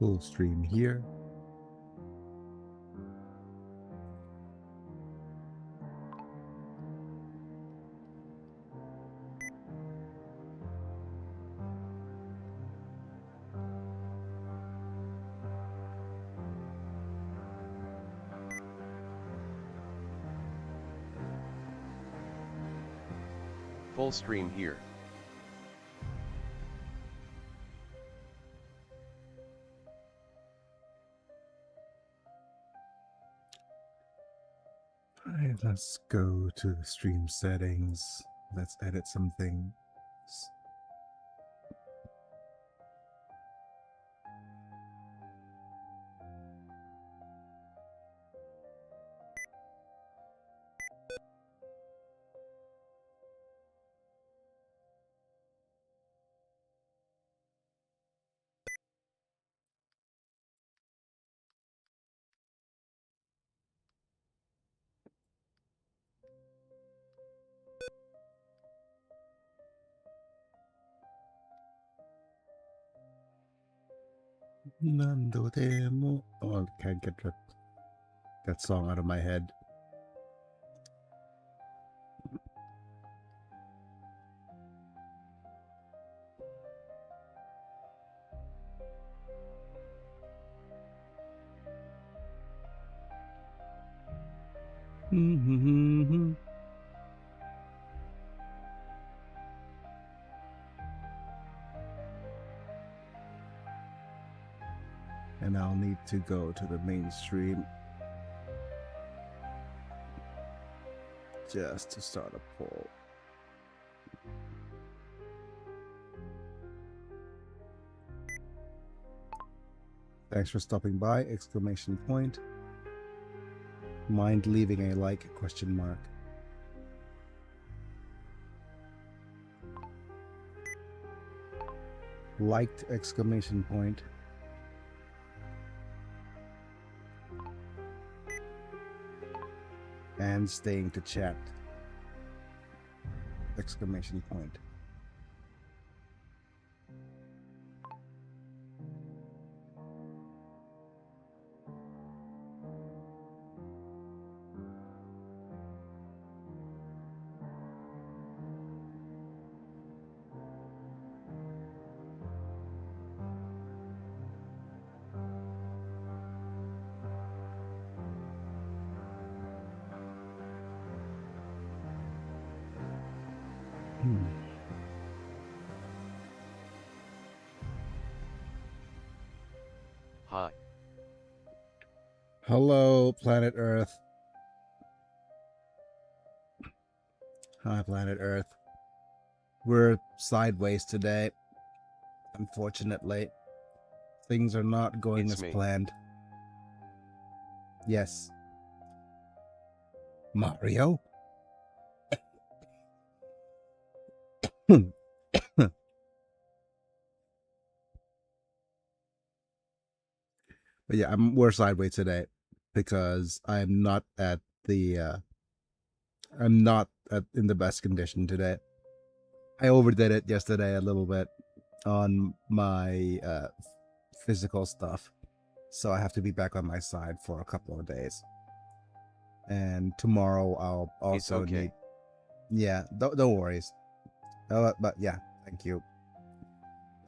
Full stream here. Full stream here. Alright, let's go to the stream settings. Let's edit some things. Nando demo. Oh, I can't get that song out of my head. And I'll need to go to the mainstream just to start a poll. Thanks for stopping by! Exclamation point. Mind leaving a like? Question mark. Liked! Exclamation point. And staying to chat! Exclamation point. Hi. Hello, planet Earth. Hi, planet Earth. We're sideways today. Unfortunately, things are not going It's as me. planned. Yes. Mario? But yeah, we're sideways today because I'm not at the I'm not in the best condition today. I overdid it yesterday a little bit on my physical stuff, so I have to be back on my side for a couple of days. And tomorrow I'll also okay. need. Yeah, don't worries. But yeah, thank you.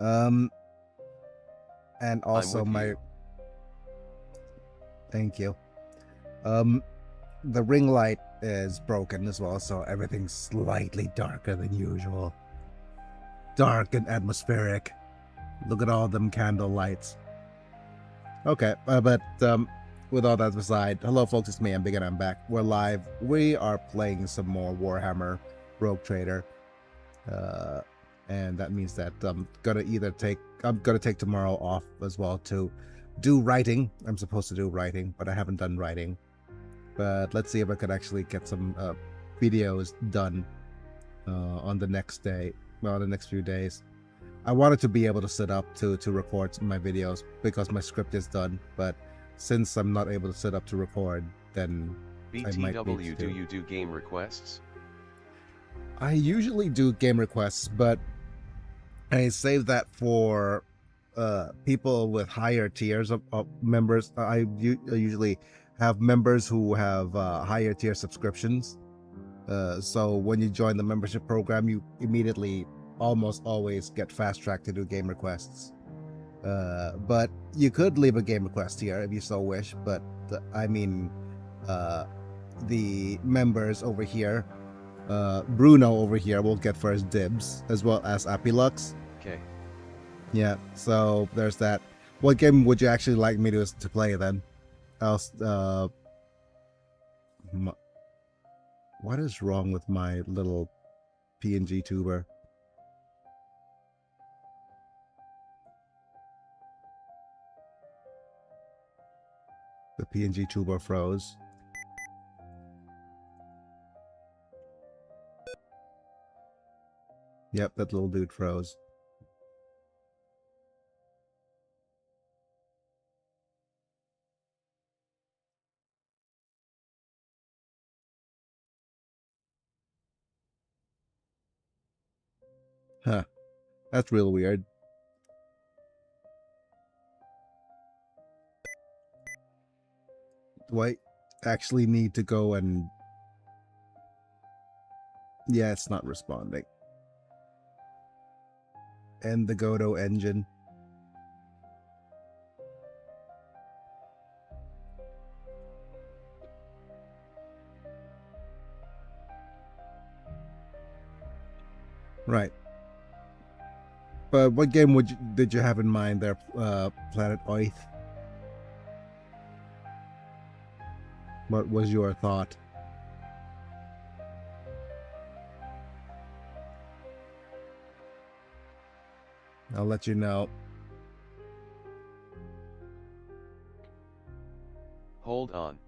And also you. Thank you. The ring light is broken as well, so everything's slightly darker than usual. Dark and atmospheric. Look at all them candle lights. Okay, but with all that aside, hello folks, it's me, I'm Big and I'm back. We're live. We are playing some more Warhammer Rogue Trader. And that means that I'm gonna take tomorrow off as well to do writing. I'm supposed to do writing, but I haven't done writing. But let's see if I could actually get some videos done on the next day, well, the next few days. I wanted to be able to sit up to record my videos because my script is done, but since I'm not able to sit up to record, then BTW, do you do game requests? I usually do game requests, but I save that for people with higher tiers of members. I usually have members who have higher tier subscriptions. So when you join the membership program, you immediately almost always get fast tracked to do game requests. But you could leave a game request here if you so wish. But I mean, the members over here, Bruno over here will get first dibs, as well as Apilux. Okay. Yeah, so there's that. What game would you actually like me to play then? Else, what is wrong with my little PNG tuber? The PNG tuber froze. Yep, that little dude froze. Huh. That's real weird. Do I actually need to go and... Yeah, it's not responding. And the Godot engine. Right. But what game did you have in mind there, Planet Oith? What was your thought? I'll let you know. Hold on.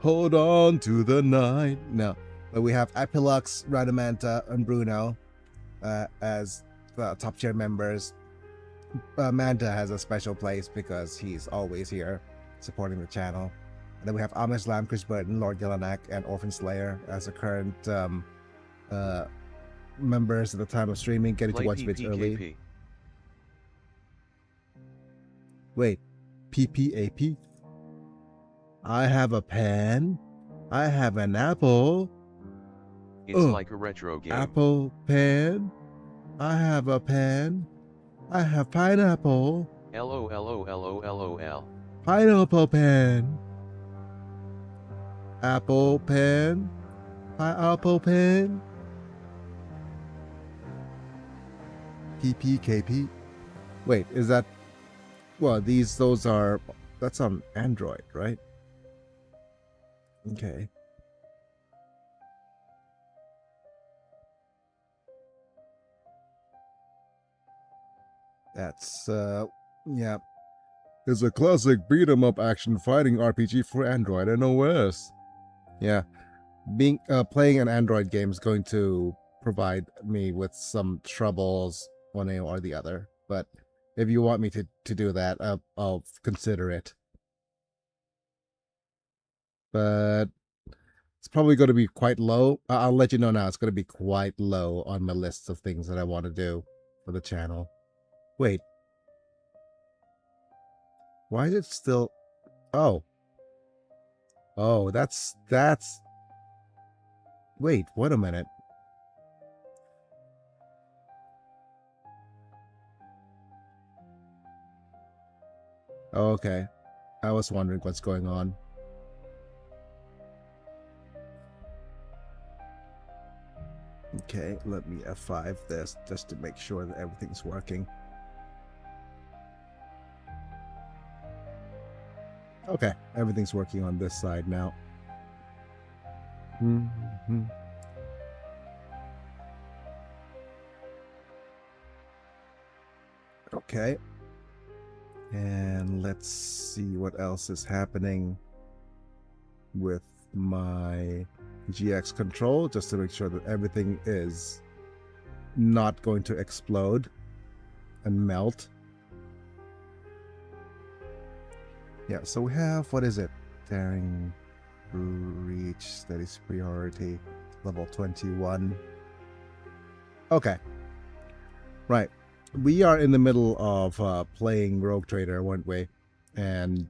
Hold on to the night. No, but we have Apilux, Radamanta, and Bruno as the top tier members. Manta has a special place because he's always here supporting the channel. And then we have Amish Lamb, Chris Burton, Lord Yelanak, and Orphan Slayer as the current members at the time of streaming, getting to watch vids early. Wait, PPAP? I have a pen. I have an apple. It's like a retro game. Apple pen. I have a pen. I have pineapple. LOL. Pineapple pen. Apple pen. Pineapple pen. PPKP. Wait, is that... Well, those are... That's on Android, right? Okay. That's, yeah. It's a classic beat-em-up action fighting RPG for Android and OS. Yeah. Playing an Android game is going to provide me with some troubles one way or the other. But if you want me to do that, I'll consider it. But it's probably going to be quite low. I'll let you know now. It's going to be quite low on my list of things that I want to do for the channel. Wait. Why is it still... Oh. Oh, that's... Wait, wait a minute. Oh, okay. I was wondering what's going on. Okay, let me F5 this just to make sure that everything's working. Okay, everything's working on this side now. Okay. And let's see what else is happening with my GX control, just to make sure that everything is not going to explode and melt. Yeah, so we have, what is it? Daring Reach, Steady Superiority, level 21. Okay. Right. we are in the middle of playing Rogue Trader, weren't we? And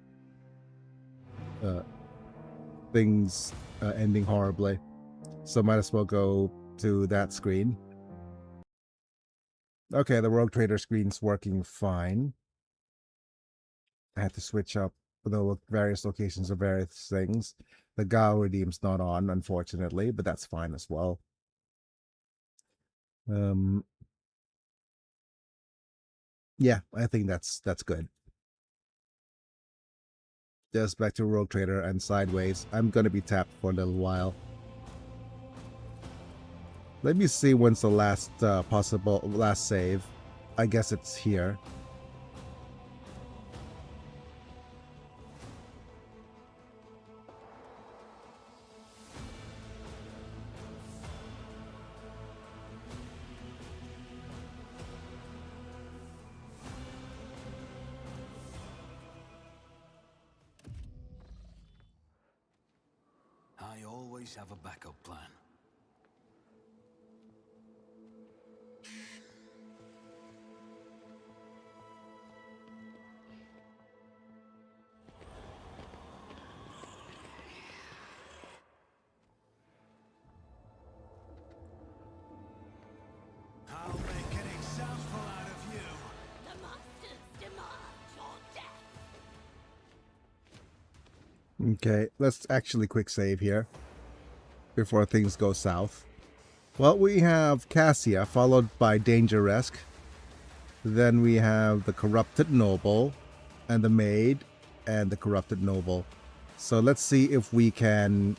things ending horribly. So might as well go to that screen. Okay, the Rogue Trader screen's working fine. I had to switch up the various locations of various things. The Gao redeem's not on, unfortunately, but that's fine as well. Yeah, I think that's good. Just back to Rogue Trader and Sideways. I'm gonna be tapped for a little while. Let me see when's the last last save. I guess it's here. I always have a backup plan. I'll make an example out of you. The masters demand your death. Okay, let's actually quick save here before things go south. Well, we have Cassia, followed by Dangeresque. Then we have the Corrupted Noble, and the Maid, and the Corrupted Noble. So let's see if we can...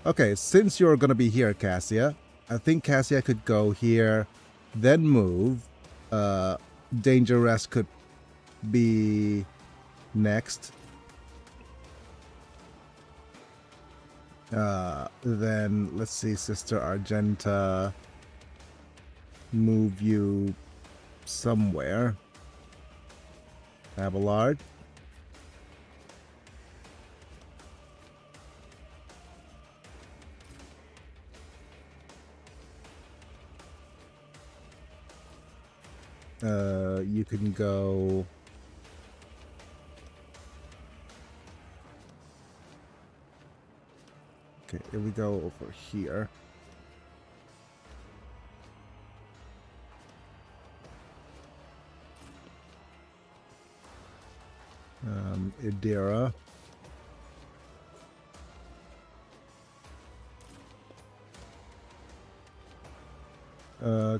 Okay, since you're going to be here, Cassia, I think Cassia could go here, then move. Dangeresque could be next. Then let's see, Sister Argenta, move you somewhere. Abelard. You can go... Okay, here we go over here. Idira.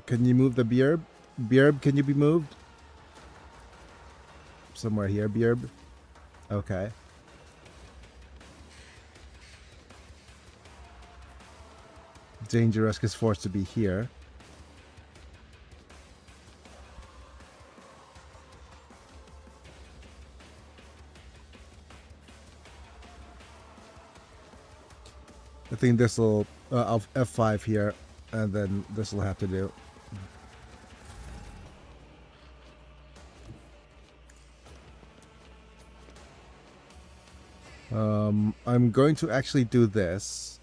Can you move the Beerb? Beerb, can you be moved? Somewhere here, Beerb. Okay. Dangeresque is forced to be here. I think this will F5 here, and then this will have to do. I'm going to actually do this.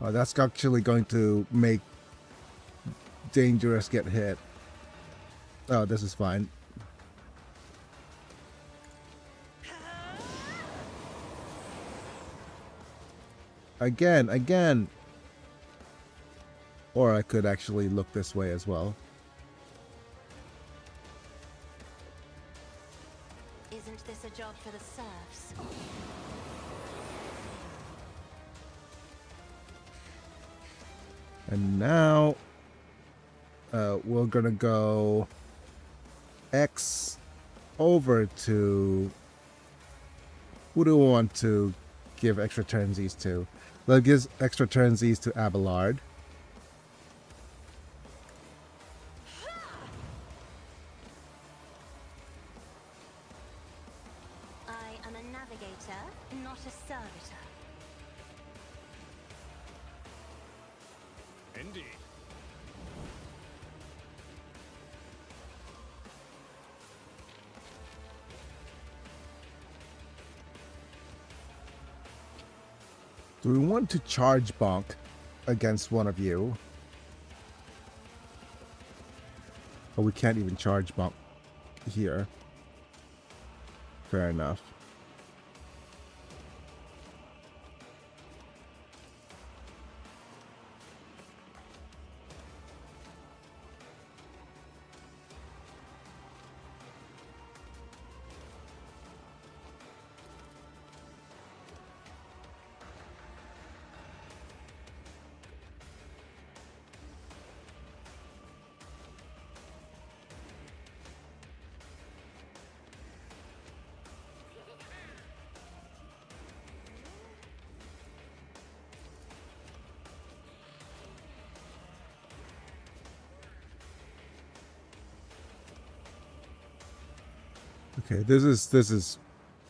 That's actually going to make Dangerous get hit. Oh, this is fine. Again. Or I could actually look this way as well. Isn't this a job for the serfs? And now we're gonna go X over to... Who do we want to give extra turnsies to? Let's give extra turnsies to Abelard. I am a navigator, not a servitor. Indeed. Do we want to charge bonk against one of you? Oh, we can't even charge bonk here. Fair enough. Okay, this is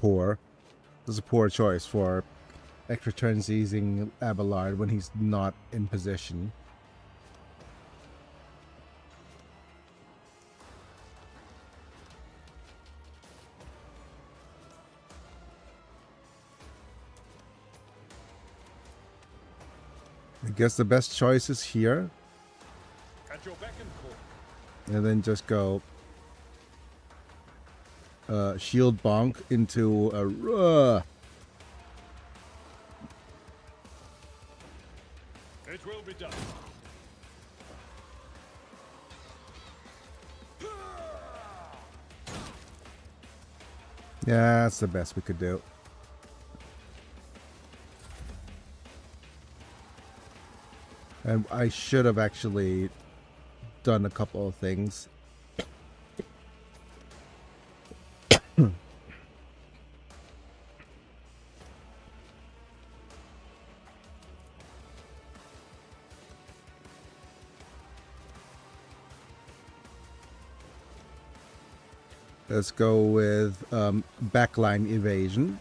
poor. This is a poor choice for extra turns using Abelard when he's not in position. I guess the best choice is here. At your beck and call. And then just go shield bonk into a It will be done. yeah, that's the best we could do. And I should have actually done a couple of things. Let's go with backline evasion.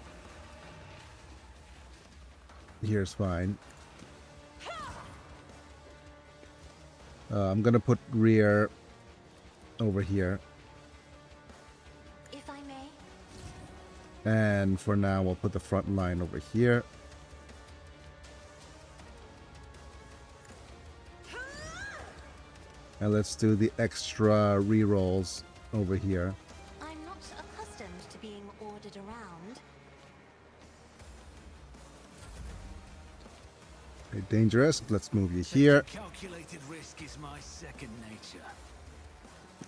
Here's fine. I'm gonna put rear over here. If I may. And for now, we'll put the front line over here. And let's do the extra rerolls over here. I'm not accustomed to being ordered around. Okay, dangerous. Let's move you here. Calculated risk is my second nature.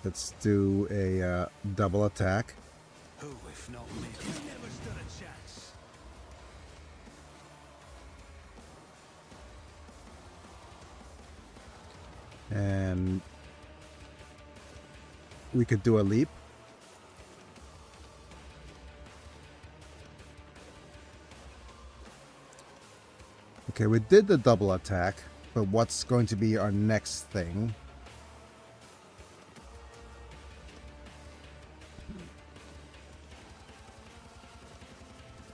Let's do a double attack. Who, if not me? You never stood a chance. And we could do a leap. Okay, we did the double attack, but what's going to be our next thing?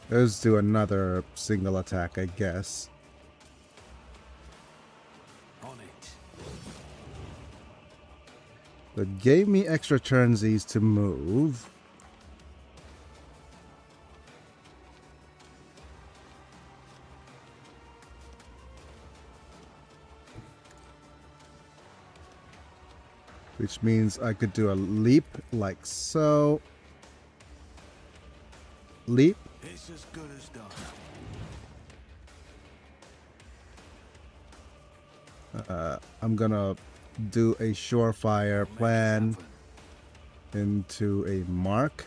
Let's do another single attack, I guess. On it. That gave me extra turnsies to move. Which means I could do a leap like so. Leap. It's as good as done. I'm gonna do a surefire plan into a mark.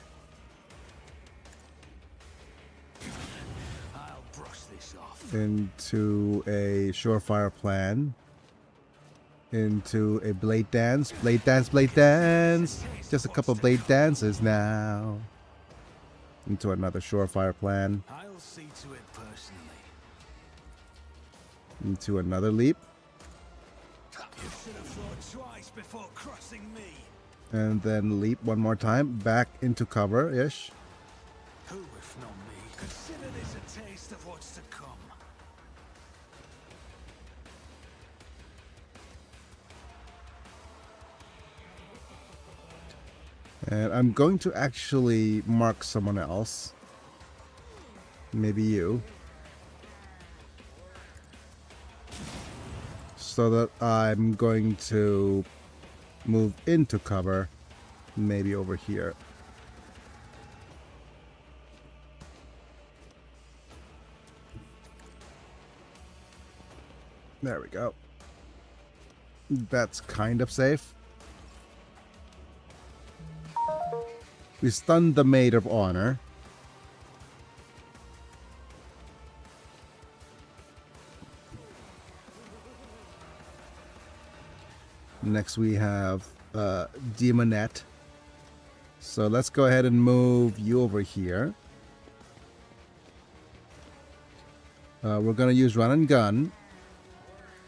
I'll brush this off. Into a surefire plan. Into a blade dance. Blade dance, blade dance. Just a couple blade dances now. Into another surefire plan. I'll see to it personally. Into another leap. You should have thought twice before crossing me. And then leap one more time. Back into cover-ish. Who, if not me? Consider this a taste of what's to come. And I'm going to actually mark someone else. Maybe you. so that I'm going to move into cover, maybe over here. There we go. That's kind of safe. We stunned the Maid of Honor. Next we have Demonette. So let's go ahead and move you over here. We're going to use run and gun.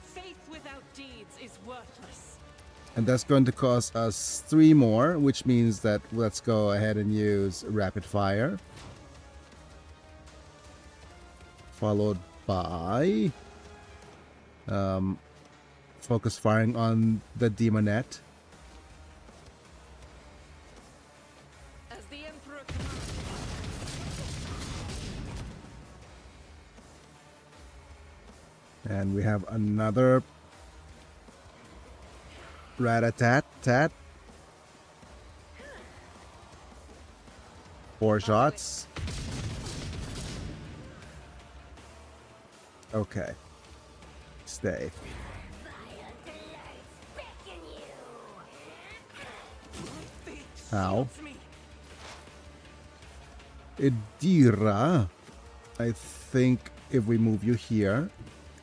Faith without deeds is worthless. And that's going to cost us 3 more, which means that let's go ahead and use rapid fire. Followed by focus firing on the Demonette. As the Emperor commands. And we have another rat-a-tat-tat. 4 shots. Okay. Stay. Ow. Idira. I think if we move you here.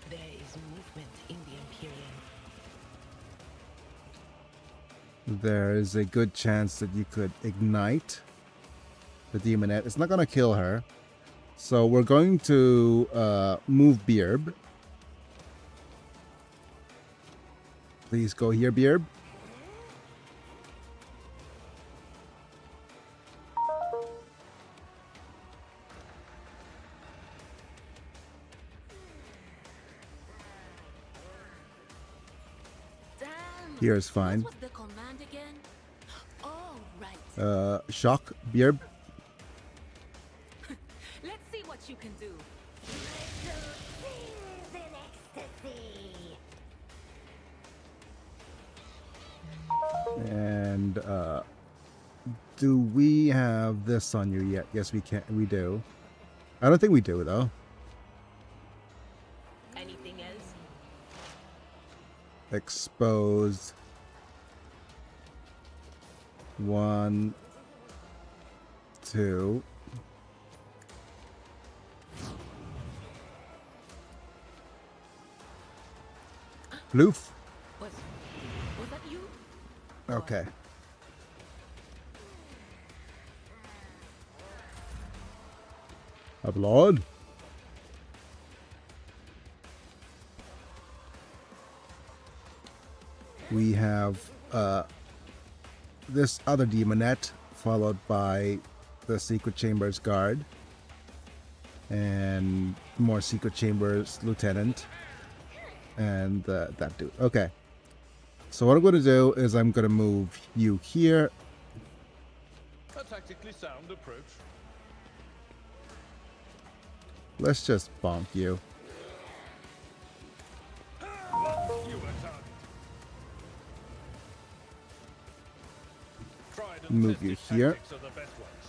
There is movement in the Imperium. There is a good chance that you could ignite the Demonette. It's not going to kill her. So we're going to move Beerb. Please go here, Beerb. Here's fine. What was the command again? Oh, right. Shock, Beerb. Let's see what you can do. And do we have this on you yet? Yes, we can. We do. I don't think we do though. Anything else? Exposed. 1, 2. Bloof. Was that you? Okay. Applaud. We have this other Demonette, followed by the Secret Chambers Guard and more Secret Chambers Lieutenant and that dude. Okay. So what I'm going to do is I'm going to move you here. A tactically sound approach. Let's just bonk you. You were targeted. Tried and Move you tested here. tactics are the best ones.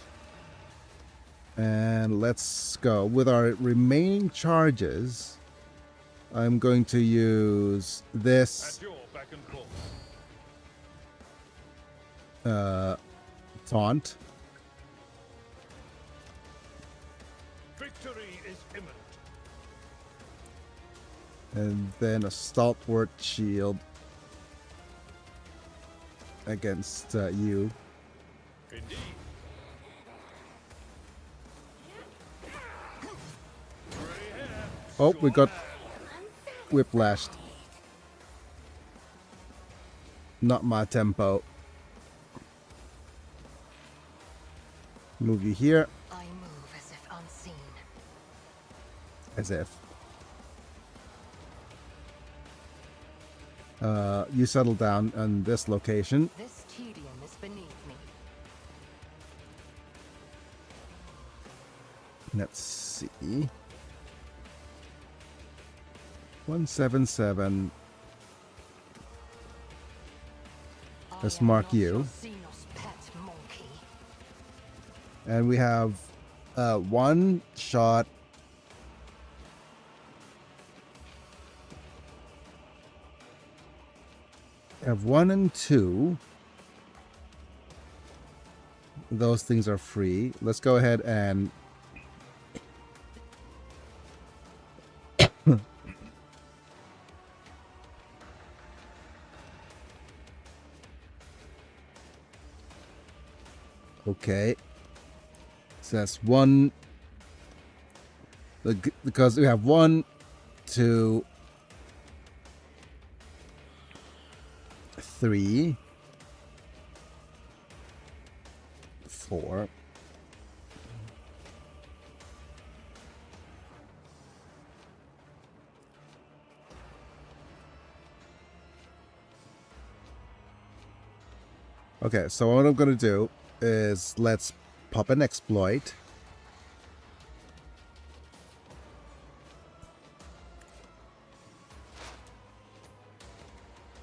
And let's go. With our remaining charges, I'm going to use this At your back and call. taunt. Victory is imminent. And then a stalwart shield against you. Indeed. Oh, we got whiplashed. Not my tempo. Move you here. I move as if unseen. As if. You settle down on this location. This tedium is beneath me. Let's see. 177. Let's mark you. And we have one shot. We have 1 and 2. Those things are free. Let's go ahead and okay. So that's 1 because we have 1, 2, 3, 4. Okay, so what I'm gonna do is let's pop an exploit.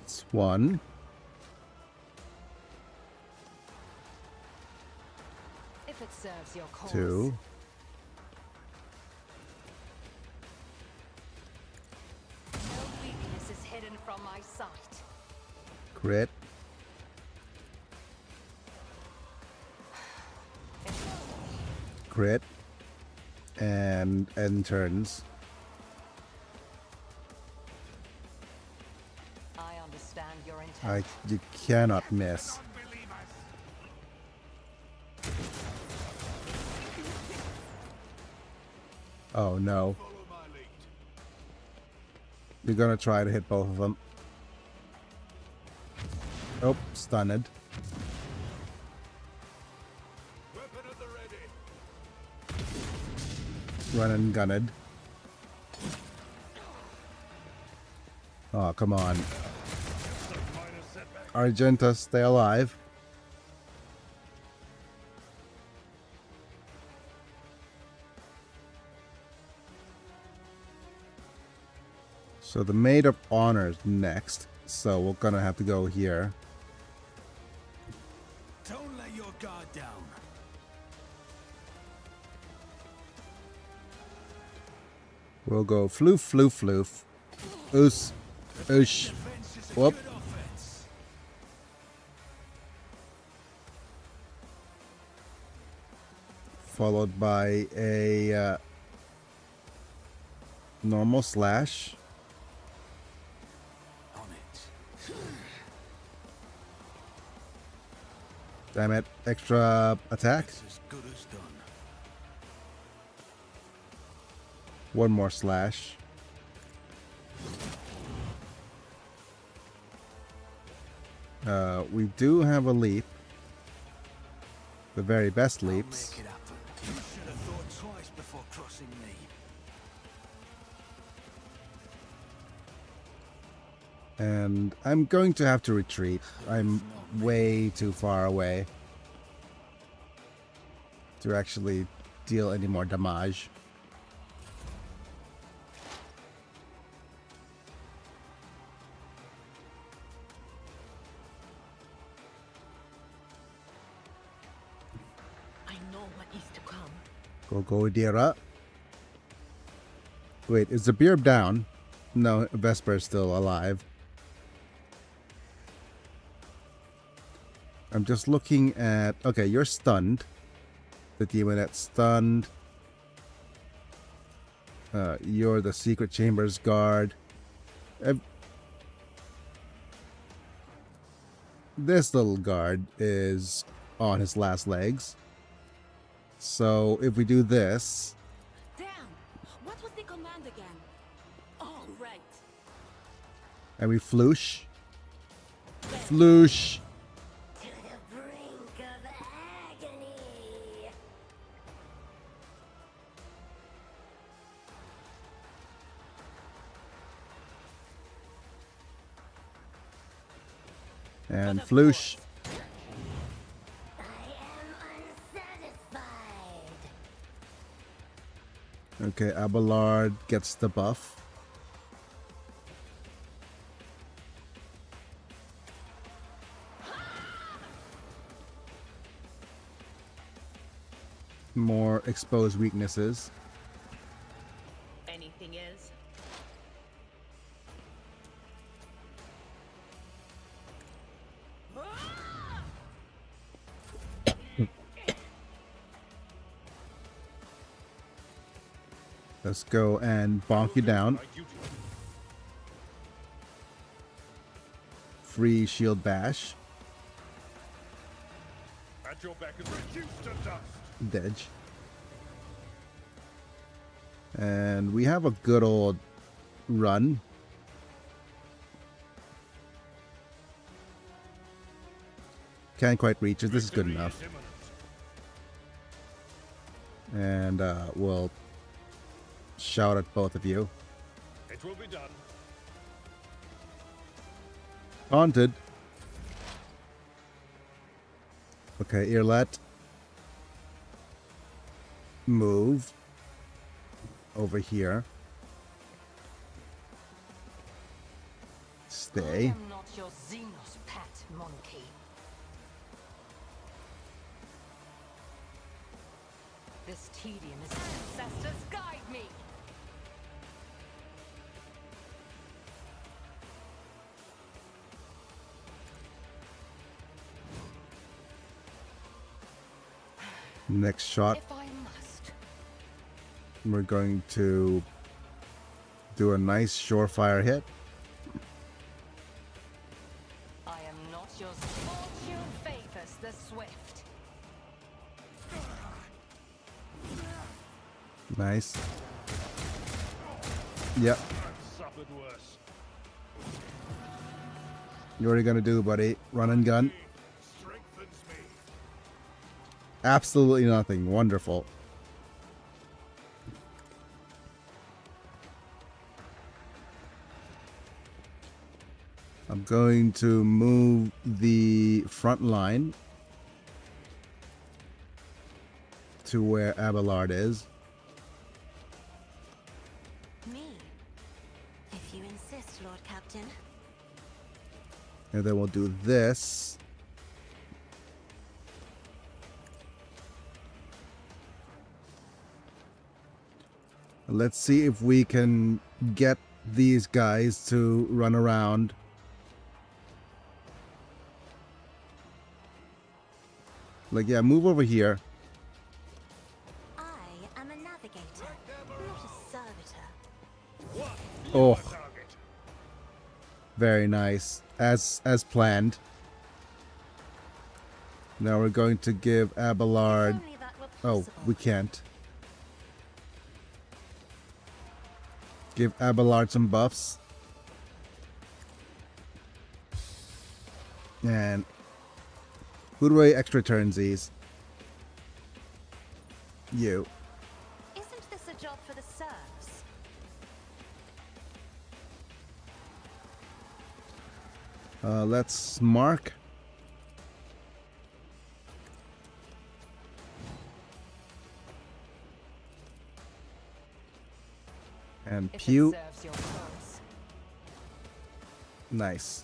It's 1. If it serves your cause. 2. No weakness is hidden from my sight. Crit. Crit. And end turns. I understand your intent. You cannot miss. Oh no. You're gonna try to hit both of them. Oh, stunned. Run and gunned. Oh, come on. Argenta, stay alive. So the Maid of Honor is next. So we're gonna have to go here. Don't let your guard down. We'll go floof, floof, floof. Oos. Oosh. Defense is a Whoop. good offense. Followed by a normal slash. On it. Damn it. Extra attack. It's as good as done. One more slash. We do have a leap. The very best leaps. Make it happen. You should have thought twice before crossing me. And I'm going to have to retreat. I'm way too far away to actually deal any more damage. I know what is to come. Go, Dira. Wait, is the beard down? No, Vesper is still alive. I'm just looking at... Okay, you're stunned. The demon that's stunned. You're the Secret Chambers guard. This little guard is on his last legs. So if we do this... Damn! What was the command again? Oh, right. And we floosh. Floosh. To the brink of agony. And floosh. I am unsatisfied. Okay, Abelard gets the buff. more exposed weaknesses. Anything is. Let's go and bonk you down. Free shield bash. At your back and reduced to dust. Dedge. And we have a good old run. Can't quite reach it. This is good enough. And we'll shout at both of you. It will be done. Haunted. Okay, Earlet. Move over here. Stay. I am not your Xenos pet monkey. This tedium is ancestors guide me. Next shot, If I must. we're going to do a nice surefire hit. I am not your fortune favors the swift. Nice. Yep. I've suffered worse. What are you gonna do, buddy? Run and gun? Strengthens me. Absolutely nothing. Wonderful. I'm going to move the front line to where Abelard is. Me. If you insist, Lord Captain. And then we'll do this. Let's see if we can get these guys to run around. Like, yeah, move over here. I am a navigator, not a servitor. Oh, Target. very nice. As planned. Now we're going to give Abelard... Only that were Oh, possible. we can't. Give Abelard some buffs. And who do I extra turnsies? You. Isn't this a job for the serfs? Let's mark. And If pew. it serves your cause. Nice.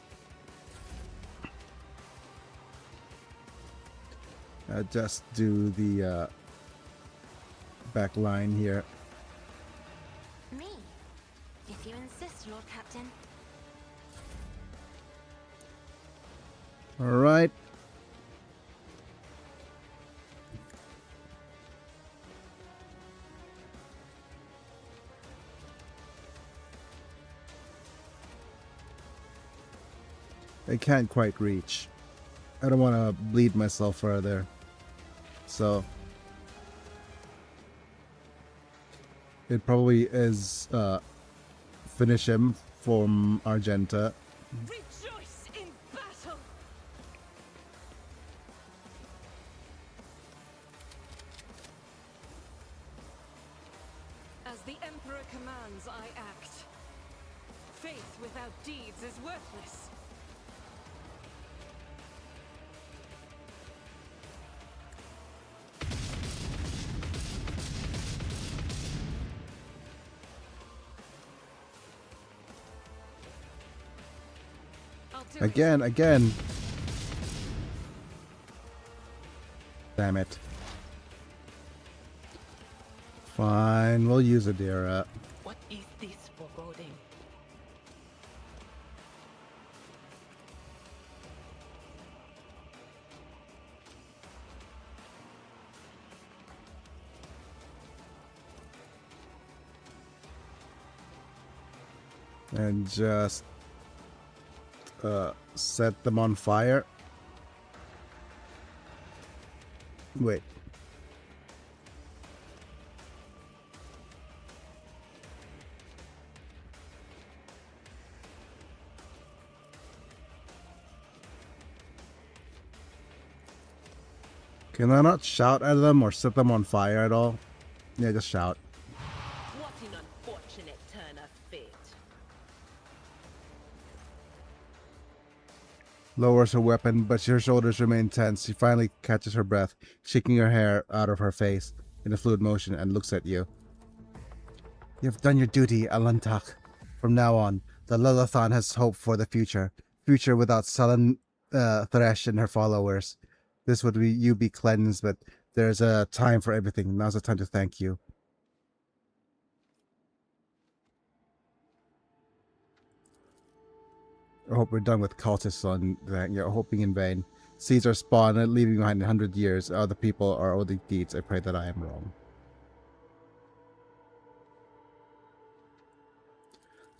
Just do the back line here. Me. If you insist, Lord Captain. All right. I can't quite reach. I don't want to bleed myself further. So it probably is finish him from Argenta. Rejoice in battle. As the Emperor commands, I act. Faith without deeds is worthless. I'll do it. Again. Damn it. Fine, we'll use Adira. What is this foreboding? And just set them on fire. Wait. Can I not shout at them or set them on fire at all? Yeah, just shout. What an unfortunate turn of fate. Lowers her weapon, but her shoulders remain tense. She finally catches her breath, shaking her hair out of her face in a fluid motion, and looks at you. You've done your duty, Alantak. From now on, the Lilithan has hope for the future. Future without sullen Thresh and her followers. This would be you be cleansed, but there's a time for everything. Now's the time to thank you. I hope we're done with cultists on that. You're hoping in vain. Caesar spawned and leaving behind 100 years. Other people are owing deeds. I pray that I am wrong.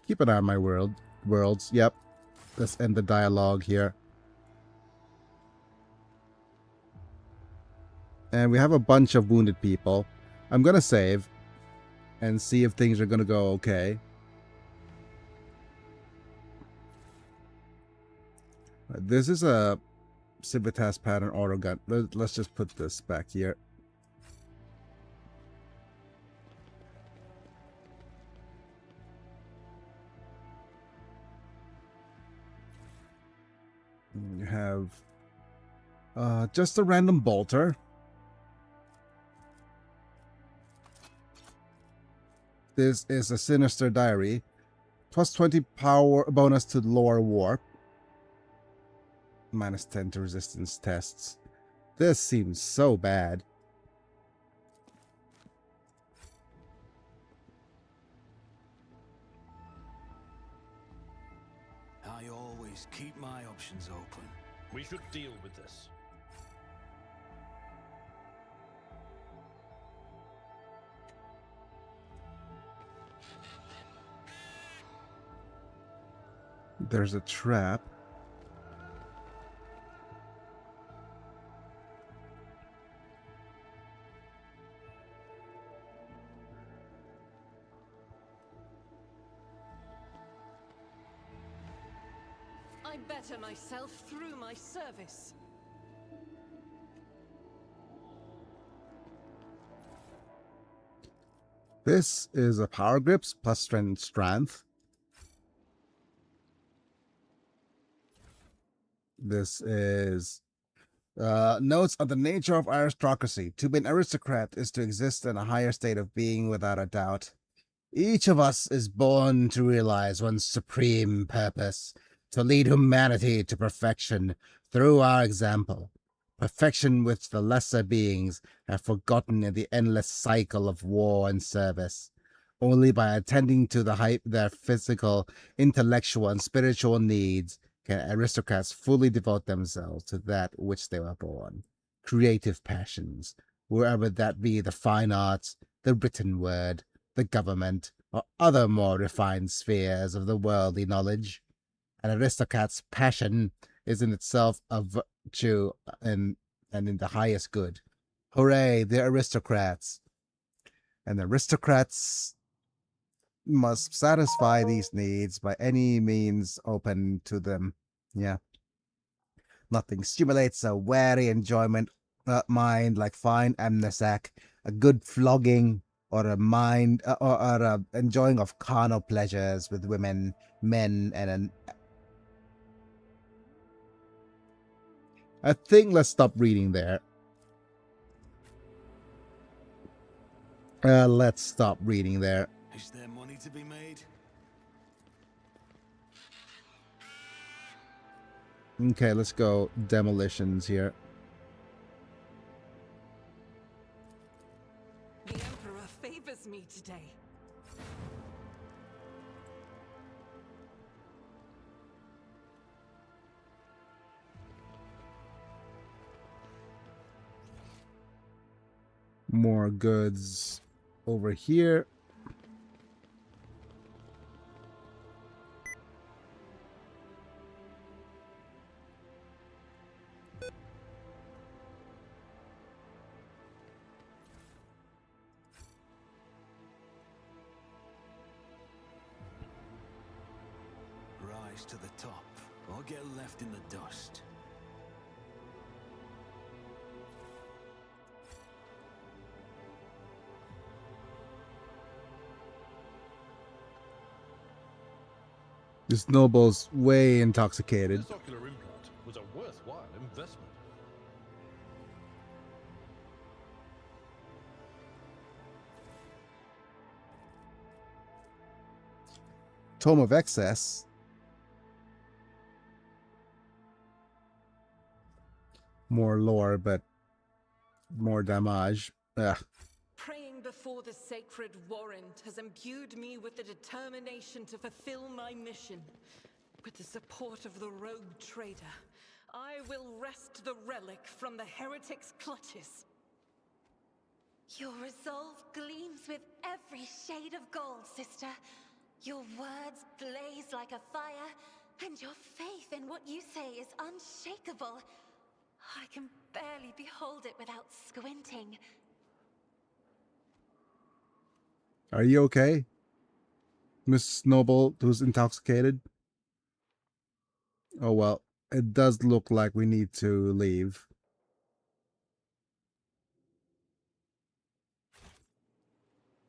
Keep an eye on my worlds. Yep. Let's end the dialogue here. And we have a bunch of wounded people. I'm going to save and see if things are going to go okay. This is a Civitas pattern auto gun. Let's just put this back here. You have just a random bolter. This is a Sinister Diary. Plus 20 power bonus to lore warp. Minus 10 to resistance tests. This seems so bad. I always keep my options open. We should deal with this. There's a trap. I better myself through my service. This is a power grips plus strength. This is notes on the nature of aristocracy. To be an aristocrat is to exist in a higher state of being without a doubt. Each of us is born to realize one's supreme purpose, to lead humanity to perfection through our example. Perfection which the lesser beings have forgotten in the endless cycle of war and service. Only by attending to their physical, intellectual, and spiritual needs can aristocrats fully devote themselves to that which they were born. Creative passions, wherever that be the fine arts, the written word, the government, or other more refined spheres of the worldly knowledge. An aristocrat's passion is in itself a virtue and in the highest good. Hooray, the aristocrats! And the aristocrats must satisfy these needs by any means open to them. Yeah. Nothing stimulates a wary enjoyment mind like fine amnesac, a good flogging, or a mind or a enjoying of carnal pleasures with women, men, and an. I think let's stop reading there. Let's stop reading there. Is there money to be made? Okay, let's go demolitions here. The Emperor favors day. More goods over here. Rise to the top, or get left in the dust. This noble's way intoxicated. This ocular implant was a worthwhile investment. Tome of Excess. More lore, but more damage. Ugh. Praying before the sacred warrant has imbued me with the determination to fulfill my mission. With the support of the rogue trader, I will wrest the relic from the heretic's clutches. Your resolve gleams with every shade of gold, sister. Your words blaze like a fire, and your faith in what you say is unshakable. I can barely behold it without squinting. Are you okay, Miss Noble, who's intoxicated? Oh well, it does look like we need to leave.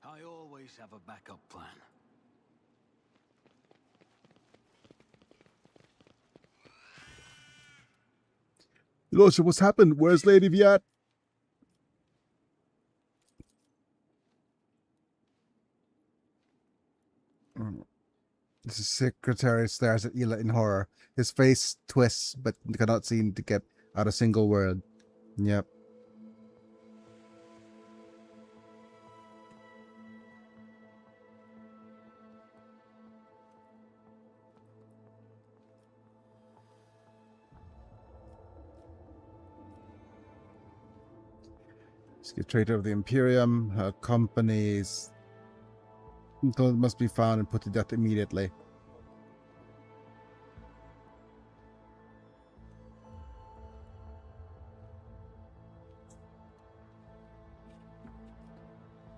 I always have a backup plan. Lordship, what's happened? Where's Lady Viat? The secretary stares at Ela in horror. His face twists, but cannot seem to get out a single word. Yep. Traitor of the Imperium, her companies. Those must be found and put to death immediately.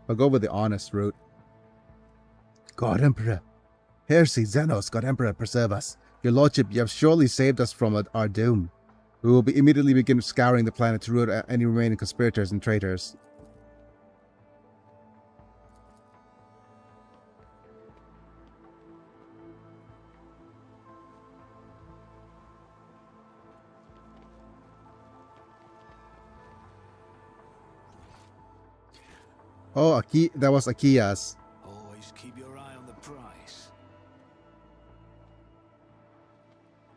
I'll go with the honest route. God Emperor. Heresy, Xenos, God Emperor, preserve us. Your Lordship, you have surely saved us from our doom. We will immediately begin scouring the planet to root out any remaining conspirators and traitors. Oh, that was Akia's. Always keep your eye on the prize.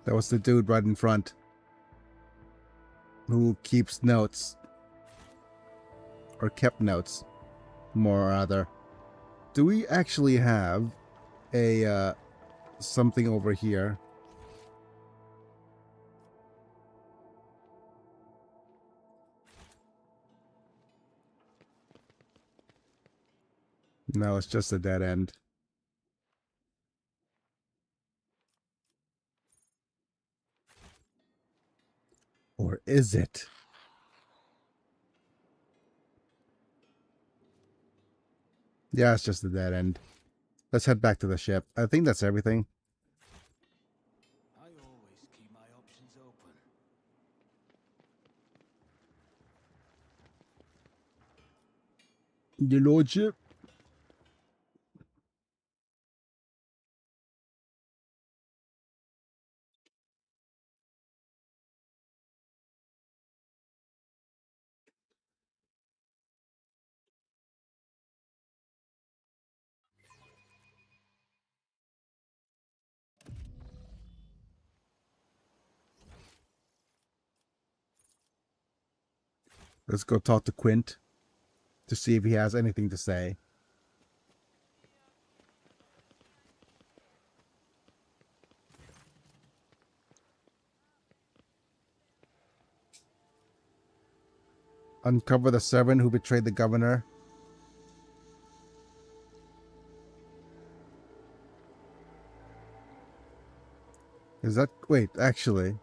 That was the dude right in front, who keeps notes. Or kept notes, more or other. Do we actually have a, something over here? No, it's just a dead end. Or is it? Yeah, it's just a dead end. Let's head back to the ship. I think that's everything. I always keep my options open. Your Lordship? Let's go talk to Quint to see if he has anything to say. Uncover the servant who betrayed the governor. Is that... Wait, actually...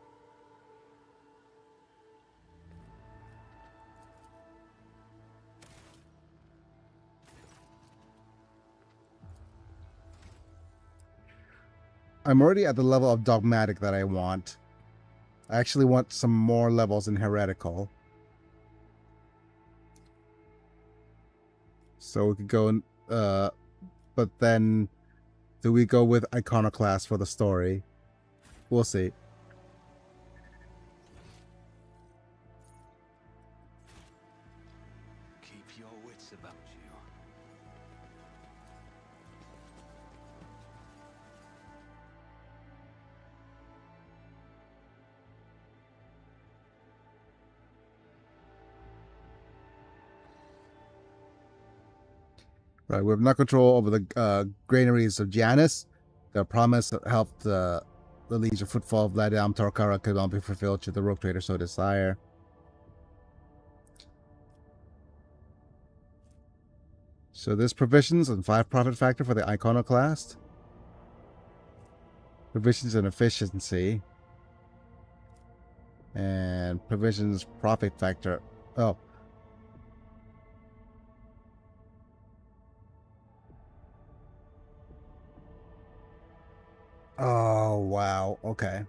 I'm already at the level of dogmatic that I want. I actually want some more levels in heretical. So we could go in, but then do we go with iconoclast for the story? We'll see. Keep your wits about you. Right, we have no control over the granaries of Janus. The promise that helped the Legion footfall of Vladam Torkara could not be fulfilled should the rogue trader so desire. So there's provisions and 5 profit factor for the iconoclast. Provisions and efficiency. And provisions profit factor. Oh. Oh, wow. Okay.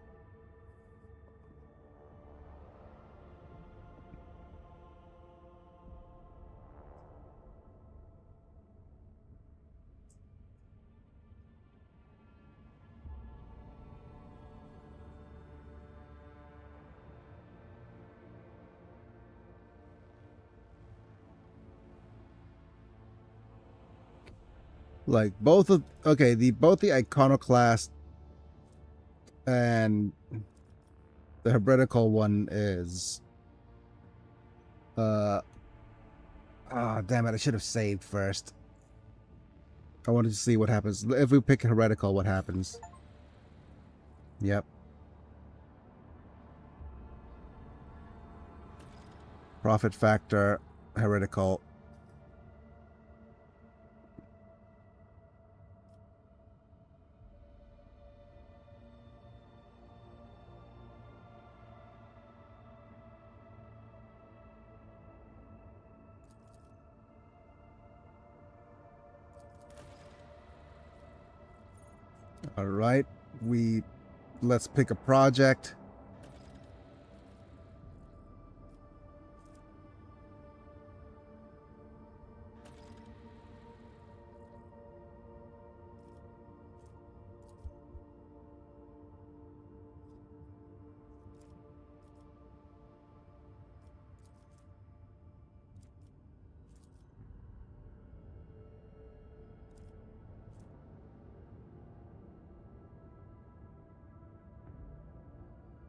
Like both of both the iconoclast and the heretical one is damn it, I should have saved first. I wanted to see what happens. If we pick heretical, what happens? Yep. Profit factor, heretical. All right, let's pick a project.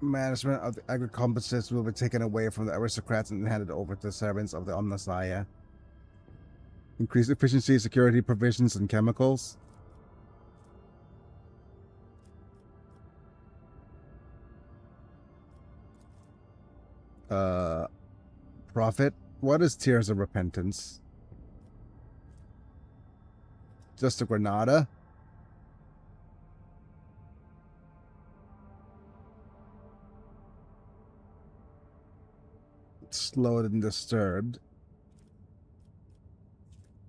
Management of the agriculturists will be taken away from the aristocrats and handed over to the servants of the Omnissiah. Increase efficiency, security, provisions, and chemicals. Profit. What is Tears of Repentance? Just a Granada. Slowed and disturbed.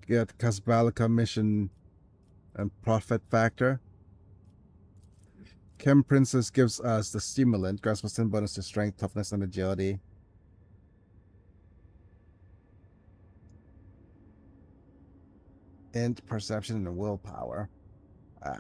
Get Casbalica mission and profit factor. Chem Princess gives us the stimulant, grants +10 bonus to strength, toughness, and agility. Int, perception, and willpower. Ah.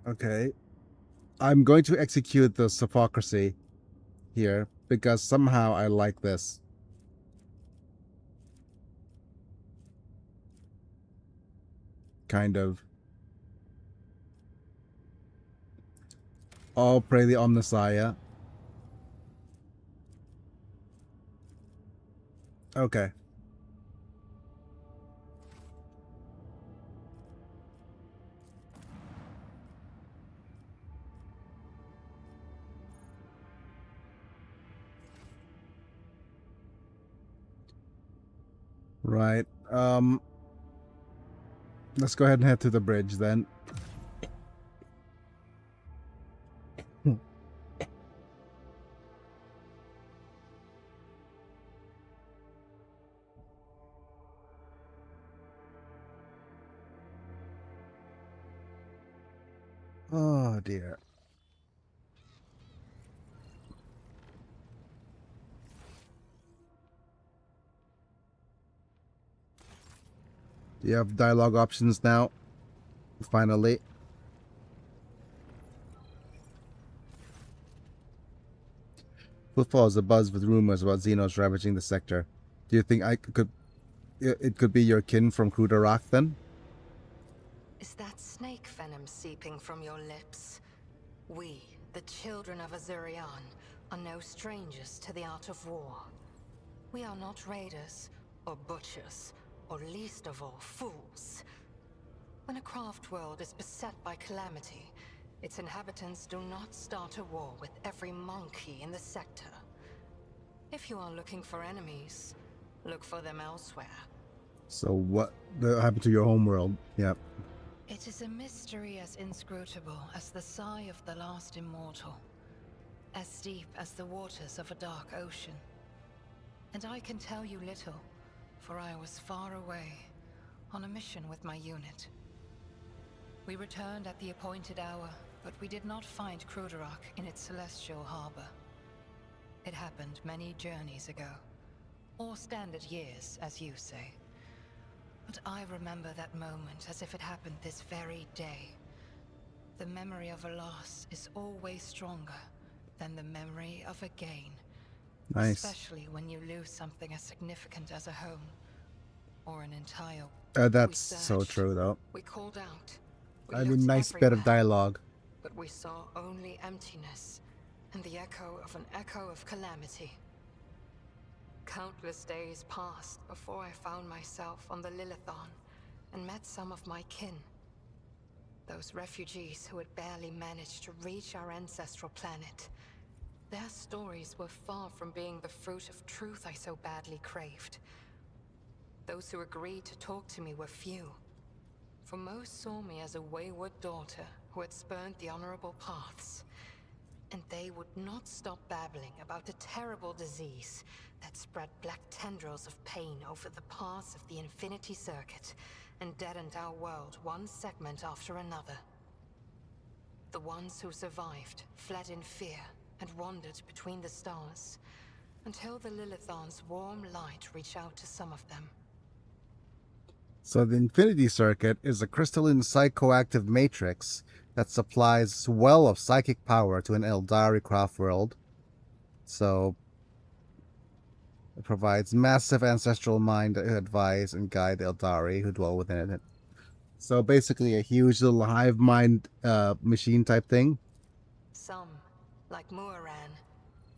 Okay. I'm going to execute the Sophocracy here because somehow I like this. Kind of. All pray the Omnissiah. Okay. Right. Let's go ahead and head to the bridge then. Oh dear. Do you have dialogue options now? Finally. Footfall is abuzz with rumors about Xenos ravaging the sector. Do you think it could be your kin from Kudarak then? Is that snake venom seeping from your lips? We, the children of Azurian, are no strangers to the art of war. We are not raiders, or butchers, or least of all, fools. When a craft world is beset by calamity, its inhabitants do not start a war with every monkey in the sector. If you are looking for enemies, look for them elsewhere. So what happened to your homeworld? Yep. It is a mystery as inscrutable as the sigh of the last immortal, as deep as the waters of a dark ocean. And I can tell you little, for I was far away, on a mission with my unit. We returned at the appointed hour, but we did not find Kruderak in its celestial harbor. It happened many journeys ago, or standard years, as you say. But I remember that moment as if it happened this very day. The memory of a loss is always stronger than the memory of a gain. Nice. Especially when you lose something as significant as a home, or an entire... That's so true, though. We called out. We I mean, looked nice bit of everywhere, dialogue. but we saw only emptiness, and the echo of an echo of calamity. Countless days passed before I found myself on the Lilithon, and met some of my kin. Those refugees who had barely managed to reach our ancestral planet. Their stories were far from being the fruit of truth I so badly craved. Those who agreed to talk to me were few, for most saw me as a wayward daughter who had spurned the honorable paths. And they would not stop babbling about the terrible disease that spread black tendrils of pain over the paths of the Infinity Circuit and deadened our world one segment after another. The ones who survived fled in fear and wandered between the stars, until the Lilithon's warm light reached out to some of them. So the Infinity Circuit is a crystalline psychoactive matrix that supplies a well of psychic power to an Eldari craft world. So it provides massive ancestral mind to advise and guide the Eldari who dwell within it. So basically a huge little hive mind machine type thing. Some, like Muaran,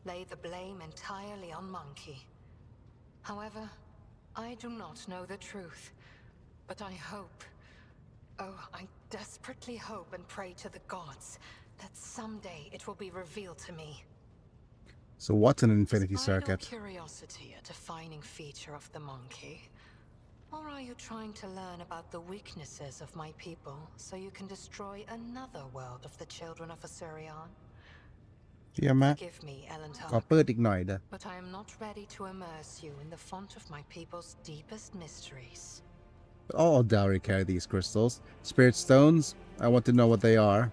lay the blame entirely on Monkey. However, I do not know the truth, but I hope, oh, I desperately hope and pray to the gods that someday it will be revealed to me. So what's an Infinity Is idle Circuit? curiosity a defining feature of the Monkey? Or are you trying to learn about the weaknesses of my people so you can destroy another world of the children of Asurion? เยี่ยมมาก Forgive me, ขอ Elentar, เปิดอีกหน่อยเด้อ but I am not ready to immerse you in the font of my people's deepest mysteries. All Eldari carry these crystals. Spirit stones? I want to know what they are.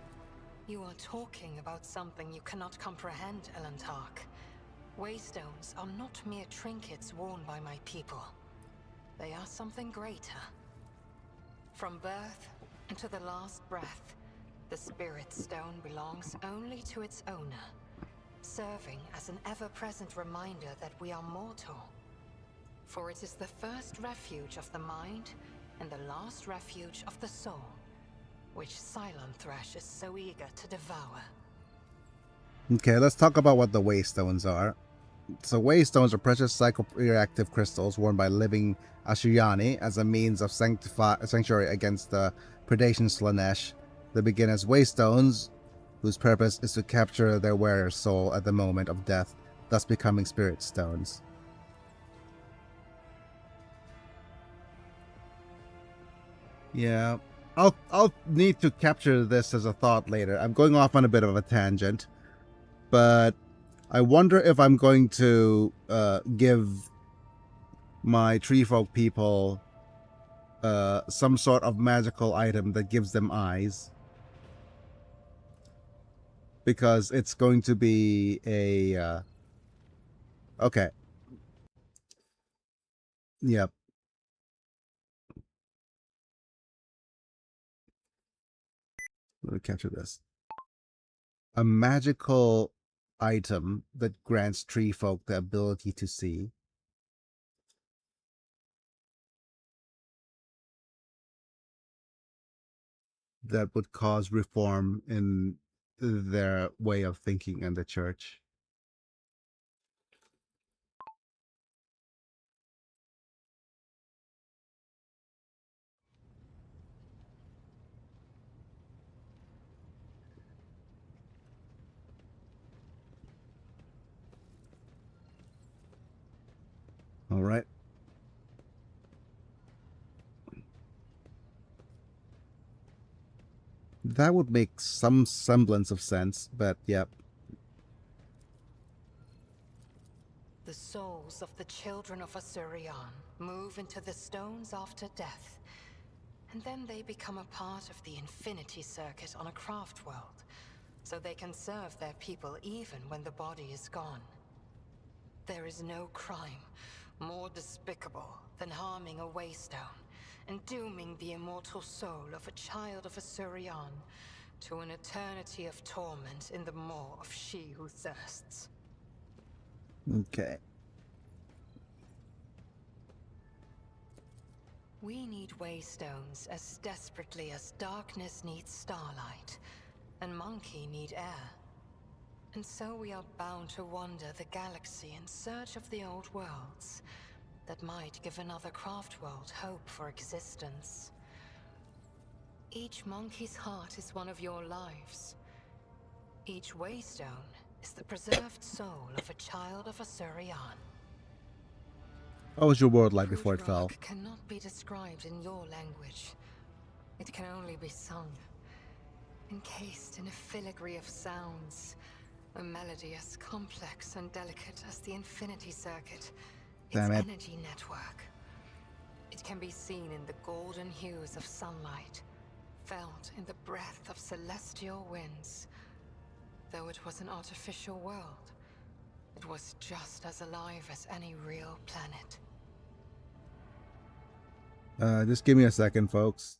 You are talking about something you cannot comprehend, Elentark. Waystones are not mere trinkets worn by my people. They are something greater. From birth into the last breath, the Spirit Stone belongs only to its owner, serving as an ever-present reminder that we are mortal. For it is the first refuge of the mind and the last refuge of the soul, which Silent Thresh is so eager to devour. Okay, let's talk about what the Waystones are. So waystones are precious psychoreactive crystals worn by living Ashuyani as a means of sanctuary against the predation Slanesh. They begin as waystones, whose purpose is to capture their wearer's soul at the moment of death, thus becoming spirit stones. Yeah, I'll need to capture this as a thought later. I'm going off on a bit of a tangent, but I wonder if I'm going to give my tree folk people some sort of magical item that gives them eyes, because it's going to be a okay. Yep. Let me capture this. A magical item that grants tree folk the ability to see. That would cause reform in their way of thinking in the church. All right. That would make some semblance of sense, but yep. The souls of the children of Asurion move into the stones after death, and then they become a part of the Infinity Circuit on a craft world, so they can serve their people even when the body is gone. There is no crime more despicable than harming a waystone and dooming the immortal soul of a child of Asurion to an eternity of torment in the maw of she who thirsts. Okay. We need waystones as desperately as darkness needs starlight, and Monkey need air. And so we are bound to wander the galaxy in search of the old worlds that might give another craft world hope for existence. Each monkey's heart is one of your lives. Each waystone is the preserved soul of a child of Asurion. What was your world like before it fell? Rock cannot be described in your language. It can only be sung, encased in a filigree of sounds, a melody as complex and delicate as the Infinity Circuit, its energy network. It can be seen in the golden hues of sunlight, felt in the breath of celestial winds. Though it was an artificial world, it was just as alive as any real planet. Just give me a second, folks.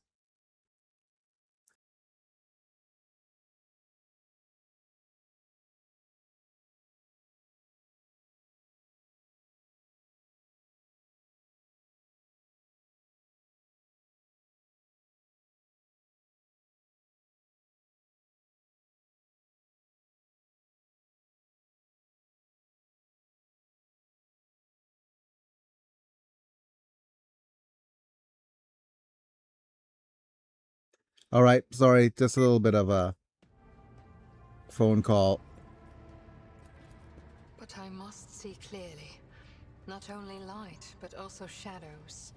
All right, sorry, just a little bit of a phone call. But I must see clearly. Not only light, but also shadows.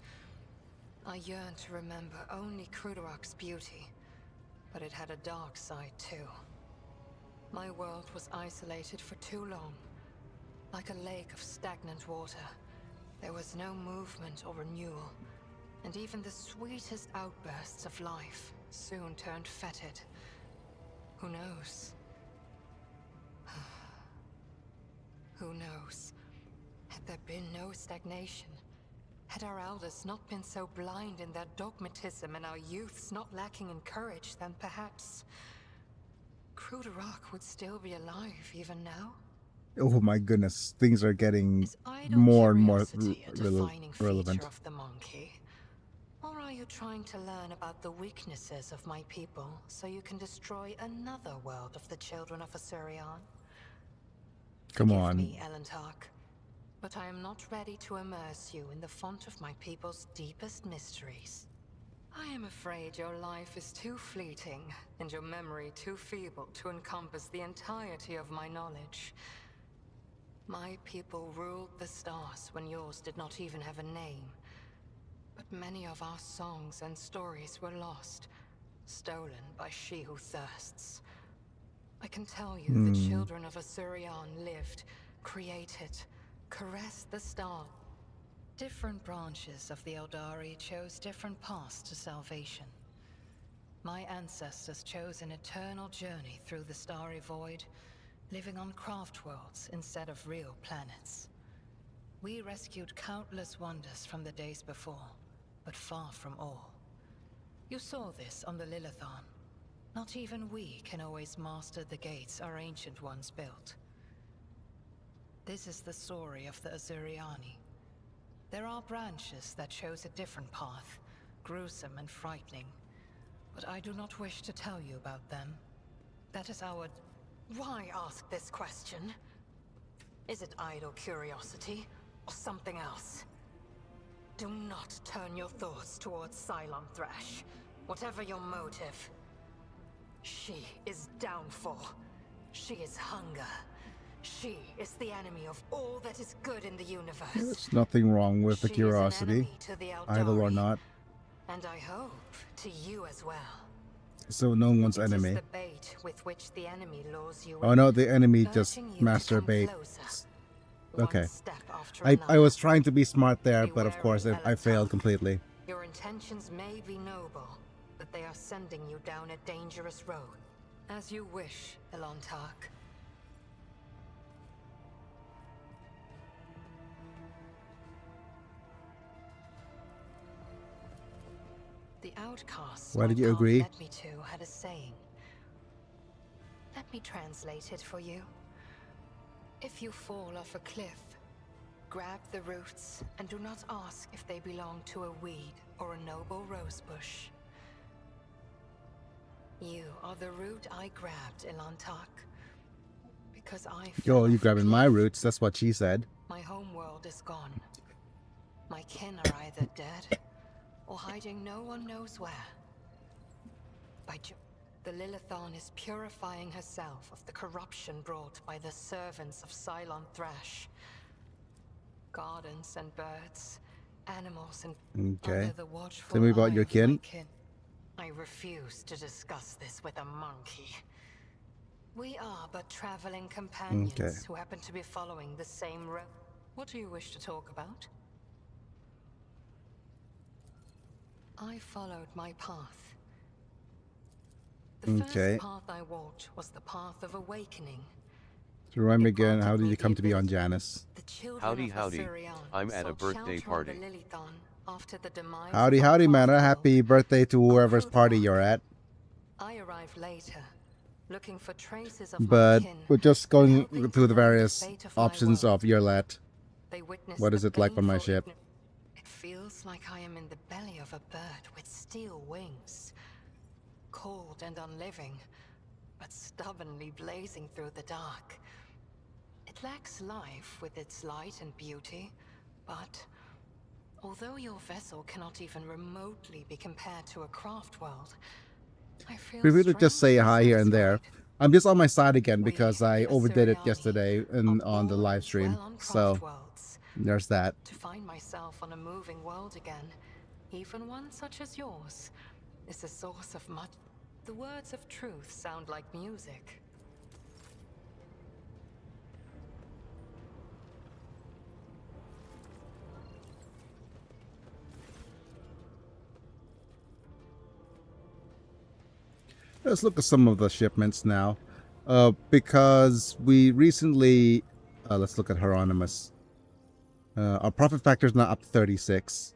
I yearn to remember only Krudarok's beauty, but it had a dark side too. My world was isolated for too long. Like a lake of stagnant water. There was no movement or renewal, and even the sweetest outbursts of life soon turned fetid. Who knows? Who knows? Had there been no stagnation, had our elders not been so blind in their dogmatism and our youths not lacking in courage, then perhaps Krudarok would still be alive even now? Oh my goodness, things are getting more and more relevant. Of the monkey? Or are you trying to learn about the weaknesses of my people so you can destroy another world of the children of Asurion? Come Forgive on. me, Elentark. But I am not ready to immerse you in the font of my people's deepest mysteries. I am afraid your life is too fleeting, and your memory too feeble to encompass the entirety of my knowledge. My people ruled the stars when yours did not even have a name. But many of our songs and stories were lost, stolen by she who thirsts. I can tell you the children of Asurion lived, created, caressed the star. Different branches of the Eldari chose different paths to salvation. My ancestors chose an eternal journey through the starry void, living on craft worlds instead of real planets. We rescued countless wonders from the days before, but far from all. You saw this on the Lilithon. Not even we can always master the gates our ancient ones built. This is the story of the Azuriani. There are branches that chose a different path, gruesome and frightening. But I do not wish to tell you about them. That is our... Why ask this question? Is it idle curiosity, or something else? Do not turn your thoughts towards Cylon Thresh, whatever your motive. She is downfall. She is hunger. She is the enemy of all that is good in the universe. There's nothing wrong with the She is an curiosity, enemy to the idle or Eldari, not. and I hope to you as well. So no one's It is enemy. the bait with which the enemy lures you Oh in, no, the enemy just urging you to come masturbate. closer, Okay. one step after I another. was trying to be smart there, Be but of course wary, I failed Owlcat. completely. Your intentions may be noble, but they are sending you down a dangerous road. As you wish, Elontark. The outcasts Why did my you path agree? led me to had a saying. Let me translate it for you. If you fall off a cliff, grab the roots and do not ask if they belong to a weed or a noble rosebush. You are the root I grabbed, Elontark. Because I fell Yo, you off a grabbing my cliff. roots, that's what she said. My homeworld is gone. My kin are either dead or hiding no one knows where. The Lilithon is purifying herself of the corruption brought by the servants of Cylon Thresh. Gardens and birds, animals and Okay. under the watchful Tell me about eye your of my kin. I refuse to discuss this with a monkey. We are but traveling companions Okay. who happen to be following the same road. What do you wish to talk about? I followed my path. The Okay. first path I walked was the path of awakening. So remind me It again, how granted did me you the come to be on ability- Janus? The children Howdy, of howdy. Asurion I'm at a sought birthday shelter party. on the Lilithon after the demise Howdy, of our howdy, craft man. world. Happy birthday to whoever's party Uncruth you're at. I arrived later, looking for traces of my But kin, we're just and going hoping to through the learn various fate of my options world. of your let. They witnessed What is the it like on my painful ship? It feels like I am in the belly of a bird with steel wings. Cold and unliving, but stubbornly blazing through the dark. It lacks life with its light and beauty, but although your vessel cannot even remotely be compared to a craft world, I feel Feel free to just say strangely hi here and there. satisfied. I'm just on my side again We, because I the overdid it Asuriani, yesterday are on the born live and stream. dwell on So craft worlds. there's that. To find myself on a moving world again, even one such as yours, is a source of much. The words of truth sound like music. Let's look at some of the shipments now. Because we recently... let's look at Hieronymus. Our profit factor is now up to 36.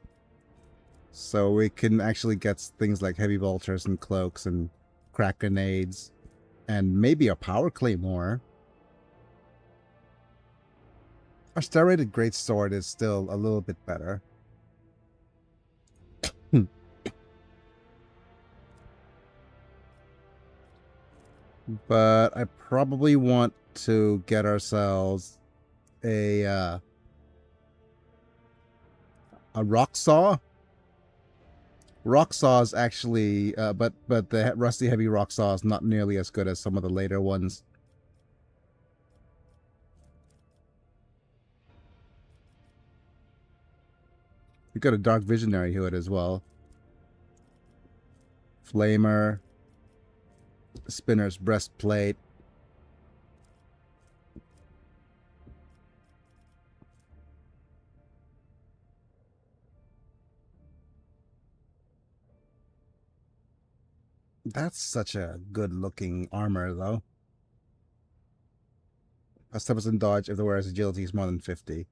So we can actually get things like heavy bolters and cloaks and crack grenades. And maybe a power claymore. Our star-rated greatsword is still a little bit better. But I probably want to get ourselves a a rock saw. Rock saw is actually, but the rusty heavy rock saw is not nearly as good as some of the later ones. You got a dark visionary hood as well. Flamer. Spinner's breastplate. That's such a good looking armor though. A 7% dodge if the wearer's agility is more than 50.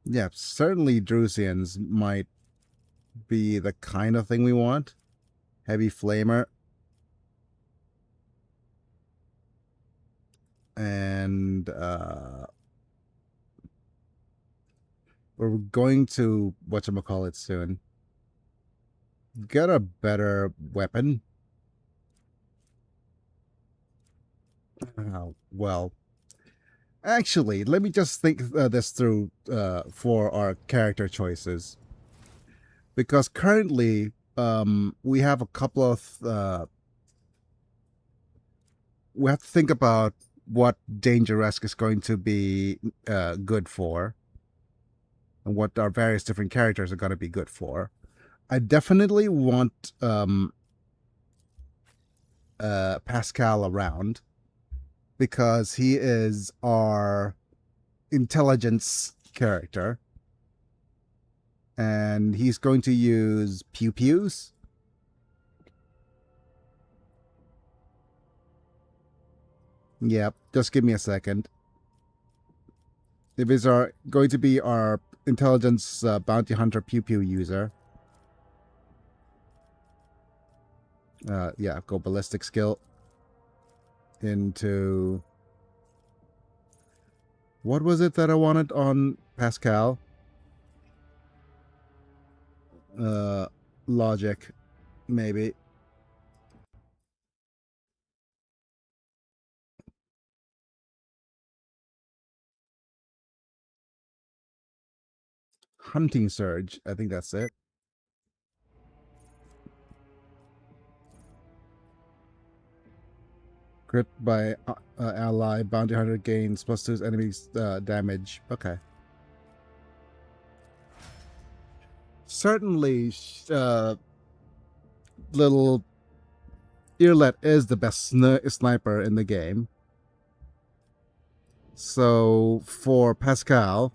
Yeah, certainly Drusians might be the kind of thing we want. Heavy flamer. And we're going to whatchamacallit soon. Get a better weapon. Well, actually, let me just think this through for our character choices. Because currently, we have a couple of... we have to think about what Dangeresque is going to be good for. And what our various different characters are going to be good for. I definitely want Pascal around. Because he is our intelligence character. And he's going to use pew-pews. Yep, just give me a second. If he's going to be our intelligence bounty hunter pew-pew user. Yeah, go ballistic skill. Into... what was it that I wanted on Pascal? Logic, maybe. Hunting surge, I think that's it. Crit by ally, bounty hunter gains +2 enemies damage. Okay. Certainly, little Earlet is the best sniper in the game. So for Pascal,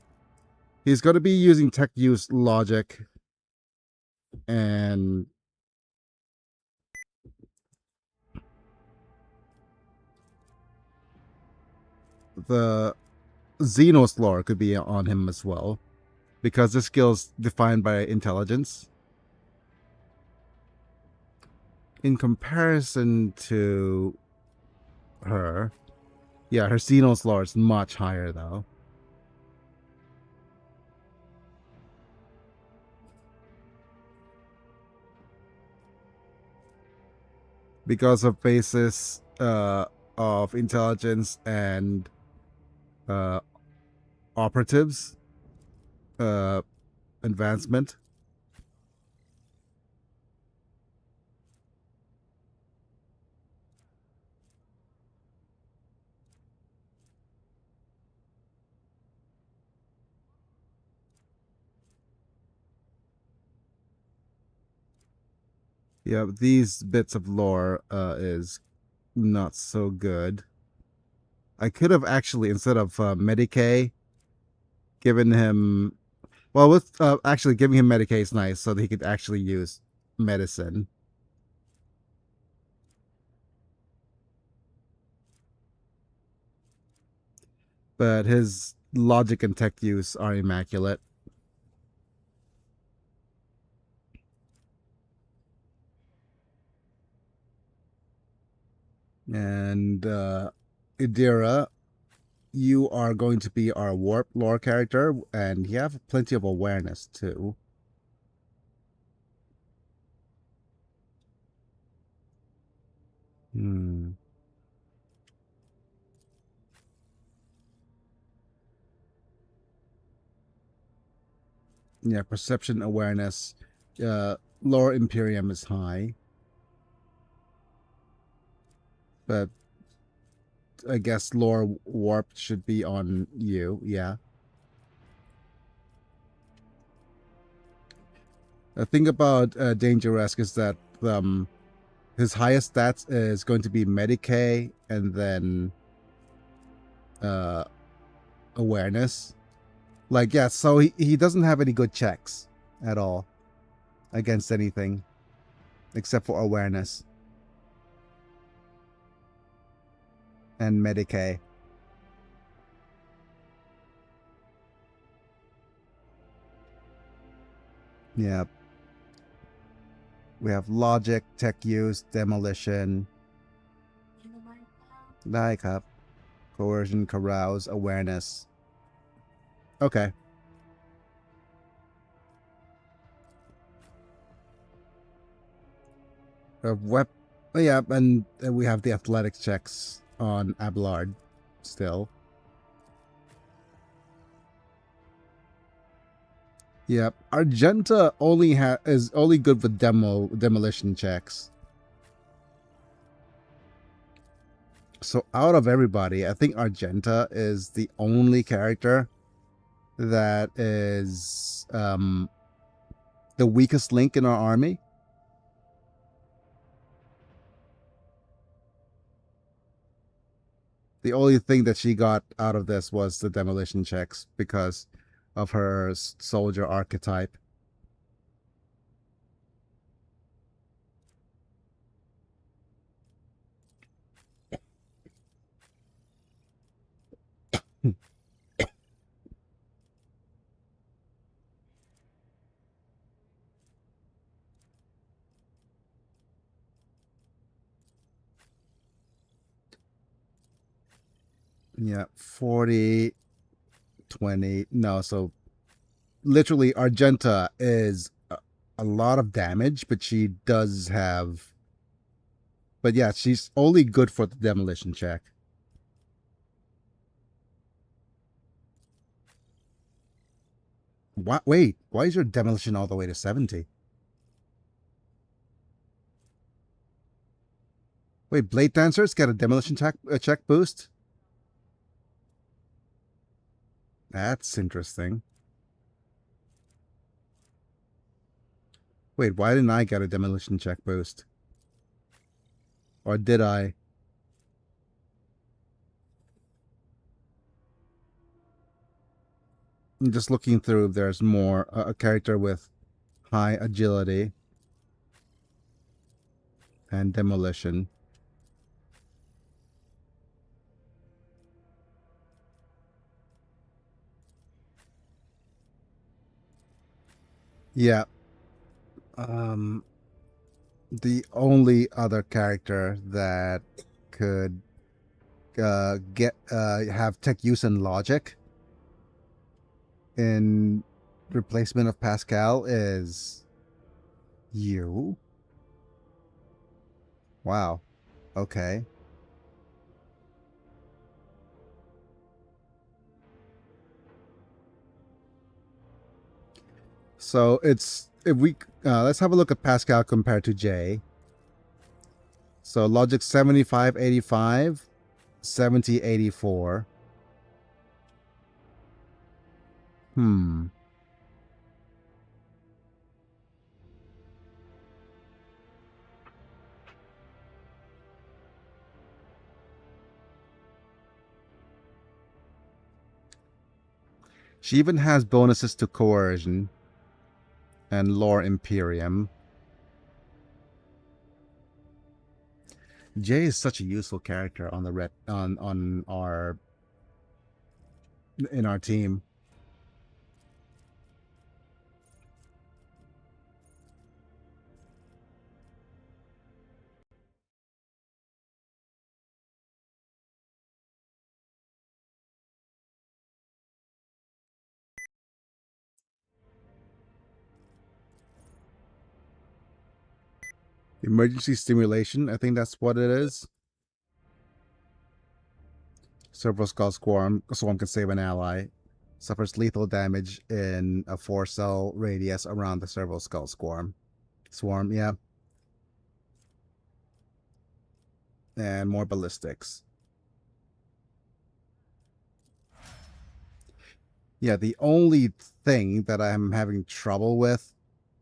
he's going to be using tech use logic and the Xenos lore could be on him as well, because this skill is defined by intelligence. In comparison to her, yeah, her Xenos lore is much higher though. Because of basis of intelligence and operatives advancement. Yeah, these bits of lore is not so good. I could have actually, instead of Medicae, given him... well, with actually giving him Medicae is nice, so that he could actually use medicine. But his logic and tech use are immaculate. And Idira, you are going to be our warp lore character, and you have plenty of awareness too. Yeah, perception awareness. Lower Imperium is high. But I guess lore warp should be on you, yeah. The thing about Dangerous is that his highest stats is going to be Medicae and then awareness. Like, yeah, so he doesn't have any good checks at all against anything except for awareness and Medicae. Yeah. We have logic, tech use, demolition. Like up. Coercion, carouse, awareness. Okay. Oh, yeah, and we have the athletics checks on Abelard still. Yep, Argenta is only good with demolition checks. So out of everybody, I think Argenta is the only character that is the weakest link in our army. The only thing that she got out of this was the demolition checks because of her soldier archetype. Yeah, 40, 20. No, so literally Argenta is a lot of damage, but she does have... But yeah, she's only good for the demolition check. What? Wait, why is your demolition all the way to 70? Wait, Blade Dancers get a demolition check boost? That's interesting. Wait, why didn't I get a demolition check boost? Or did I? I'm just looking through if there's more. A character with high agility and demolition. Yeah. The only other character that could have tech use and logic in replacement of Pascal is you. Wow. Okay. So it's if we let's have a look at Pascal compared to Jay. So logic 75, 85, 70, 84. She even has bonuses to coercion and lore Imperium. Jay is such a useful character on the in our team. Emergency stimulation, I think that's what it is. Servo Skull Swarm can save an ally. Suffers lethal damage in a 4-cell radius around the servo skull swarm. Yeah. And more ballistics. Yeah, the only thing that I'm having trouble with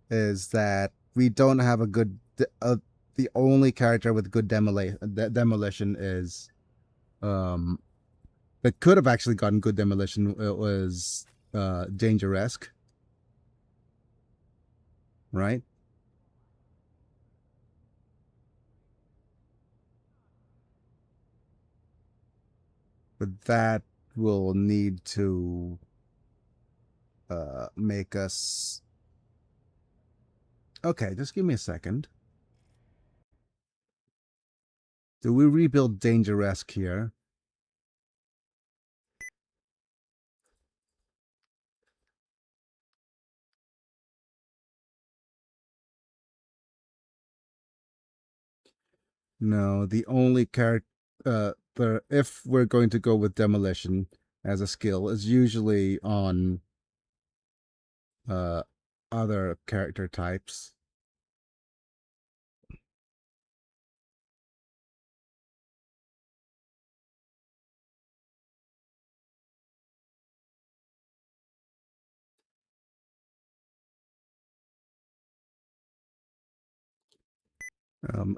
is that we don't have a good... the only character with good demolition is... that could have actually gotten good demolition was Dangeresque. Right? But that will need to make us... Okay, just give me a second. Do we rebuild Dangeresque here? No, the only character... if we're going to go with demolition as a skill is usually on other character types.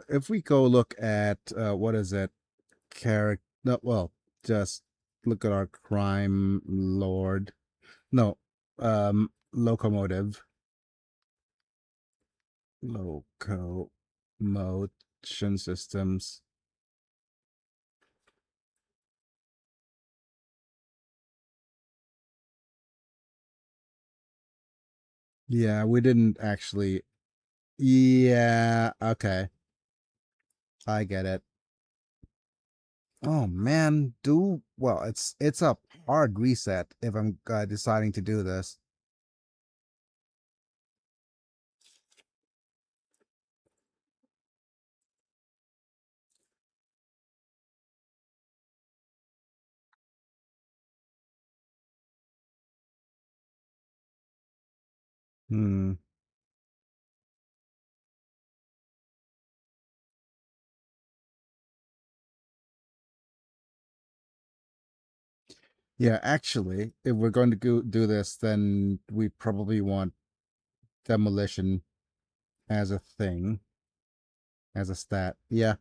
If we go look at what is it? No, well, just look at our crime lord. No, locomotive. Locomotion systems. Yeah, we didn't actually... Yeah, okay. I get it. Oh man, well, it's a hard reset if I'm deciding to do this. Hmm. Yeah, actually, if we're going to do this, then we probably want demolition as a thing, as a stat. Yeah.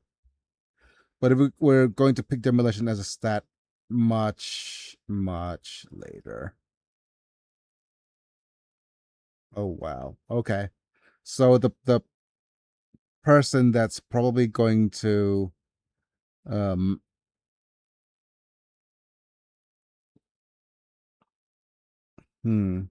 But if we're going to pick demolition as a stat much, much later. Oh, wow. Okay. So the person that's probably going to um hmm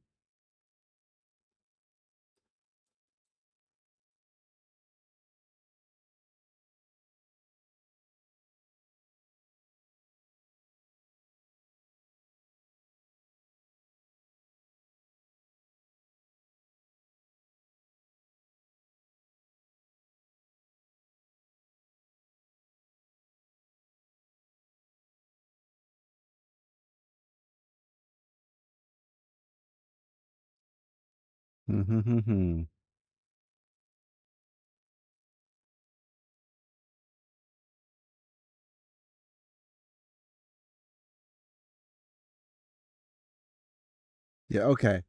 Yeah, okay.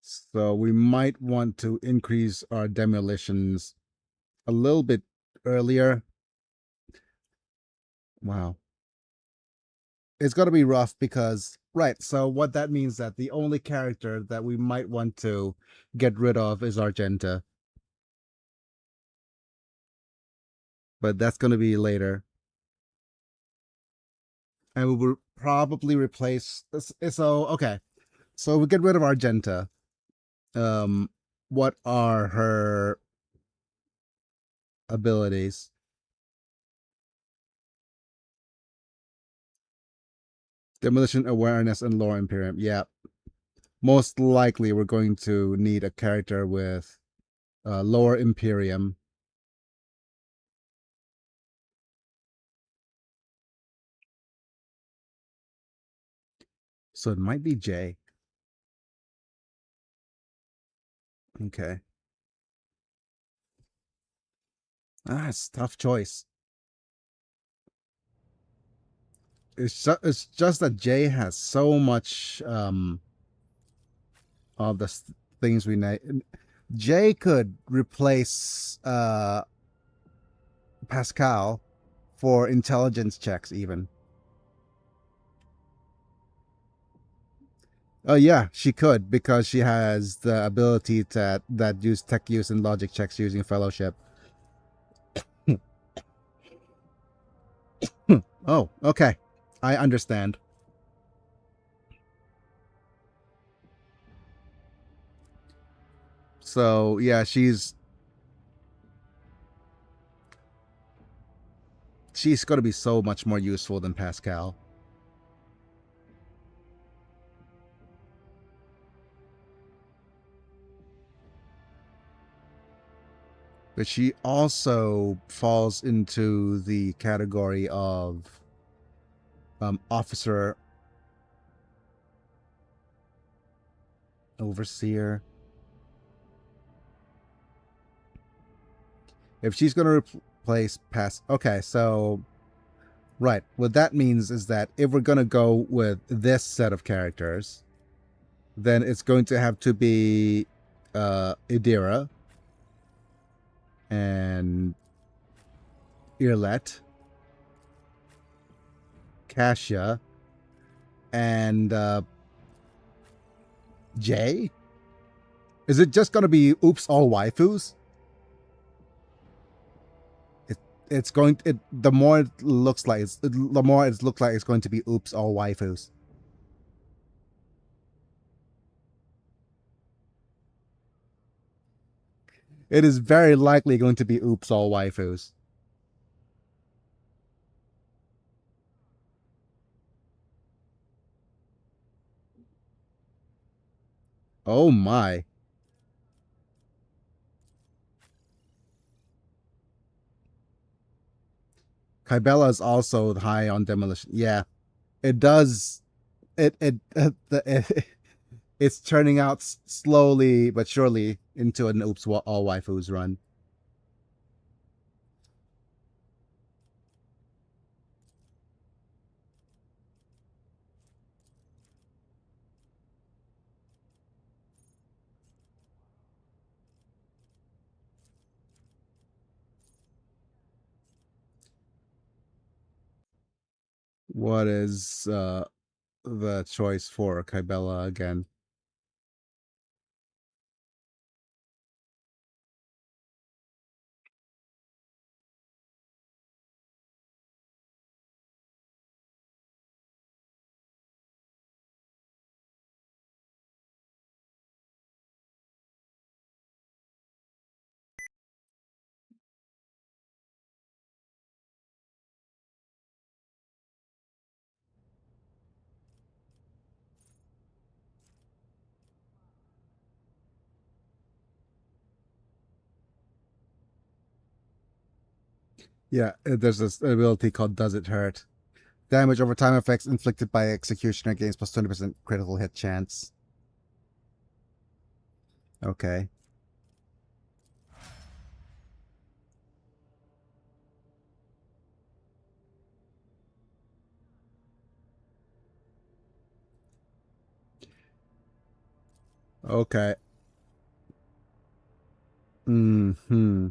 So we might want to increase our demolitions a little bit earlier. Wow. It's got to be rough because, right, so what that means that the only character that we might want to get rid of is Argenta. But that's going to be later. And we will probably replace... So, okay. So we get rid of Argenta. What are her abilities? Demolition, awareness, and lore Imperium. Yeah. Most likely we're going to need a character with lower Imperium. So it might be Jay. Okay. It's a tough choice. It's just that Jay has so much of the things we need. Jay could replace Pascal for intelligence checks even. Oh yeah, she could because she has the ability to that use tech use and logic checks using fellowship. Oh, okay. I understand. So yeah, she's going to be so much more useful than Pascal. But she also falls into the category of officer, overseer. If she's going to replace okay, so right, what that means is that if we're going to go with this set of characters, then it's going to have to be Idira and Irlet, Kasia, and Jay. Is it just going to be oops all waifus? It's going to, the more it looks like the more it looks like it's going to be oops all waifus. It is very likely going to be oops all waifus. Oh my. Kybella is also high on demolition. Yeah, it does. It's turning out slowly but surely into an oops all waifus run. What is the choice for Kybella again? Yeah, there's this ability called Does It Hurt? Damage over time effects inflicted by executioner gains plus 20% critical hit chance. Okay. Okay. Hmm.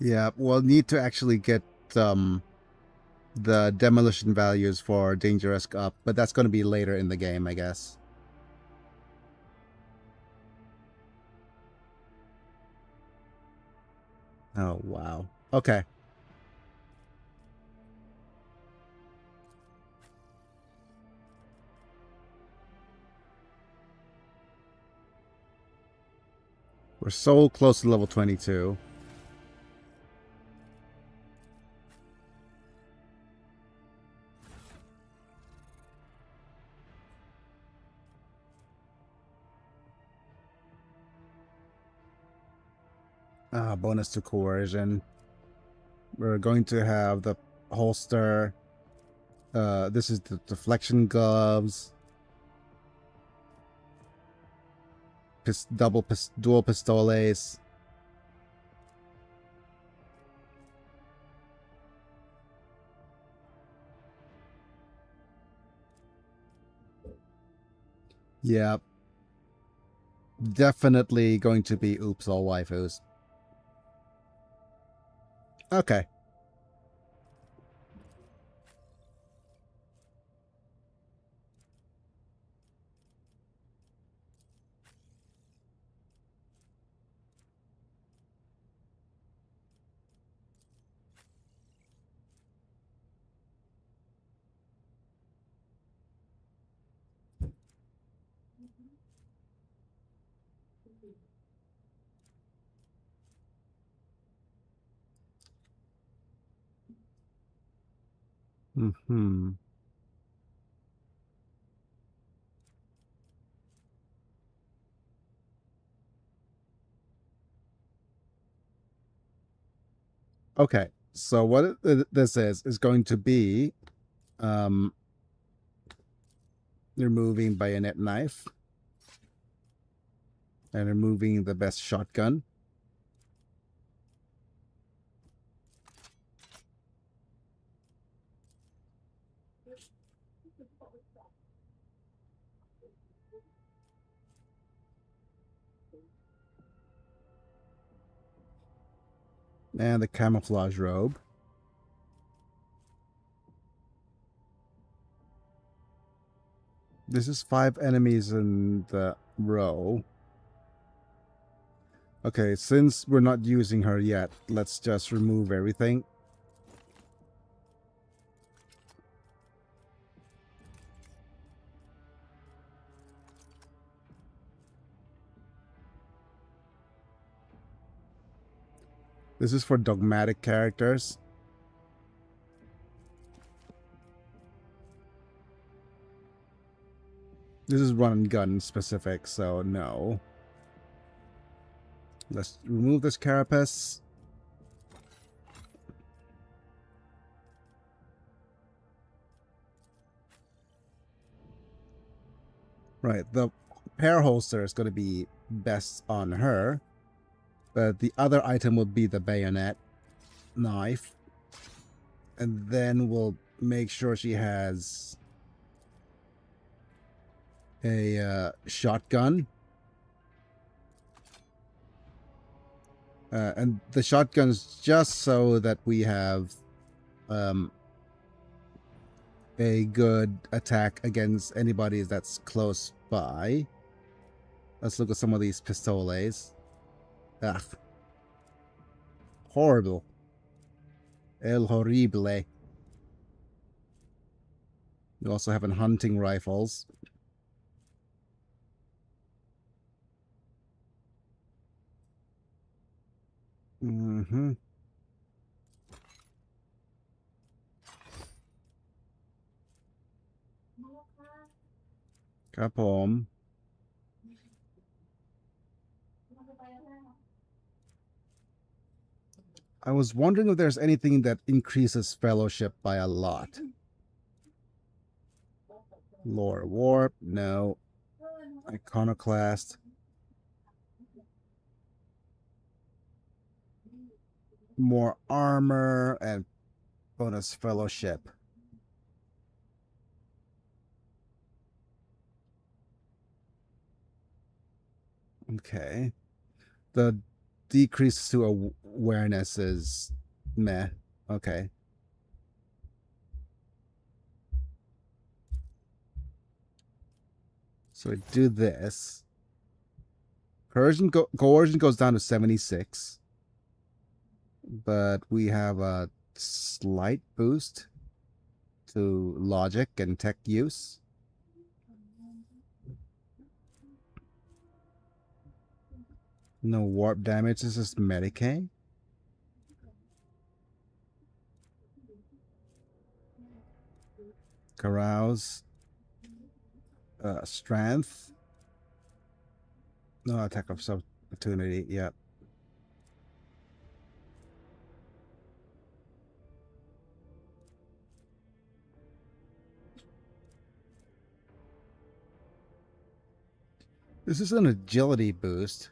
Yeah, we'll need to actually get the demolition values for Dangerous up, but that's going to be later in the game, I guess. Oh, wow. Okay. We're so close to level 22. Bonus to coercion. We're going to have the holster. This is the deflection gloves. Dual pistoles. Yeah. Definitely going to be oops all waifus. Okay. Mm-hmm. Okay, so what this is going to be removing bayonet knife and removing the best shotgun. And the camouflage robe. This is 5 enemies in the row. Okay, since we're not using her yet, let's just remove everything. This is for dogmatic characters. This is run and gun specific, so no. Let's remove this carapace. Right, the pair holster is going to be best on her. But the other item would be the bayonet knife. And then we'll make sure she has a shotgun. And the shotgun's just so that we have a good attack against anybody that's close by. Let's look at some of these pistoles. Ugh. Horrible. El horrible. You also have hunting rifles. Mm-hmm. Kapom. I was wondering if there's anything that increases fellowship by a lot. Lore warp, no. Iconoclast. More armor and bonus fellowship. Okay. The decrease to awareness is meh. Okay. So I do this. Coercion goes down to 76. But we have a slight boost to logic and tech use. No warp damage. This is Medicaid. Carouse. Strength. No attack of opportunity. Yep. This is an agility boost.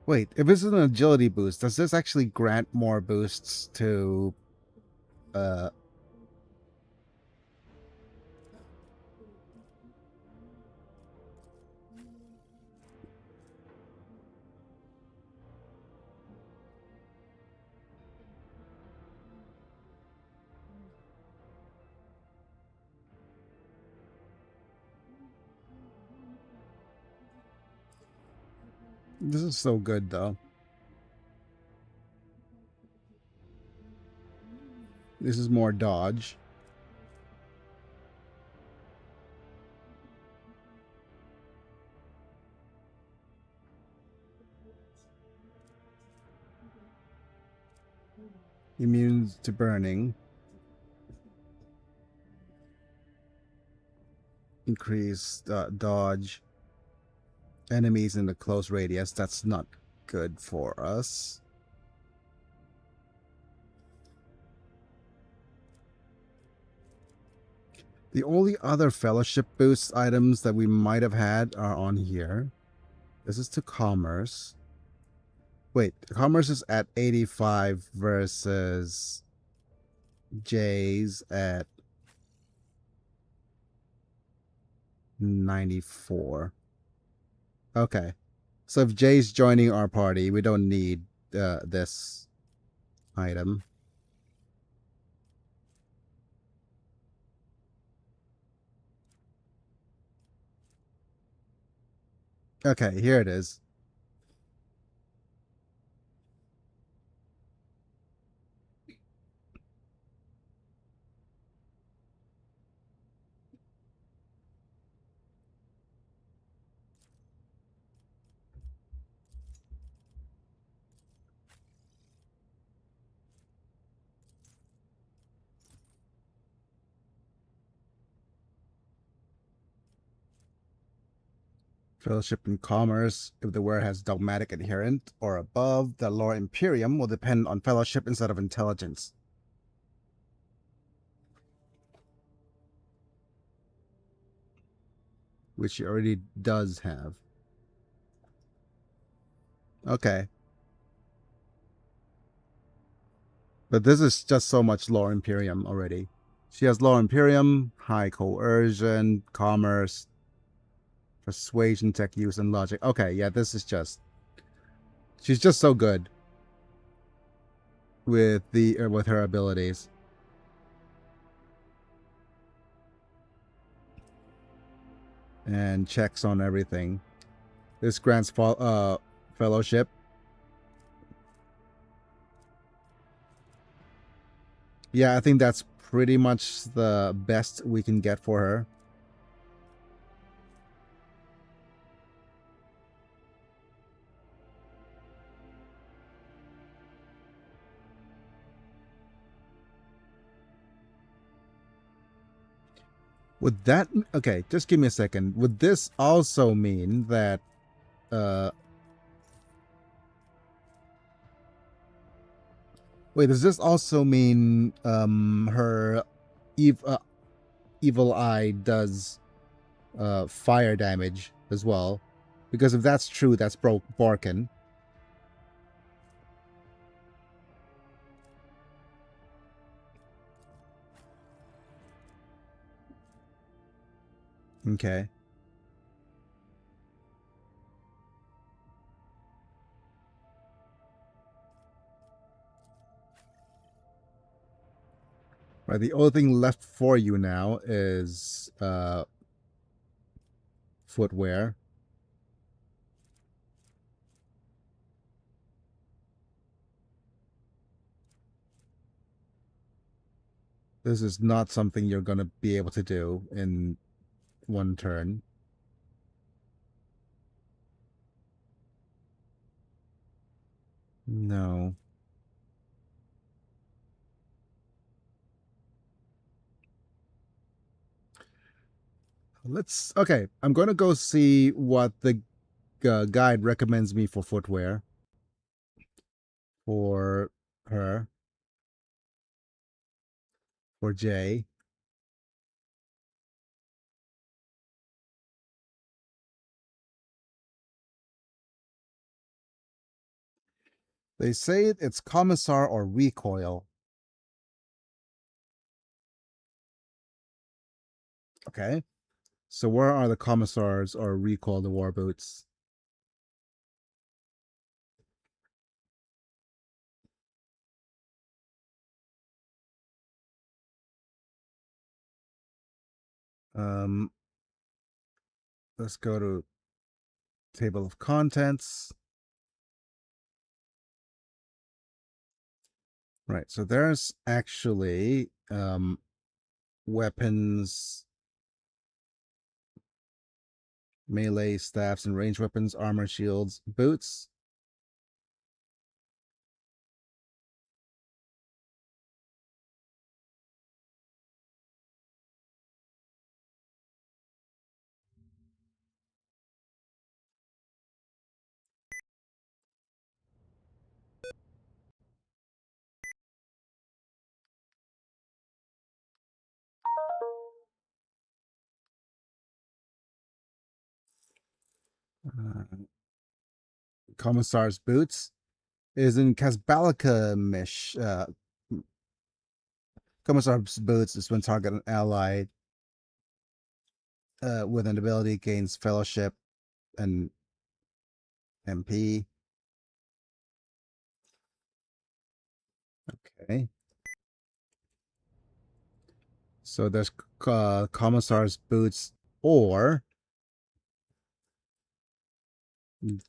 Wait, if this is an agility boost, does this actually grant more boosts to uh this is so good though. This is more dodge. Immune to burning. Increased dodge. Enemies in the close radius. That's not good for us. The only other fellowship boost items that we might have had are on here. This is to commerce. Wait, commerce is at 85 versus Jay's at 94. Okay. So if Jay's joining our party, we don't need this item. Okay, here it is. Fellowship in commerce. If the wearer has dogmatic adherent or above, the lore Imperium will depend on fellowship instead of intelligence. Which he already does have. Okay. But this is just so much lore Imperium already. She has lore Imperium, high coercion, commerce, persuasion, tech use, and logic. Okay, yeah, this is just... She's just so good with with her abilities. And checks on everything. This grants fellowship. Yeah, I think that's pretty much the best we can get for her. Would that... Okay, just give me a second. Would this also mean that... Wait, does this also mean her evil eye does fire damage as well? Because if that's true, that's broken. Okay. Right, the only thing left for you now is footwear. This is not something you're going to be able to do in one turn. No. Okay, I'm going to go see what the guide recommends me for footwear for her, for Jay. They say it's Commissar or Recoil. Okay. So where are the Commissars or Recoil the war boots? Let's go to table of contents. Right, so there's actually weapons, melee, staffs, and ranged weapons, armor, shields, boots. Commissar's boots is in Casbalica Mish. Commissar's boots is when target an ally with an ability gains fellowship and MP. Okay. So there's Commissar's boots or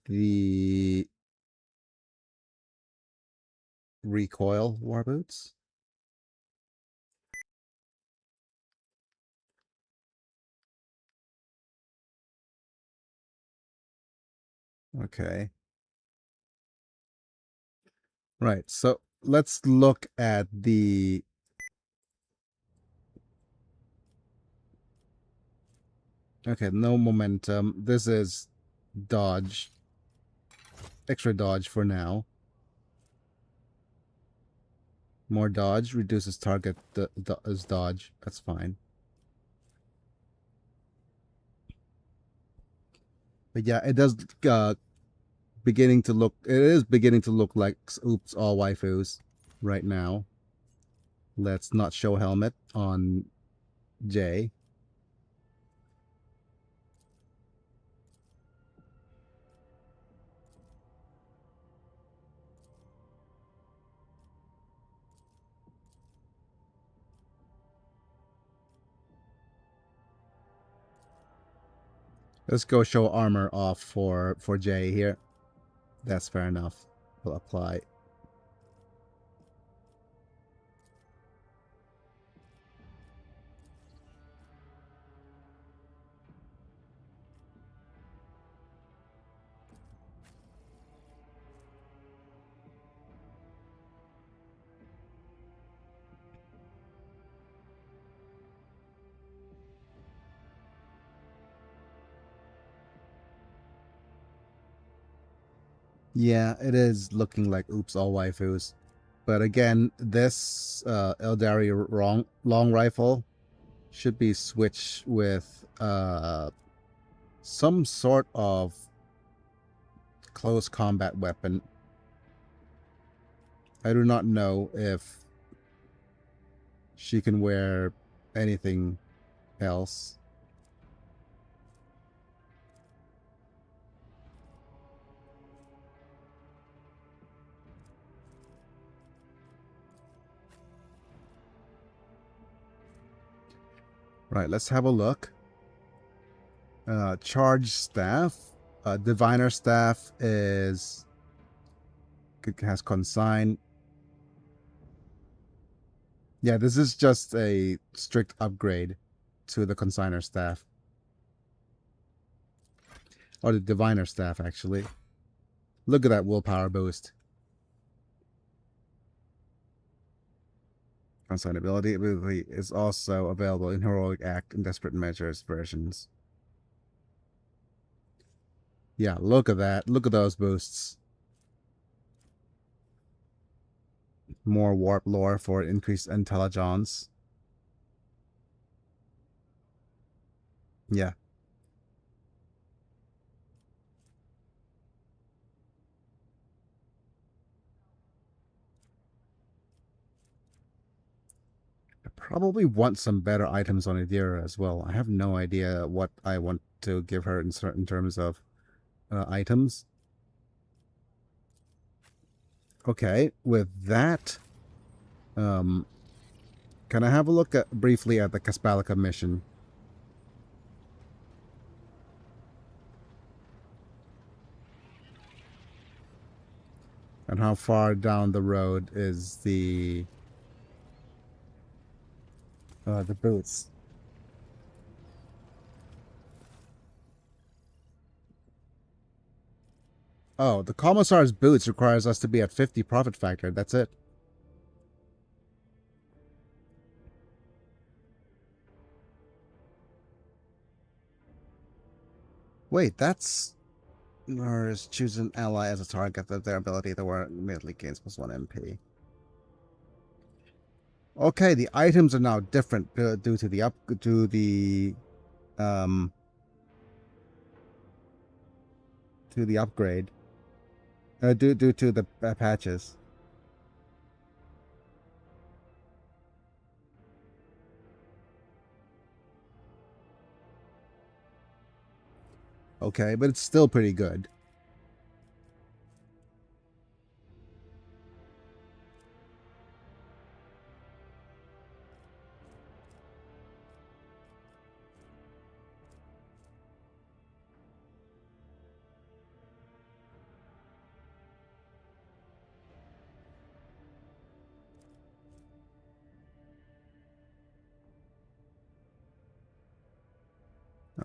the Recoil war boots. Okay. Right. So let's look at the okay, no momentum. This is dodge. Extra dodge for now. More dodge reduces target as dodge. That's fine. But yeah, it does beginning to look it is beginning to look like oops all waifus right now. Let's not show helmet on Jay. Let's go show armor off for Jay here. That's fair enough. We'll apply. Yeah, it is looking like oops all waifus. But again, this Eldari long rifle should be switched with some sort of close combat weapon. I do not know if she can wear anything else. Right, let's have a look. Charge staff. Diviner staff has consign. Yeah, this is just a strict upgrade to the consigner staff. Or the diviner staff, actually. Look at that willpower boost. Consignability ability is also available in Heroic Act and Desperate Measures versions. Yeah, look at that. Look at those boosts. More warp lore for increased intelligence. Yeah. probably want some better items on Adira as well. I have no idea what I want to give her in certain terms of items. Okay, with that, can I have a look at briefly at the Kaspalica mission? And how far down the road is the boots? Oh, the Commissar's boots requires us to be at 50 profit factor. That's it. Wait, that's... Or is choose an ally as a target that their ability to wear immediately gains +1 MP. Okay, the items are now different due to the upgrade. Due to the patches. Okay, but it's still pretty good.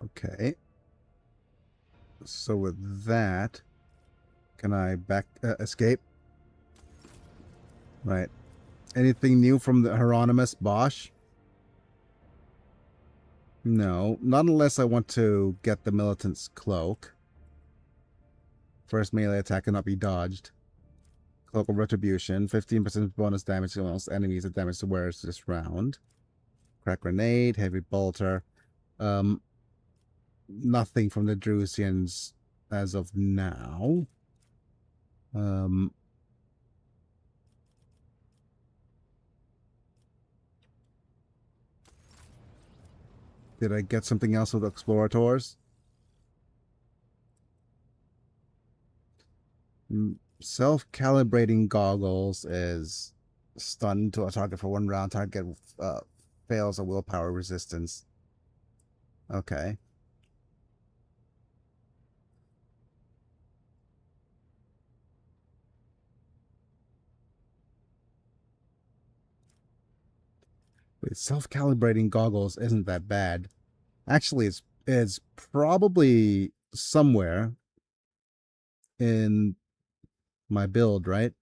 Okay. So with that, can I escape? Right. Anything new from the Hieronymus Bosch? No, not unless I want to get the Militant's Cloak. First melee attack cannot be dodged. Cloak of Retribution, 15% bonus damage to most enemies and damage to wearers this round. Crack Grenade, Heavy Bolter. Nothing from the Drusians as of now. Did I get something else with Explorators? Self-calibrating goggles is stunned to a target for 1 round. Target fails a willpower resistance. Okay. Wait, self-calibrating goggles isn't that bad. Actually, it's probably somewhere in my build, right?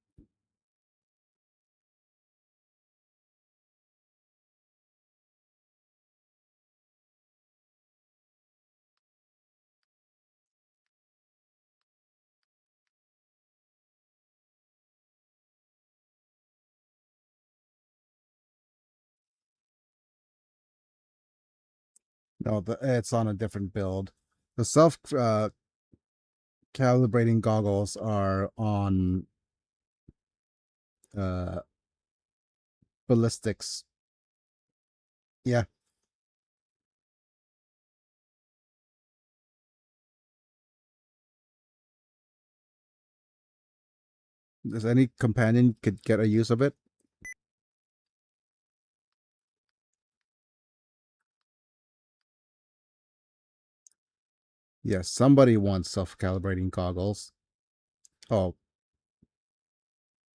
No, it's on a different build. The calibrating goggles are on ballistics. Yeah. Does any companion could get a use of it? Yes, somebody wants self-calibrating goggles. Oh,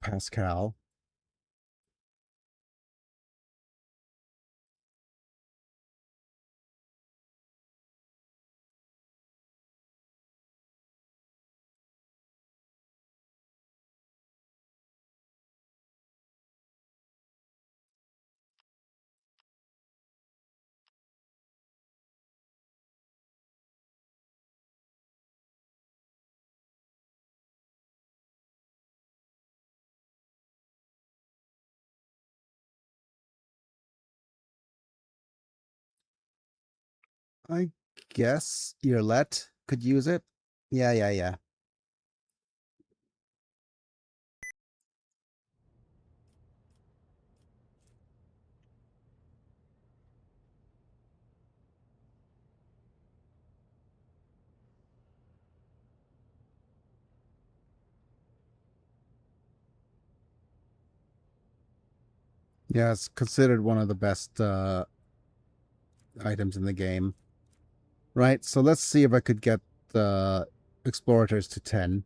Pascal. I guess Earlet could use it. Yeah. Yeah, it's considered one of the best items in the game. Right, so let's see if I could get the explorators to 10.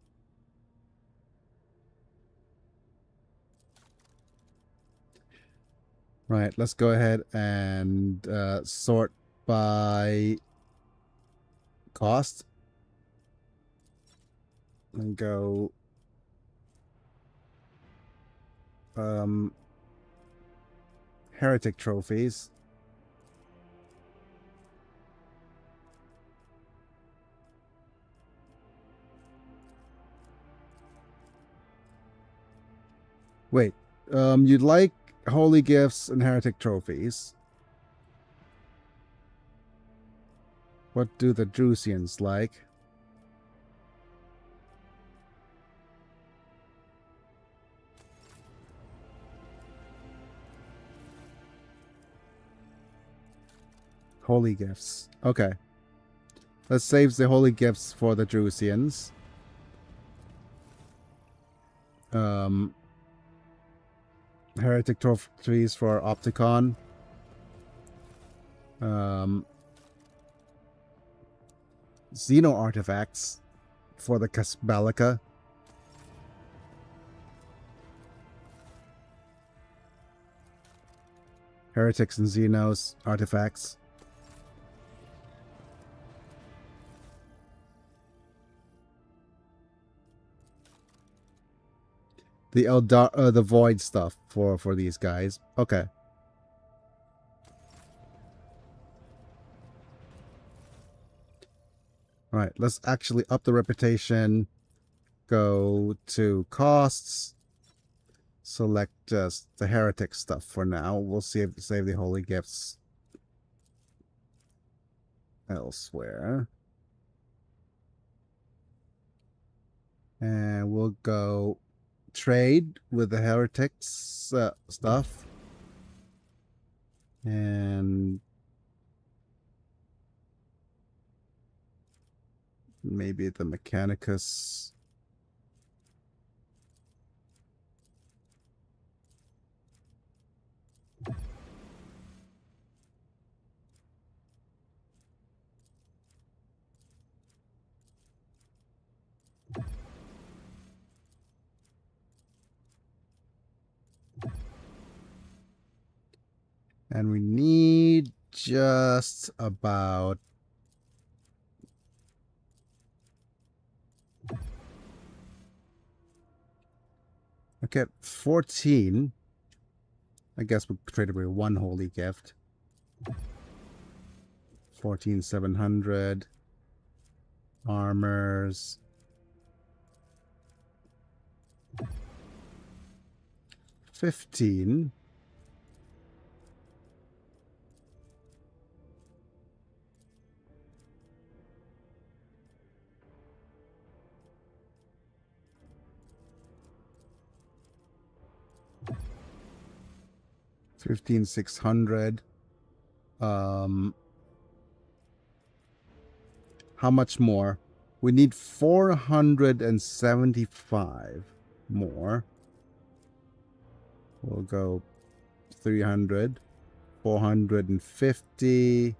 Right, let's go ahead and sort by cost. And go heretic trophies. Wait, you'd like holy gifts and heretic trophies. What do the Drusians like? Holy gifts. Okay. Let's save the holy gifts for the Drusians. Heretic trophies for Opticon. Xeno artifacts for the Casbalica. Heretics and Xenos artifacts. The void stuff for these guys. Okay. All right, let's actually up the reputation. Go to costs. Select just the heretic stuff for now. We'll save the holy gifts elsewhere. And we'll go trade with the heretics stuff. And maybe the Mechanicus. And we need just about okay, 14. I guess we'll trade away one holy gift. 14,700 armors. 15. $15,600. How much more? We need 475 more. We'll go 300, 450.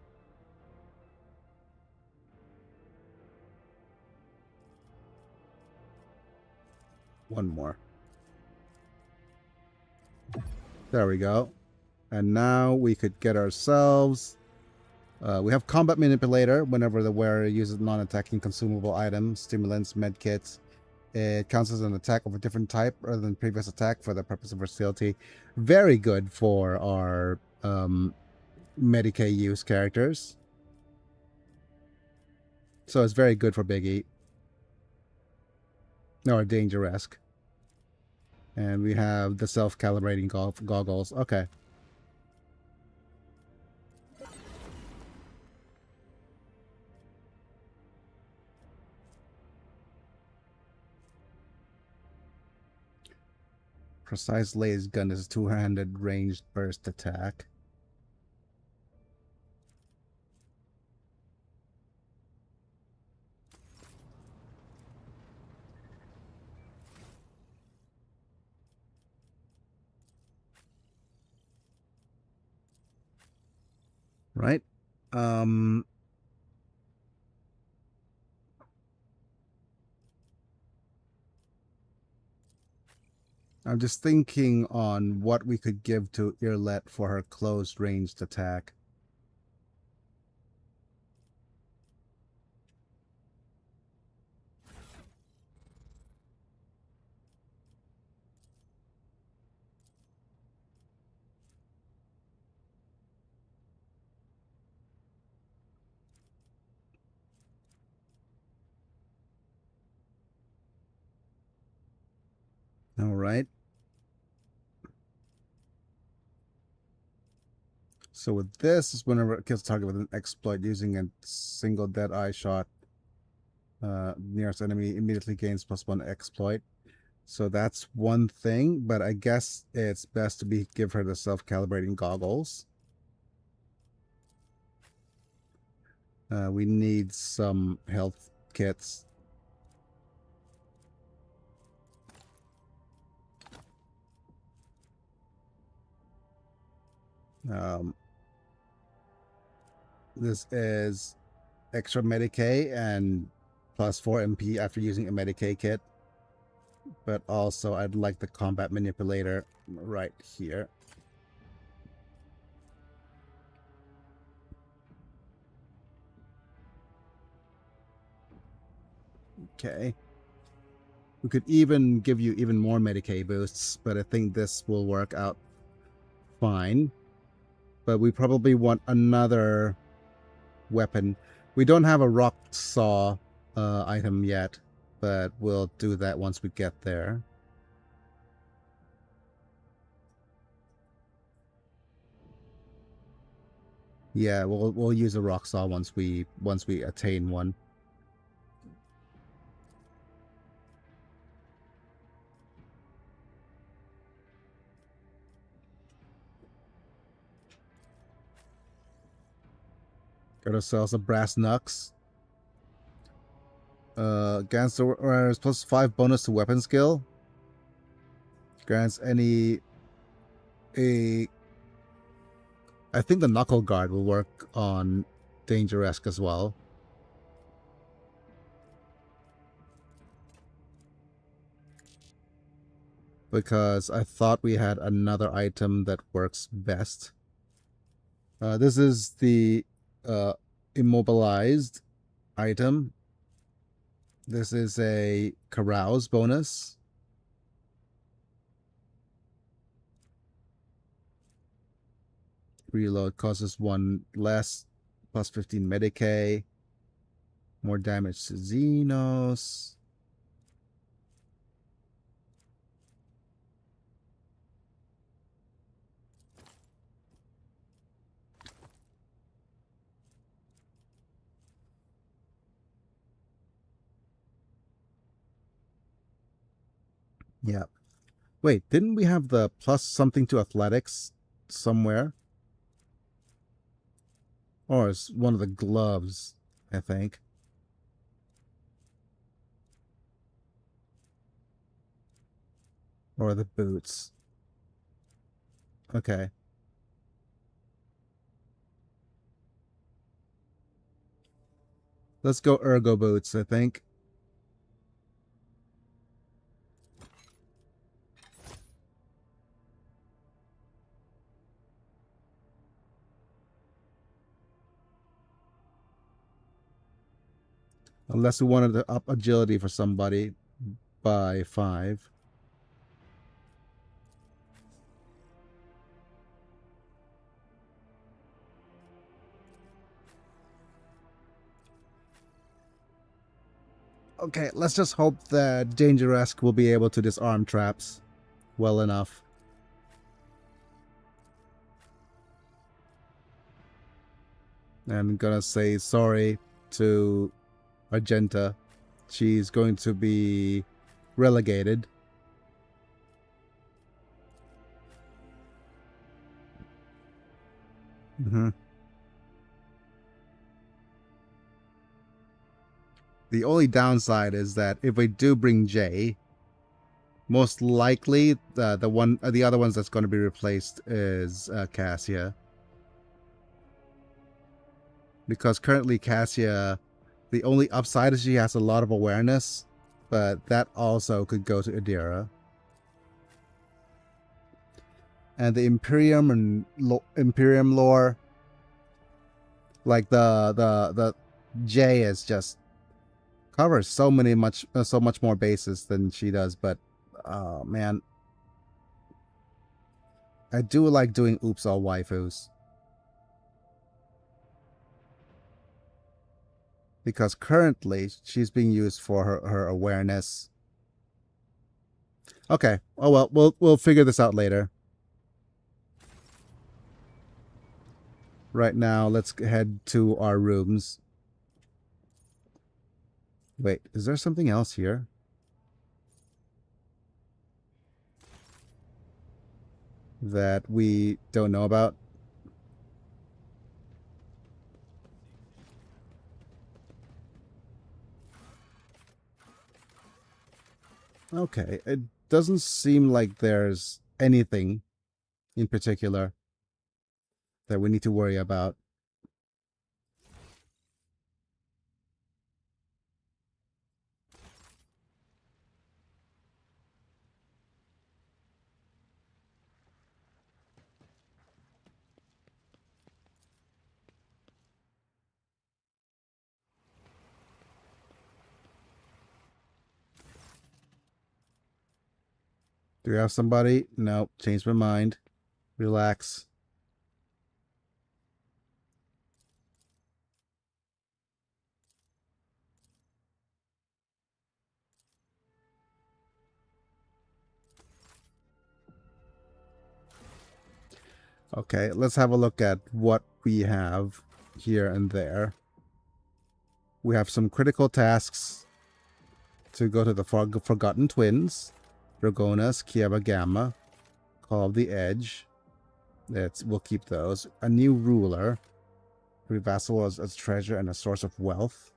One more. There we go. And now we could get ourselves... we have Combat Manipulator whenever the wearer uses non-attacking consumable items, stimulants, medkits. It counts as an attack of a different type rather than previous attack for the purpose of versatility. Very good for our Medicae use characters. So it's very good for Big E. Or Danger-esque. And we have the self-calibrating goggles. Okay. Precise laser gun is a two-handed ranged burst attack. Right. I'm just thinking on what we could give to Irlet for her closed ranged attack. All right. So with this, whenever it kills target with an exploit using a single dead eye shot, nearest enemy immediately gains +1 exploit. So that's one thing, but I guess it's best to give her the self-calibrating goggles. We need some health kits. This is extra Medicae and +4 MP after using a Medicae kit. But also I'd like the combat manipulator right here. Okay. We could even give you even more Medicae boosts, but I think this will work out fine. But we probably want another weapon. We don't have a rock saw item yet, but we'll do that once we get there. Yeah, we'll use a rock saw once we attain one. Got ourselves a brass knucks. Grants +5 bonus to weapon skill. Grants I think the knuckle guard will work on Danger-esque as well. Because I thought we had another item that works best. This is the immobilized item. This is a carouse bonus. Reload causes 1 less, +15 Medicae. More damage to Xenos. Yeah. Wait, didn't we have the plus something to athletics somewhere? Or it's one of the gloves, I think. Or the boots. Okay. Let's go ergo boots, I think. Unless we wanted to up agility for somebody by 5. Okay, let's just hope that Danger-esque will be able to disarm traps well enough. I'm gonna say sorry to Argenta. She's going to be relegated. The only downside is that if we do bring Jay, most likely the other ones that's going to be replaced is Cassia. Because currently Cassia, the only upside is she has a lot of awareness, but that also could go to Adira. And the Imperium and Imperium lore, like the J is just covers so much more bases than she does. But man, I do like doing oops all waifus. Because currently she's being used for her awareness. Okay. Oh well, we'll figure this out later. Right now, let's head to our rooms. Wait, is there something else here? That we don't know about? Okay, it doesn't seem like there's anything in particular that we need to worry about. Do we have somebody? No, changed my mind. Relax. Okay, let's have a look at what we have here and there. We have some critical tasks to go to the Forgotten Twins, Dragonas, Kieva Gamma, Call of the Edge. We'll keep those. A new ruler. Revassal as treasure and a source of wealth.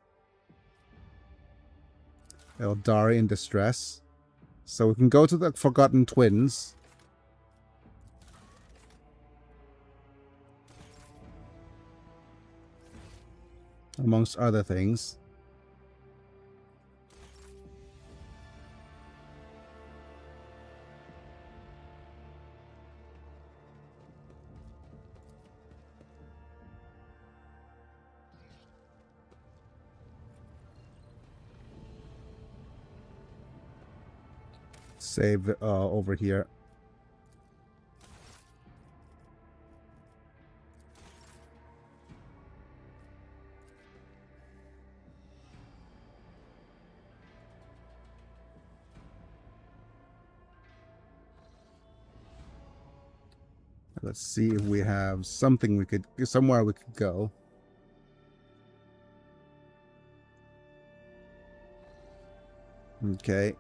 Eldari in distress. So we can go to the Forgotten Twins. Amongst other things. Save over here. Let's see if we have somewhere we could go. Okay.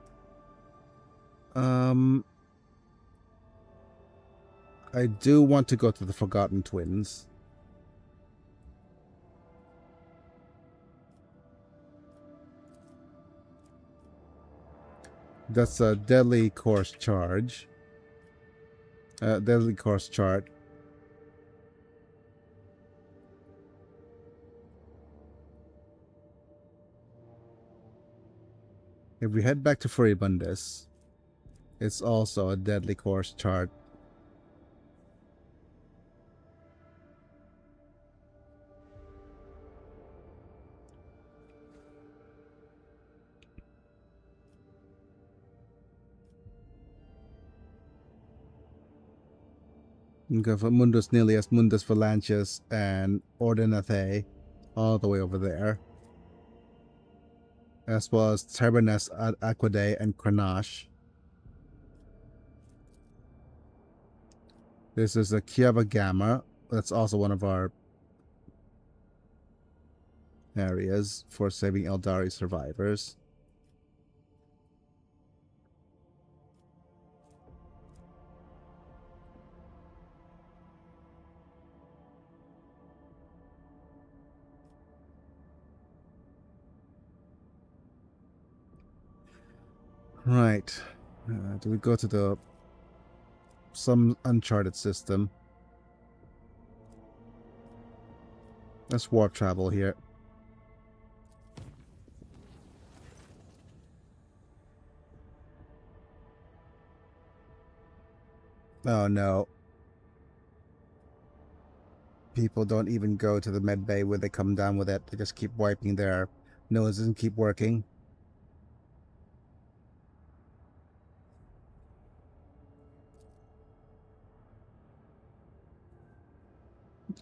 I do want to go to the Forgotten Twins. That's a deadly course charge. Deadly course chart. If we head back to Furibundus, it's also a deadly course chart. You go for Mundus Nilius, Mundus Valantius, and Ordinathe, all the way over there. As well as Tabernes, Aquadae, and Grenache. This is a Kieva Gamma. That's also one of our areas for saving Eldari survivors. Right. Do we go to some uncharted system? Let's warp travel here. Oh no. People don't even go to the med bay when they come down with it. They just keep wiping their noses and keep working.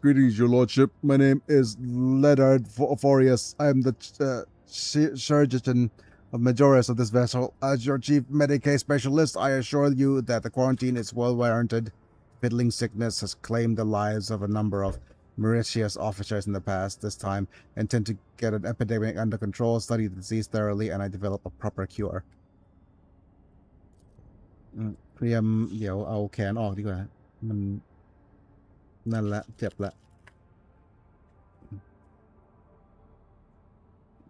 Greetings, your lordship. My name is Leonard Forius. I am the surgeon of Majoris of this vessel. As your chief Medicae specialist, I assure you that the quarantine is well warranted. Fiddling sickness has claimed the lives of a number of Mauritius officers in the past. This time, I intend to get an epidemic under control, study the disease thoroughly, and I develop a proper cure. เตรียมเดี๋ยวเอาแขนออกดีกว่ามันนั่นละเจ็บละ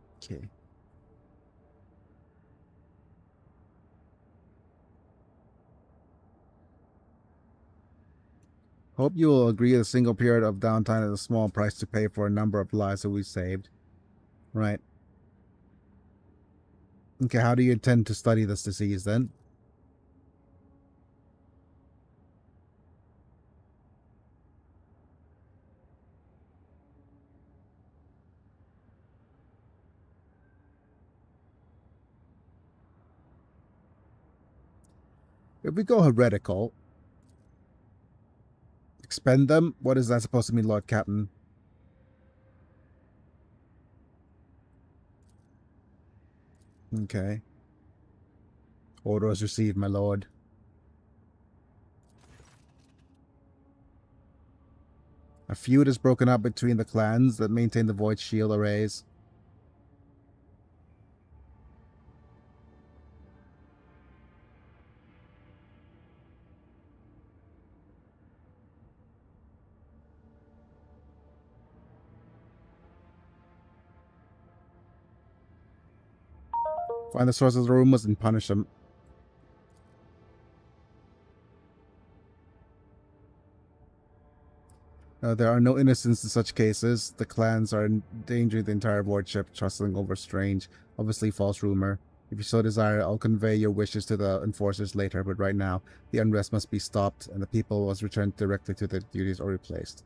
โอเค Hope you will agree a single period of downtime is a small price to pay for a number of lives that we saved. Right. Okay, how do you intend to study this disease then? If we go heretical, expend them? What is that supposed to mean, Lord Captain? Okay. Orders received, my lord. A feud is broken up between the clans that maintain the Void Shield arrays. Find the source of the rumors and punish them. There are no innocents in such cases. The clans are endangering the entire wardship, trustling over strange, obviously false rumor. If you so desire, I'll convey your wishes to the enforcers later, but right now, the unrest must be stopped, and the people must return directly to their duties or replaced.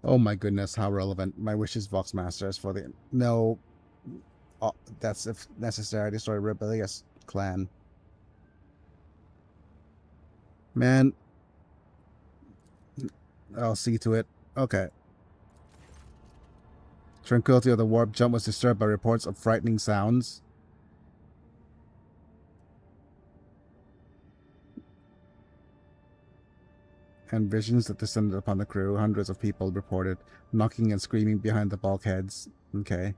Oh my goodness, how relevant. My wish is Vox Masters for the... No. Oh, that's if necessary. Destroy a rebellious clan. Man. I'll see to it. Okay. Tranquility of the warp jump was disturbed by reports of frightening sounds. And visions that descended upon the crew. Hundreds of people reported knocking and screaming behind the bulkheads. Okay.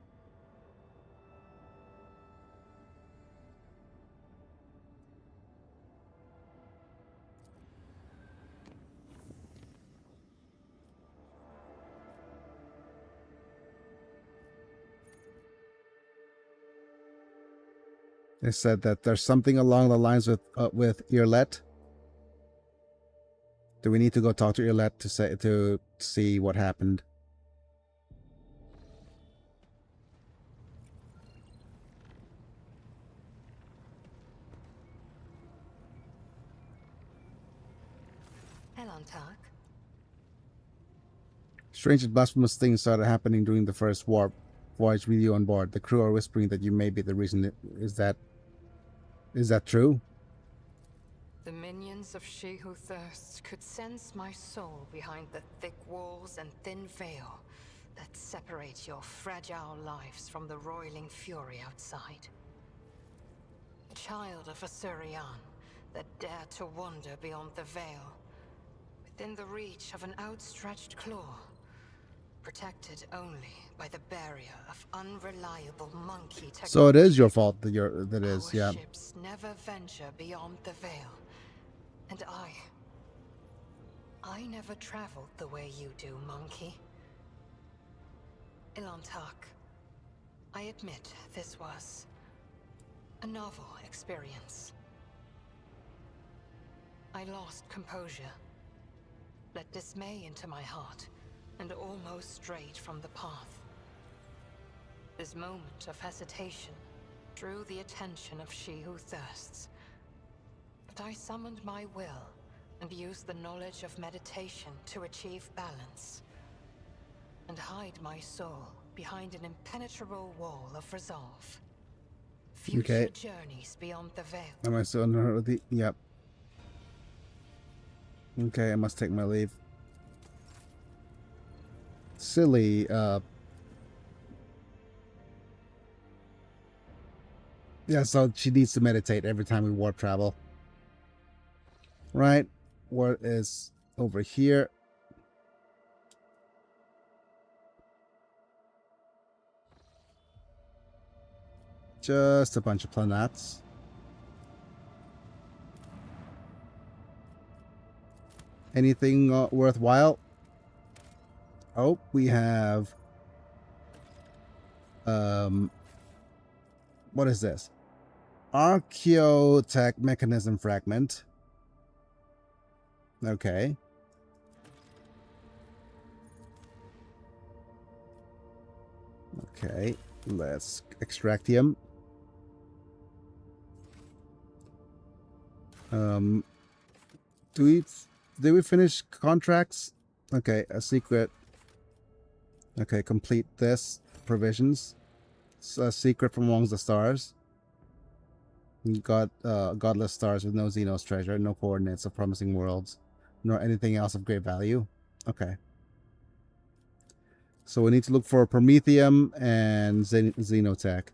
They said that there's something along the lines with Earlet. Do we need to go talk to Earlet to see what happened? Hello, Tark. Strange and blasphemous things started happening during the first warp voyage with you on board. The crew are whispering that you may be the reason. Is that true? The minions of She Who Thirsts could sense my soul behind the thick walls and thin veil that separate your fragile lives from the roiling fury outside. A child of Asurian that dare to wander beyond the veil, within the reach of an outstretched claw, protected only by the barrier of unreliable monkey technology. So it is your fault that yeah. Our ships never venture beyond the veil. And I I never traveled the way you do, monkey. Ilantak, I admit this was a novel experience. I lost composure, let dismay into my heart, and almost strayed from the path. This moment of hesitation drew the attention of she who thirsts. But I summoned my will and used the knowledge of meditation to achieve balance, and hide my soul behind an impenetrable wall of resolve. Future journeys beyond the veil. Am I still under the... Yep. Okay, I must take my leave. Silly, yeah, so she needs to meditate every time we warp travel. Right. What is over here? Just a bunch of planets. Anything worthwhile? Oh, we have... What is this? Archaeotech mechanism fragment. Okay. Okay, let's extract him. Did we finish contracts? Okay, a secret. Okay, complete this. Provisions. It's a secret from amongst the stars. Godless stars with no Xenos treasure, no coordinates of promising worlds, nor anything else of great value. Okay. So we need to look for Promethium and Xenotech.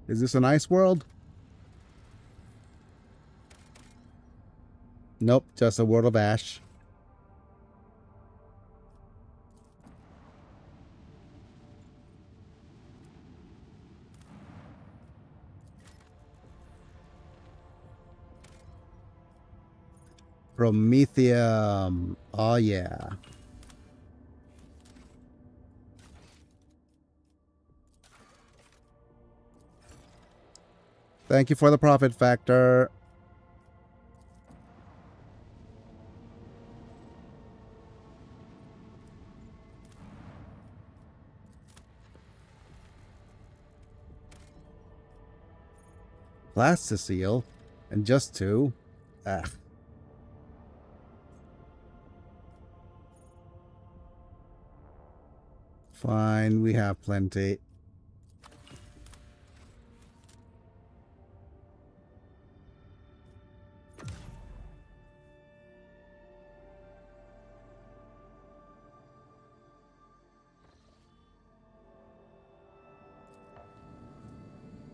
Is this an ice world? Nope, just a world of ash. Promethium. Oh yeah. Thank you for the profit factor. Plasticele, and just two. Ah. Fine, we have plenty.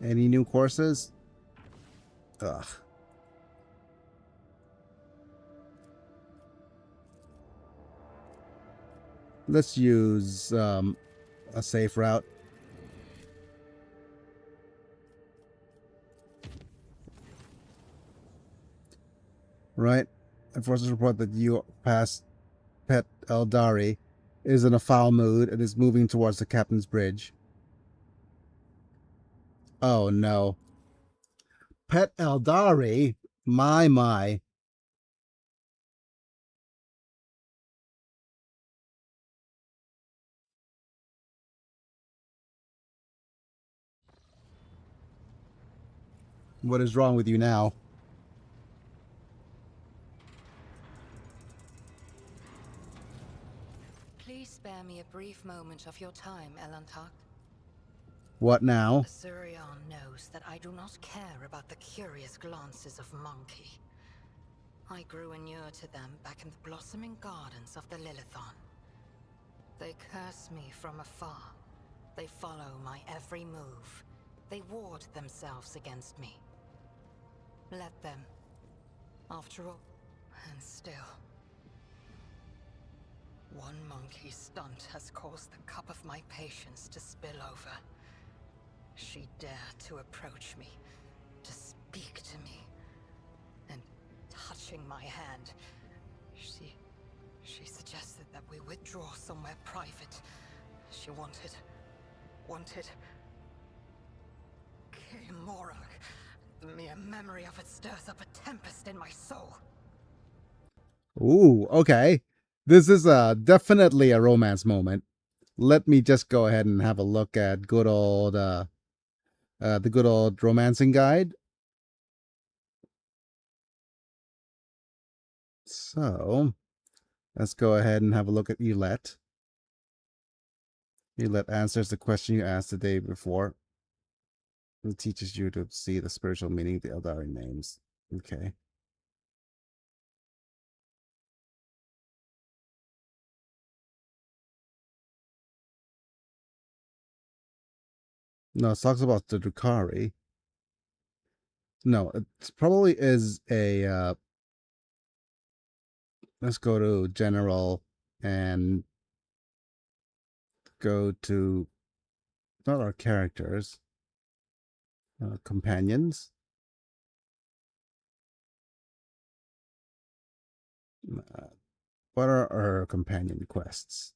Any new courses? Ugh. Let's use a safe route. Right. Enforcers report that you passed Pet Eldari is in a foul mood and is moving towards the captain's bridge. Oh no. Pet Eldari? My. What is wrong with you now? Please spare me a brief moment of your time, Elantak. What now? Asurion knows that I do not care about the curious glances of Monkey. I grew inured to them back in the blossoming gardens of the Lilithon. They curse me from afar. They follow my every move. They ward themselves against me. Let them. After all, and still. One monkey stunt has caused the cup of my patience to spill over. She dared to approach me, to speak to me, and touching my hand, she suggested that we withdraw somewhere private. She wanted Morag. The mere memory of it stirs up a tempest in my soul. Ooh, okay. This is definitely a romance moment. Let me just go ahead and have a look at good old the good old romancing guide. So let's go ahead and have a look at Eulette. Eulette answers the question you asked the day before. It teaches you to see the spiritual meaning of the Eldari names. Okay. No, it talks about the Drukhari. No, it probably is a let's go to general and go to not our characters, companions. What are our companion quests?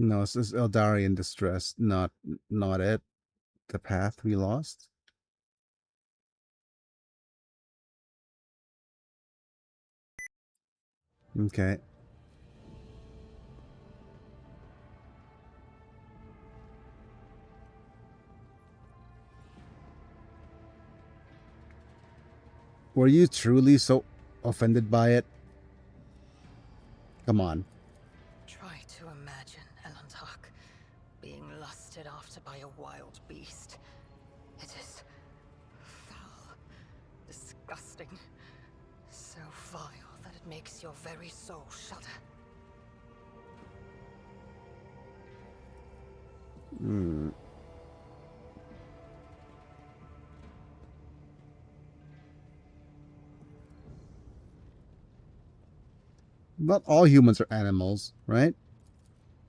No, this is Eldari in distress, not it. The path we lost. Okay. Were you truly so offended by it? Come on. Try to imagine, Elantark, being lusted after by a wild beast. It is foul, disgusting, so vile that it makes your very soul shudder. Hmm. Not all humans are animals, right?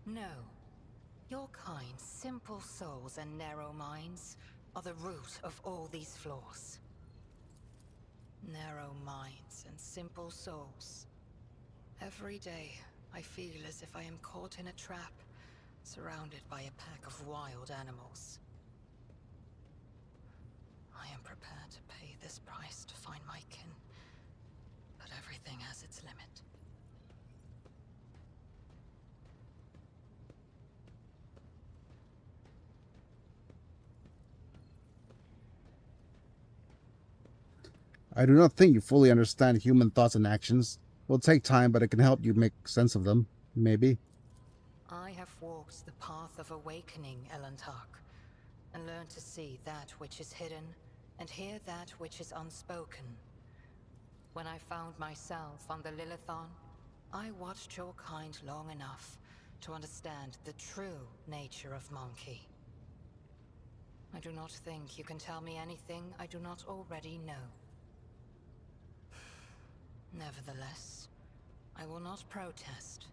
No. Your kind's simple souls and narrow minds are the root of all these flaws. Narrow minds and simple souls. Every day, I feel as if I am caught in a trap, surrounded by a pack of wild animals. I am prepared to pay this price to find my kin, but everything has its limit. I do not think you fully understand human thoughts and actions. It will take time, but it can help you make sense of them. Maybe. I have walked the path of awakening, Elantark, and learned to see that which is hidden and hear that which is unspoken. When I found myself on the Lilithon, I watched your kind long enough to understand the true nature of Monkey. I do not think you can tell me anything I do not already know. Nevertheless, I will not protest.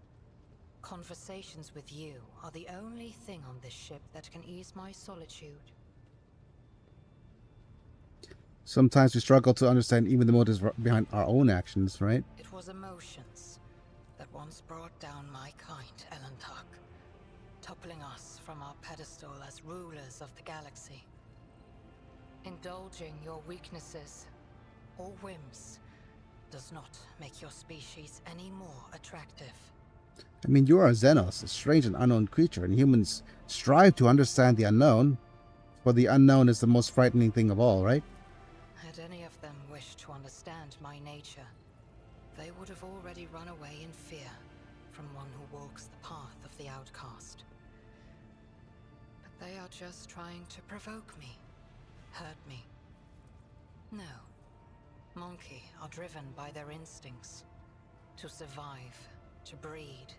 Conversations with you are the only thing on this ship that can ease my solitude. Sometimes we struggle to understand even the motives behind our own actions, right? It was emotions that once brought down my kind, Elantark, toppling us from our pedestal as rulers of the galaxy. Indulging your weaknesses or whims does not make your species any more attractive. I mean, you are a Xenos, a strange and unknown creature, and humans strive to understand the unknown, for the unknown is the most frightening thing of all, right? Had any of them wished to understand my nature, they would have already run away in fear from one who walks the path of the outcast. But they are just trying to provoke me, hurt me. No. Monkey are driven by their instincts. To survive, to breed,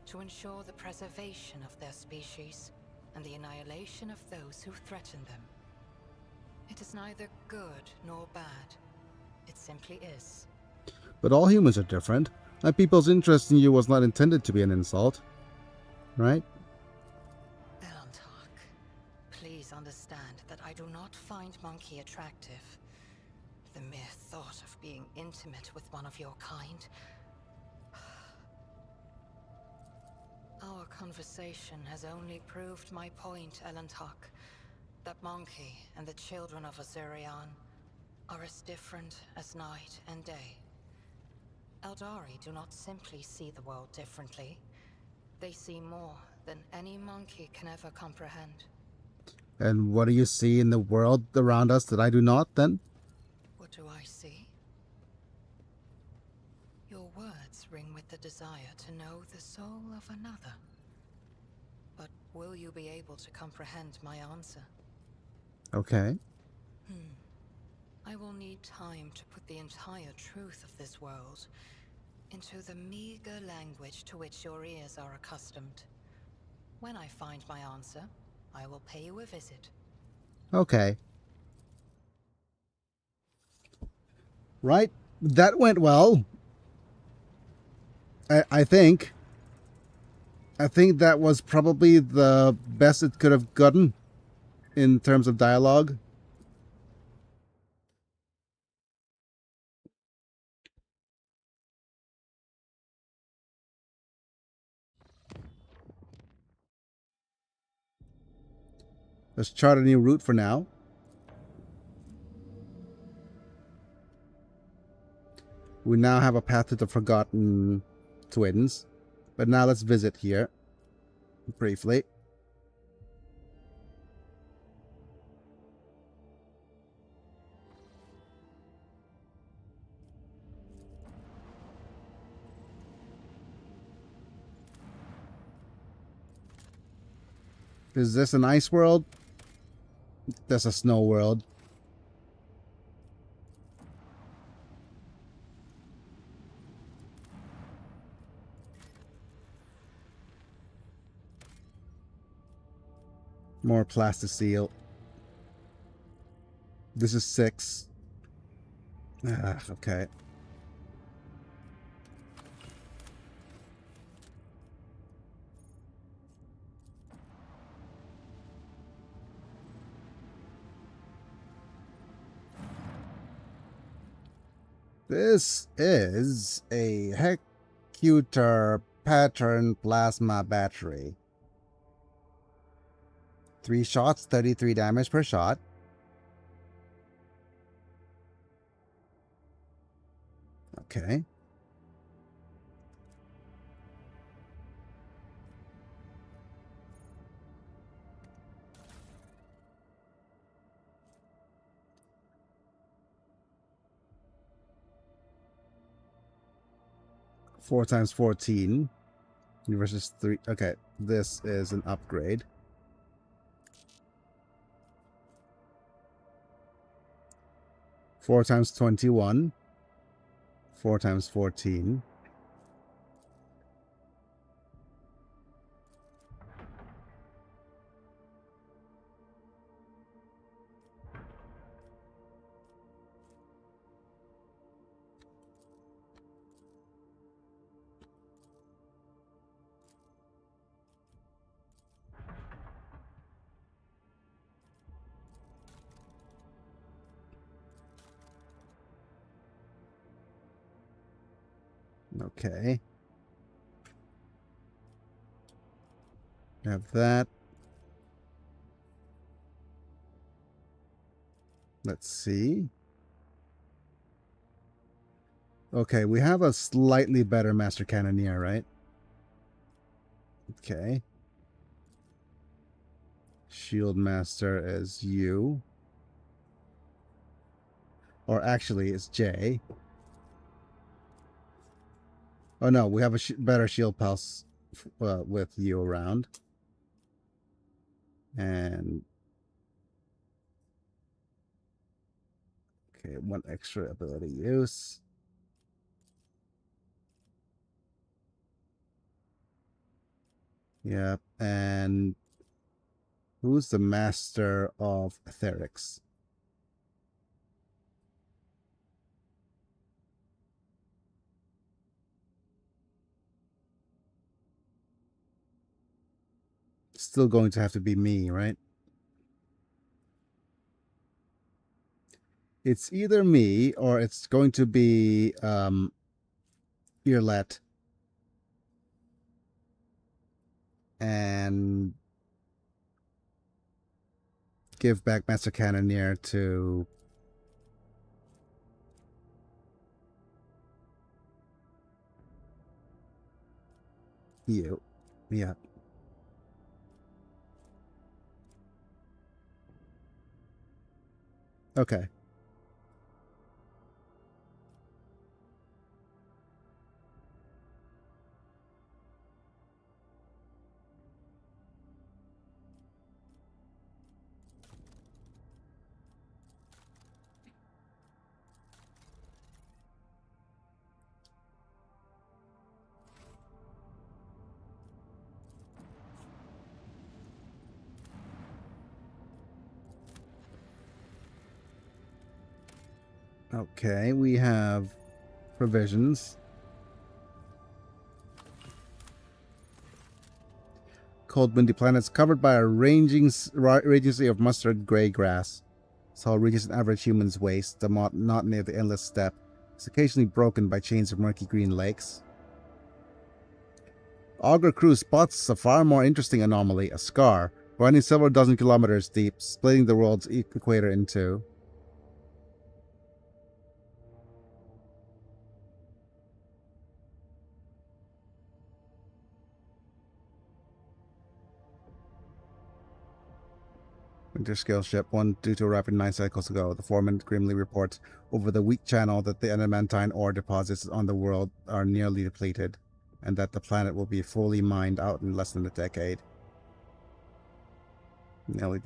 to ensure the preservation of their species and the annihilation of those who threaten them. It is neither good nor bad. It simply is. But all humans are different. And people's interest in you was not intended to be an insult. Right? Elantark, please understand that I do not find Monkey attractive. The mere thought of being intimate with one of your kind. Our conversation has only proved my point, Elantark. That Monkey and the children of Azurian are as different as night and day. Eldari do not simply see the world differently. They see more than any monkey can ever comprehend. And what do you see in the world around us that I do not, then? What do I see? Your words ring with the desire to know the soul of another. But will you be able to comprehend my answer? Okay. I will need time to put the entire truth of this world into the meager language to which your ears are accustomed. When I find my answer, I will pay you a visit. Okay. Right. That went well. I think. I think that was probably the best it could have gotten in terms of dialogue. Let's chart a new route for now. We now have a path to the Forgotten Twins. But now let's visit here briefly. Is this an ice world? That's a snow world. More plasticine. This is 6. Okay. This is a Hecutor pattern plasma battery. 3 shots, 33 damage per shot. Okay. Four times 14 versus 3. Okay, this is an upgrade. Four times 21. 4 times 14. Okay. Have that. Let's see. Okay, we have a slightly better Master Cannoneer, right? Okay. Shield Master is you. Or actually, it's J. Oh no, we have a better Shield Pulse with you around. And... okay, 1 extra ability use. Yeah, and who's the master of etherics? Still going to have to be me, right? It's either me or it's going to be Earlet. And give back Master Cannoneer to you. Yeah. Okay. Okay, we have provisions. Cold windy planets covered by a raging sea of mustard gray grass. Soil reaches an average human's waist, the monotony of the endless steppe is occasionally broken by chains of murky green lakes. Augur crew spots a far more interesting anomaly, a scar, running several dozen kilometers deep, splitting the world's equator in two. Interscale ship 1 due to a rapid 9 cycles ago. The foreman grimly reports over the weak channel that the adamantine ore deposits on the world are nearly depleted, and that the planet will be fully mined out in less than a decade. Will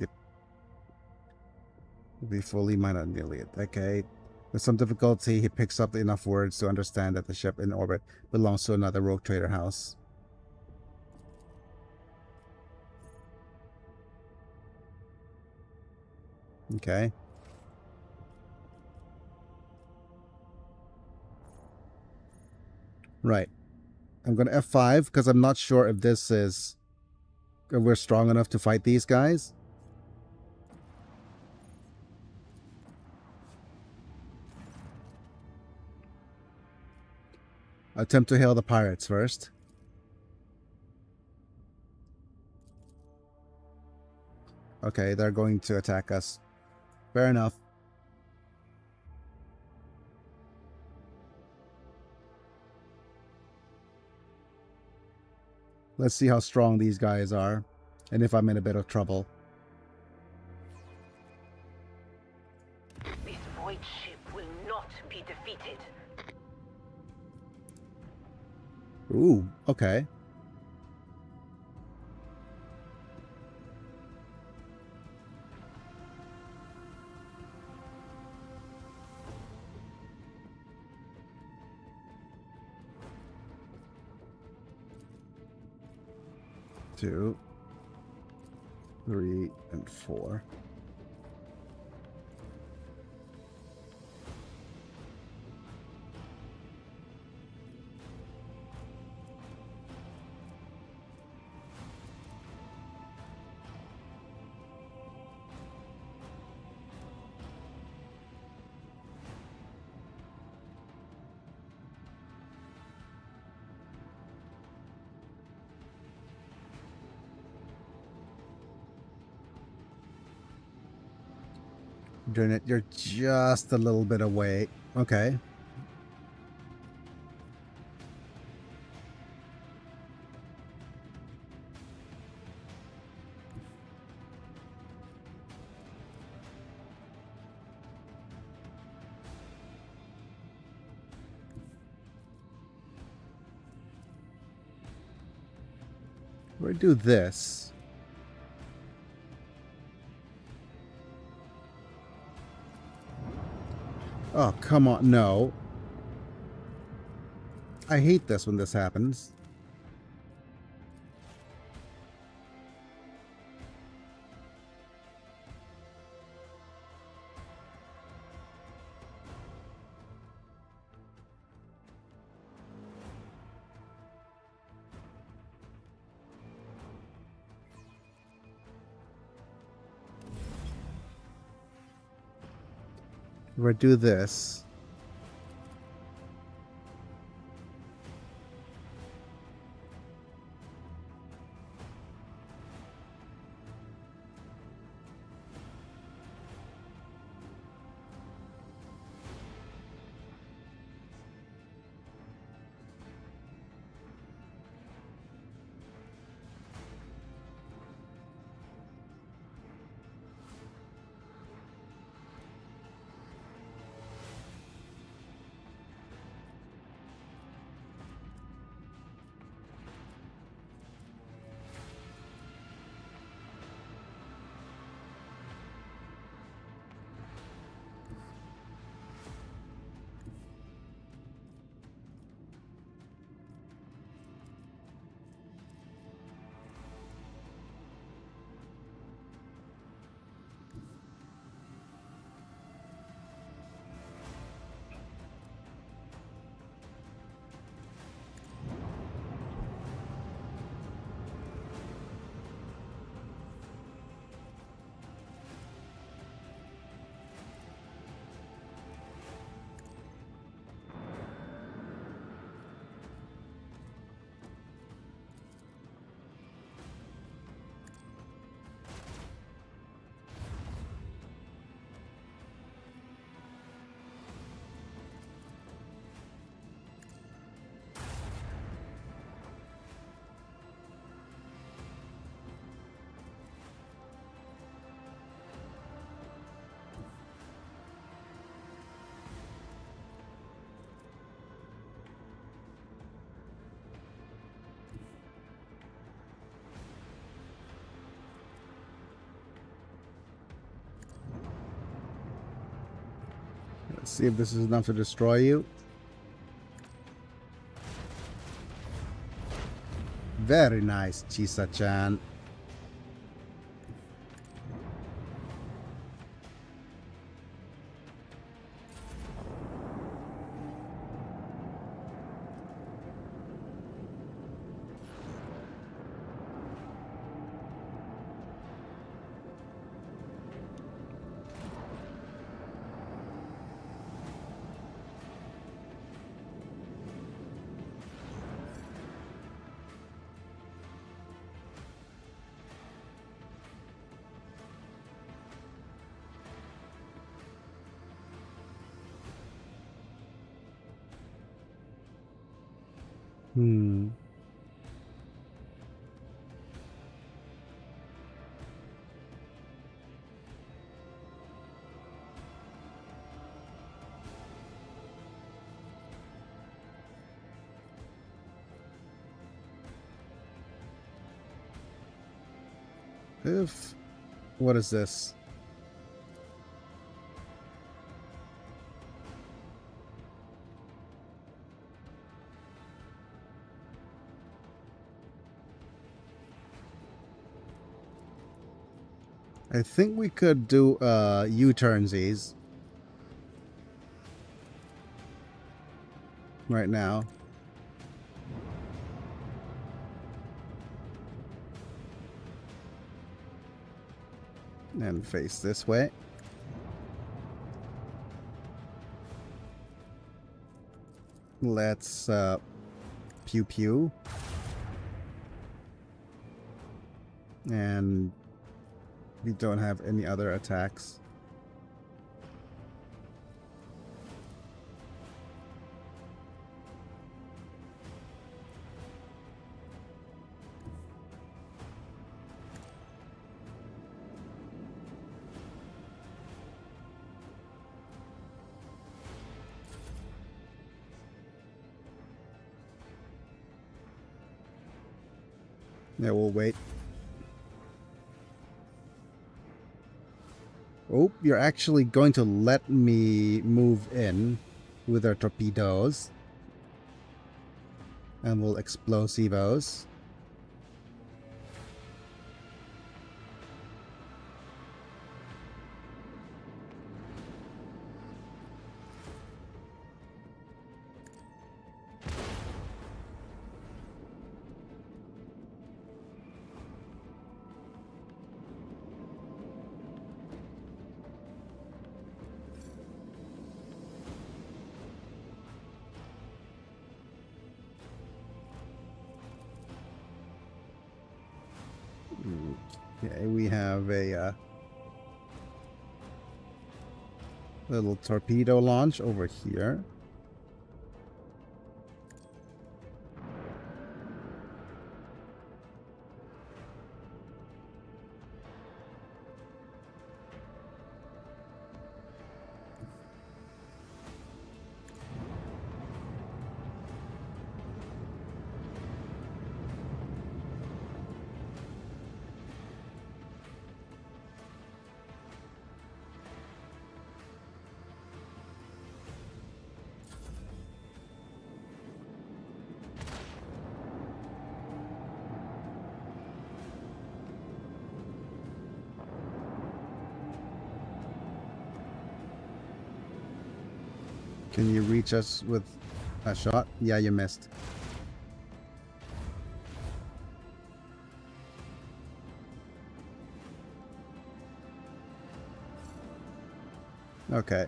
be fully mined out in nearly a decade. With some difficulty, he picks up enough words to understand that the ship in orbit belongs to another rogue trader house. Okay. Right. I'm going to F5 because I'm not sure if this is... if we're strong enough to fight these guys. Attempt to hail the pirates first. Okay, they're going to attack us. Fair enough. Let's see how strong these guys are, and if I'm in a bit of trouble. This void ship will not be defeated. Ooh, okay. Two, 3, and 4. Doing it. You're just a little bit away. Okay. We're gonna do this. Oh, come on. No. I hate this when this happens. If I do this, let's see if this is enough to destroy you. Very nice, Chisa-chan. Hmm. If... What is this? I think we could do U-turnsies right now. And face this way. Let's pew pew. And we don't have any other attacks. Yeah, we'll wait. Oh, you're actually going to let me move in with our torpedoes. And we'll explosivos. Okay, we have a little torpedo launch over here. Can you reach us with a shot? Yeah, you missed. Okay.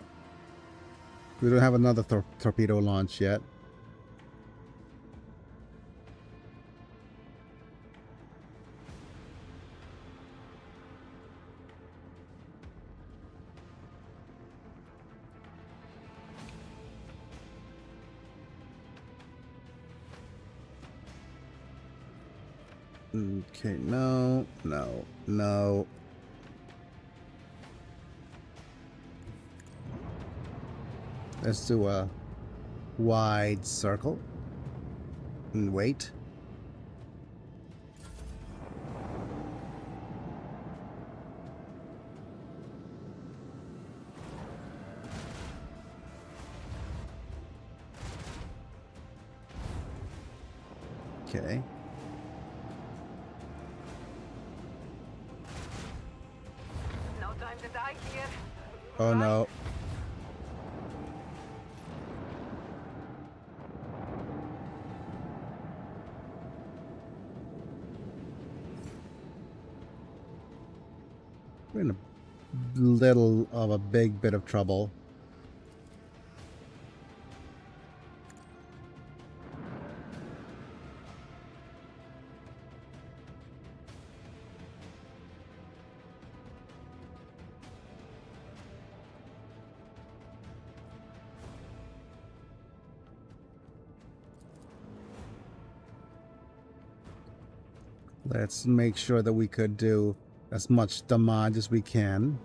We don't have another torpedo launch yet. Okay, no, no, no. Let's do a wide circle and wait. Okay. No time to die here. Oh no. We're in a little of a big bit of trouble. Let's make sure that we could do as much damage as we can.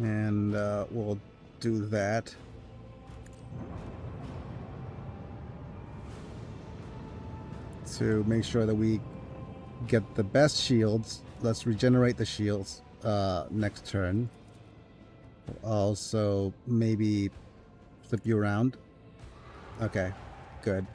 And we'll do that. To make sure that we get the best shields. Let's regenerate the shields next turn. Also, maybe flip you around. Okay, good.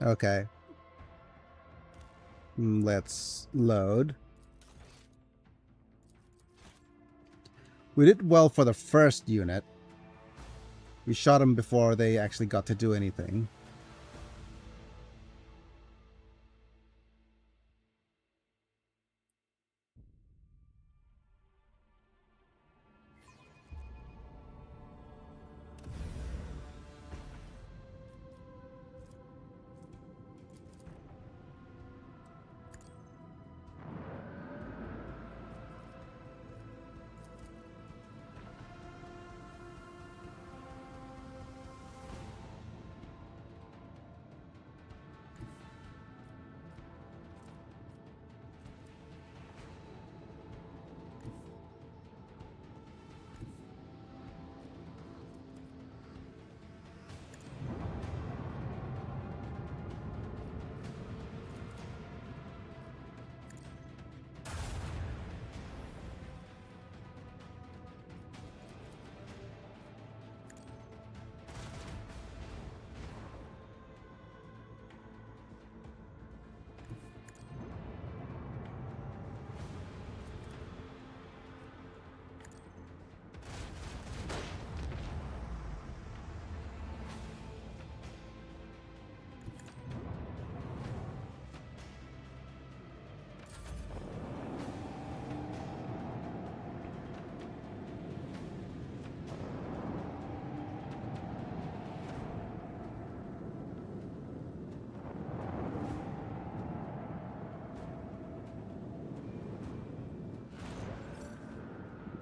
Okay. Let's load. We did well for the first unit. We shot them before they actually got to do anything.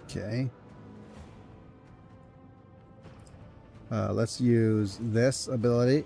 Okay. Let's use this ability.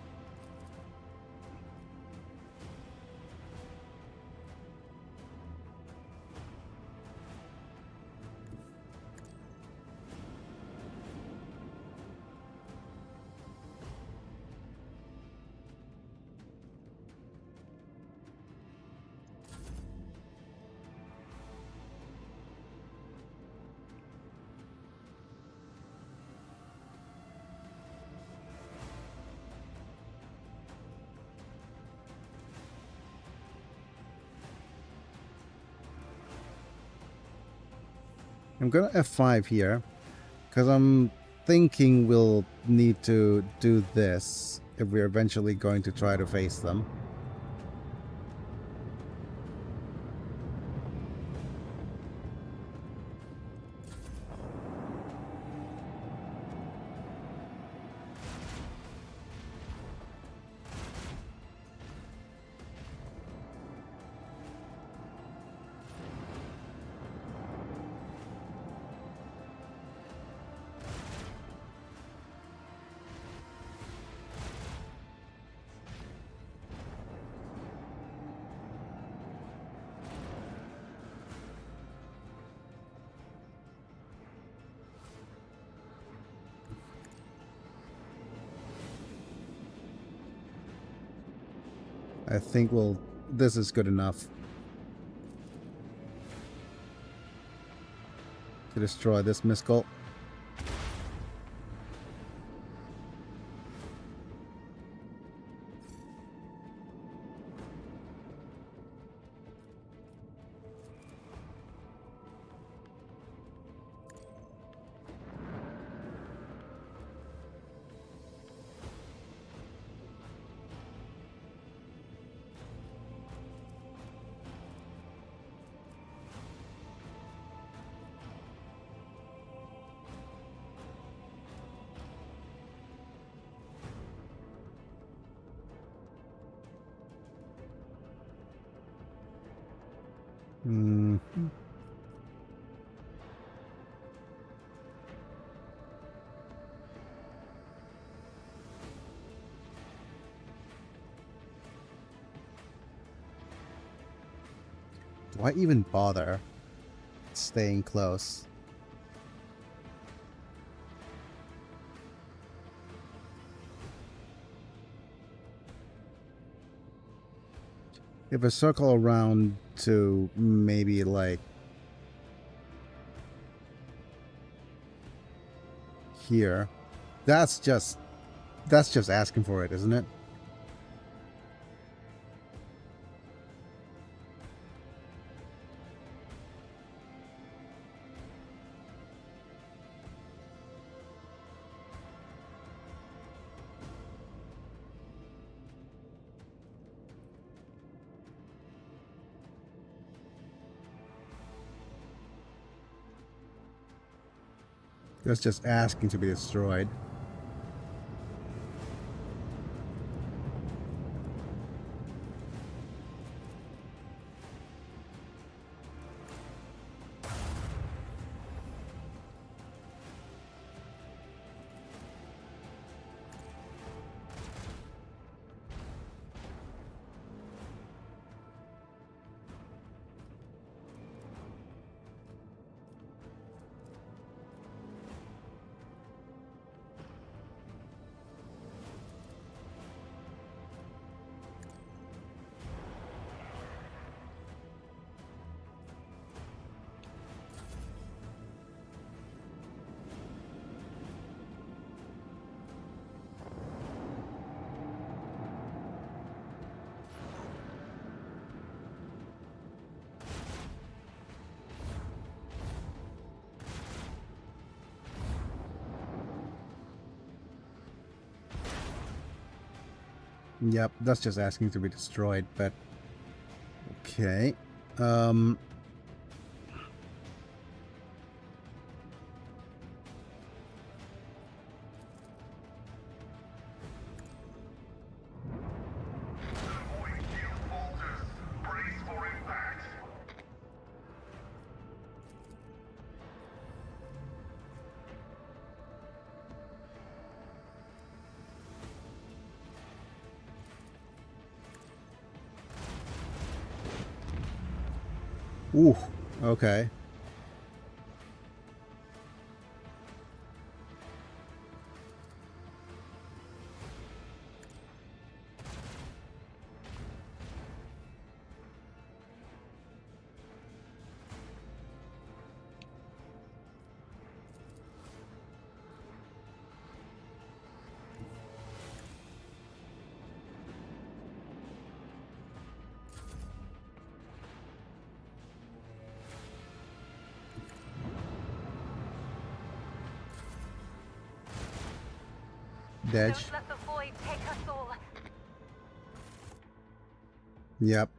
I'm gonna F5 here because I'm thinking we'll need to do this if we're eventually going to try to face them. I think this is good enough to destroy this Miscall. Hmm. Do I even bother staying close? If I circle around to maybe like here, that's just asking for it, isn't it? That's just asking to be destroyed. Yep, that's just asking to be destroyed, but okay. Ooh, okay. Dedge. Don't let the void take us all. Yep.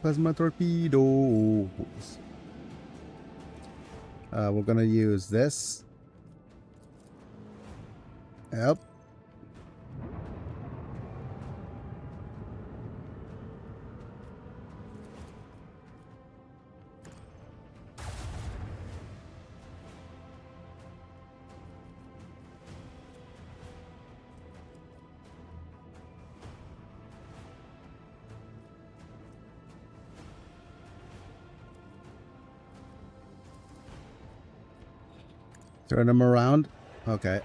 Plasma torpedoes. We're gonna use this. Yep. Turn them around. Okay.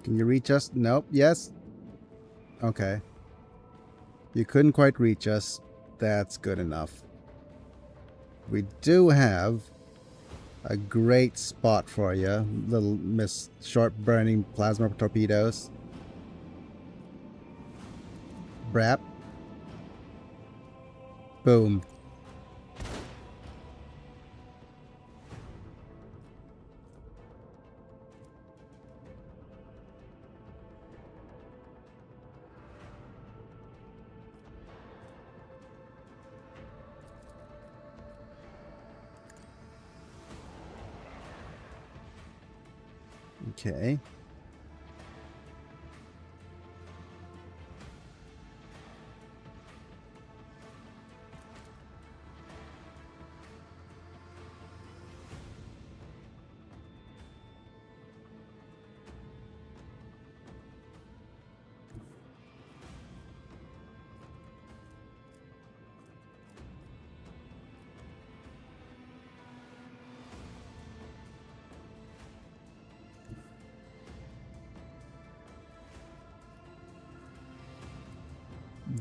Can you reach us? Nope. Yes. Okay. You couldn't quite reach us. That's good enough. We do have a great spot for you. Little Miss Short Burning Plasma Torpedoes. Brap. Boom. Okay.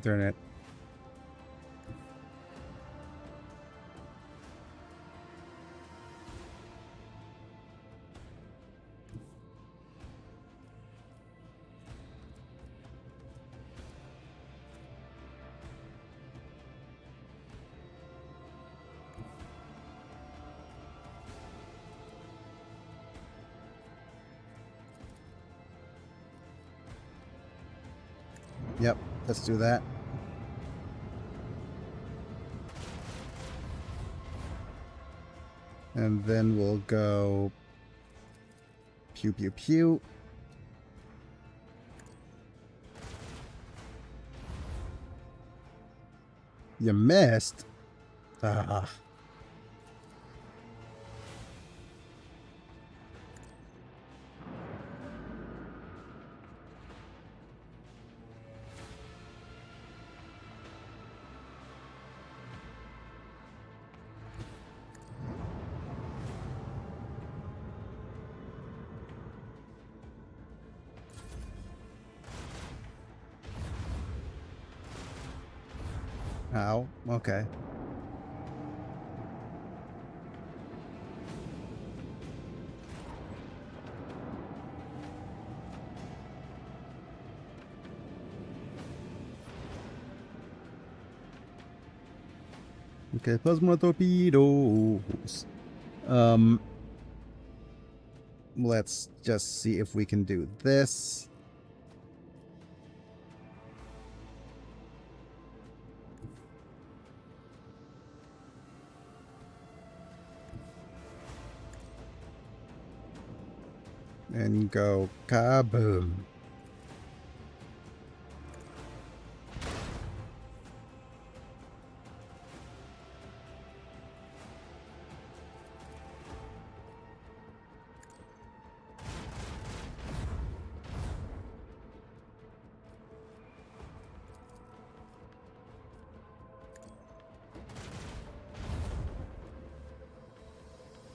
Darn it. Yep, let's do that. And then we'll go pew pew pew. You missed? Ah. Ow. Okay. Okay, plasma torpedoes. Let's just see if we can do this. And go kaboom.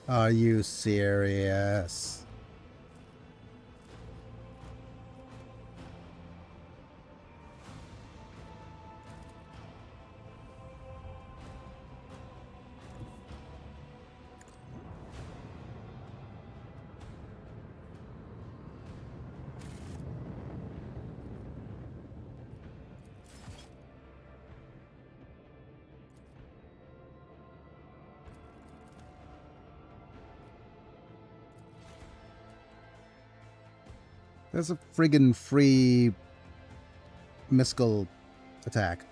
Are you serious? There's a friggin' free Miscal attack.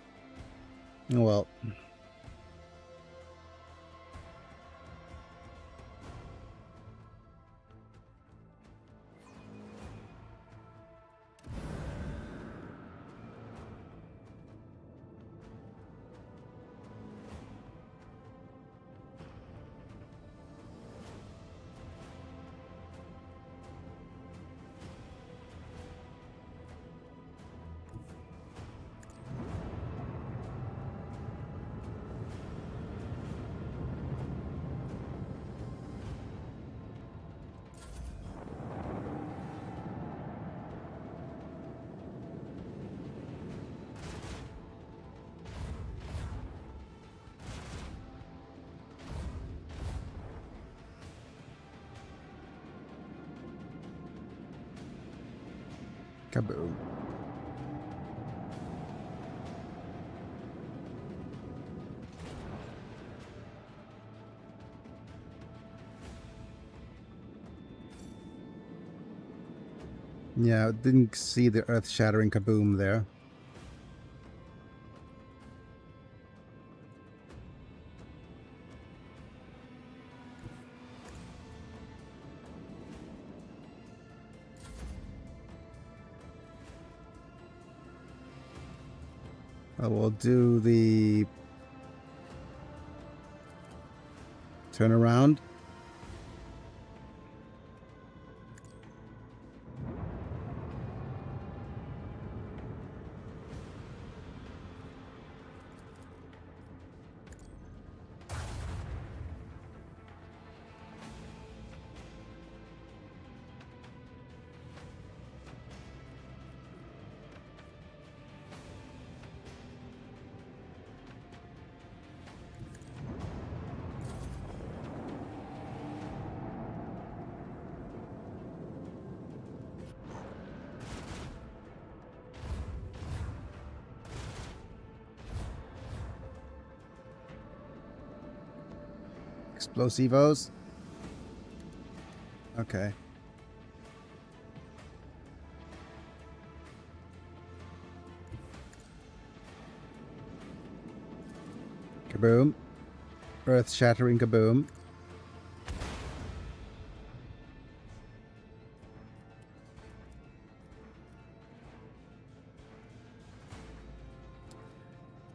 Oh well. Kaboom. Yeah, didn't see the earth-shattering kaboom there. I will do the turnaround. Explosivos. Okay. Kaboom. Earth-shattering kaboom.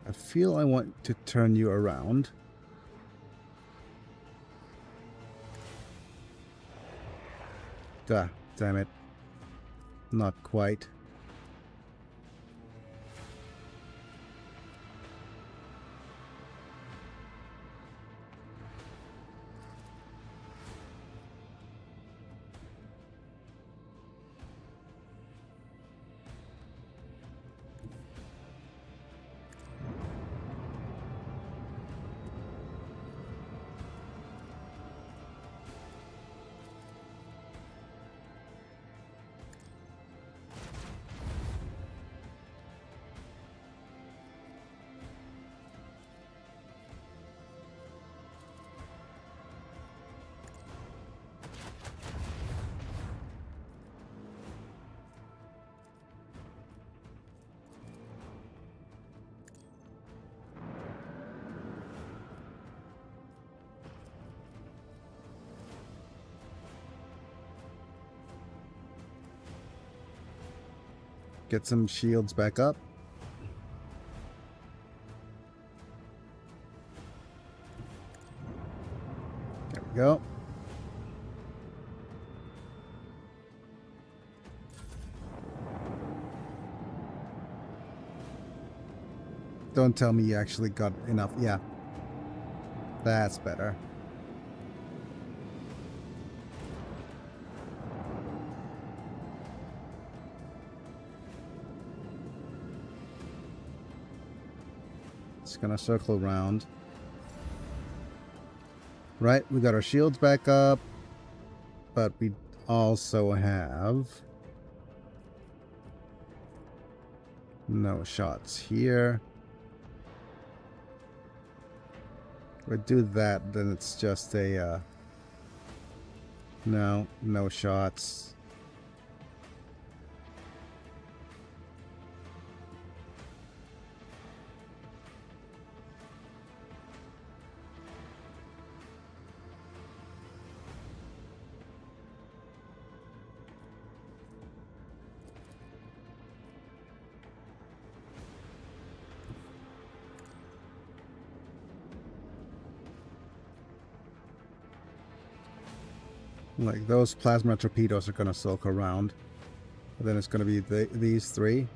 I feel I want to turn you around. God damn it. Not quite. Get some shields back up. There we go. Don't tell me you actually got enough. Yeah. That's better. Just gonna circle around. Right, we got our shields back up, but we also have no shots here. If we do that, then it's just a no shots. Like those plasma torpedoes are gonna circle around. And then it's gonna be these three.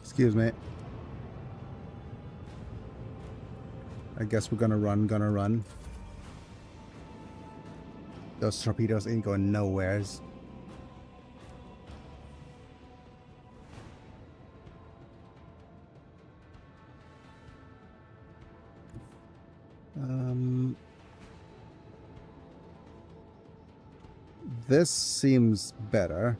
Excuse me. I guess we're gonna run. Those torpedoes ain't going nowheres. This seems better.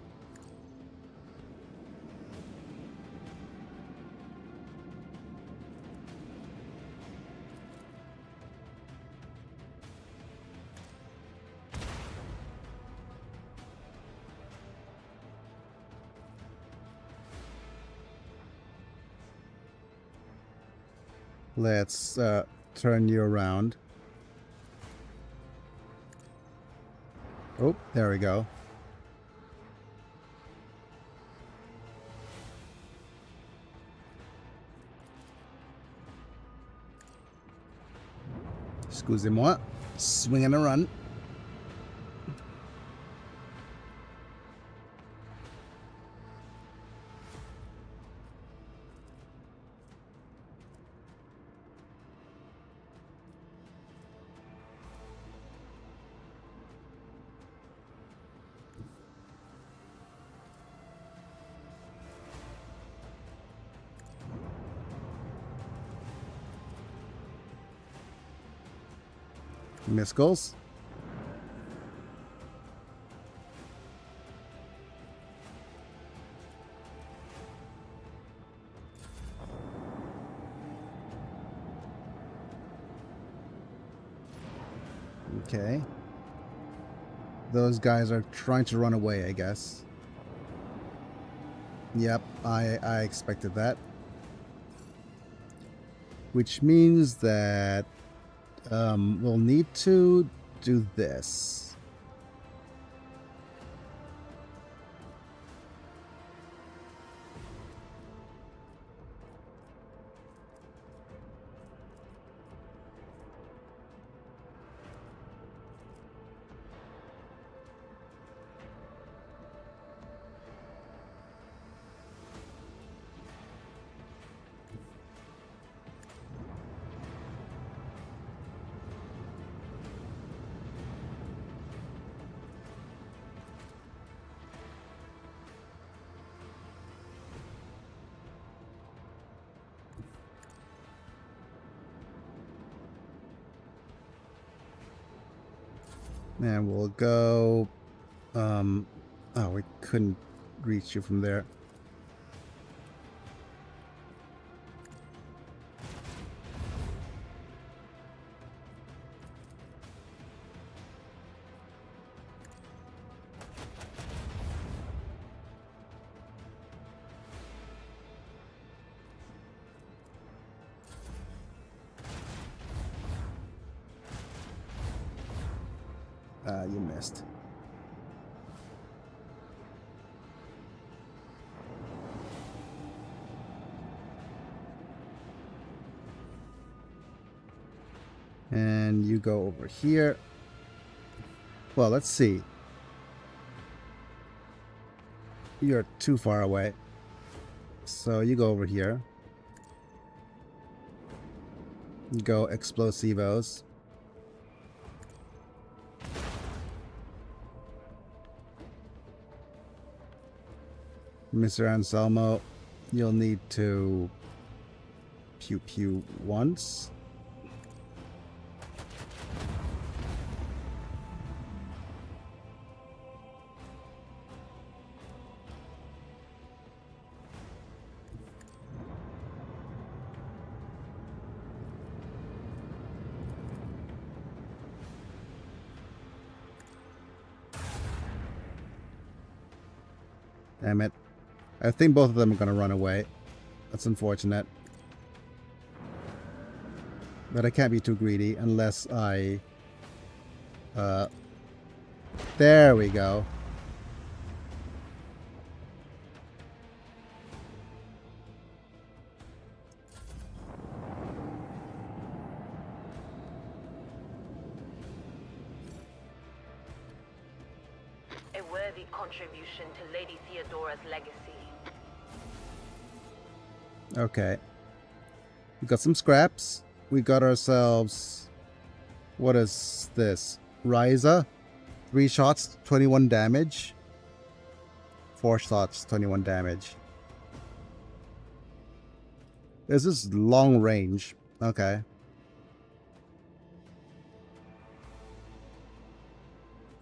Let's turn you around. Oh, there we go. Excusez-moi. Swing and a run. Missiles. Okay. Those guys are trying to run away, I guess. Yep, I expected that. which means that we'll need to do this. And we'll go, oh, we couldn't reach you from there. You missed. And you go over here. Well, let's see. You're too far away. So you go over here. You go explosivos. Mr. Anselmo, you'll need to pew pew once. Damn it. I think both of them are going to run away. That's unfortunate. But I can't be too greedy unless I... there we go. A worthy contribution to Lady Theodora's legacy. Okay. We got some scraps. We got ourselves... What is this? Ryza. 3 shots, 21 damage. 4 shots, 21 damage. This is long range. Okay.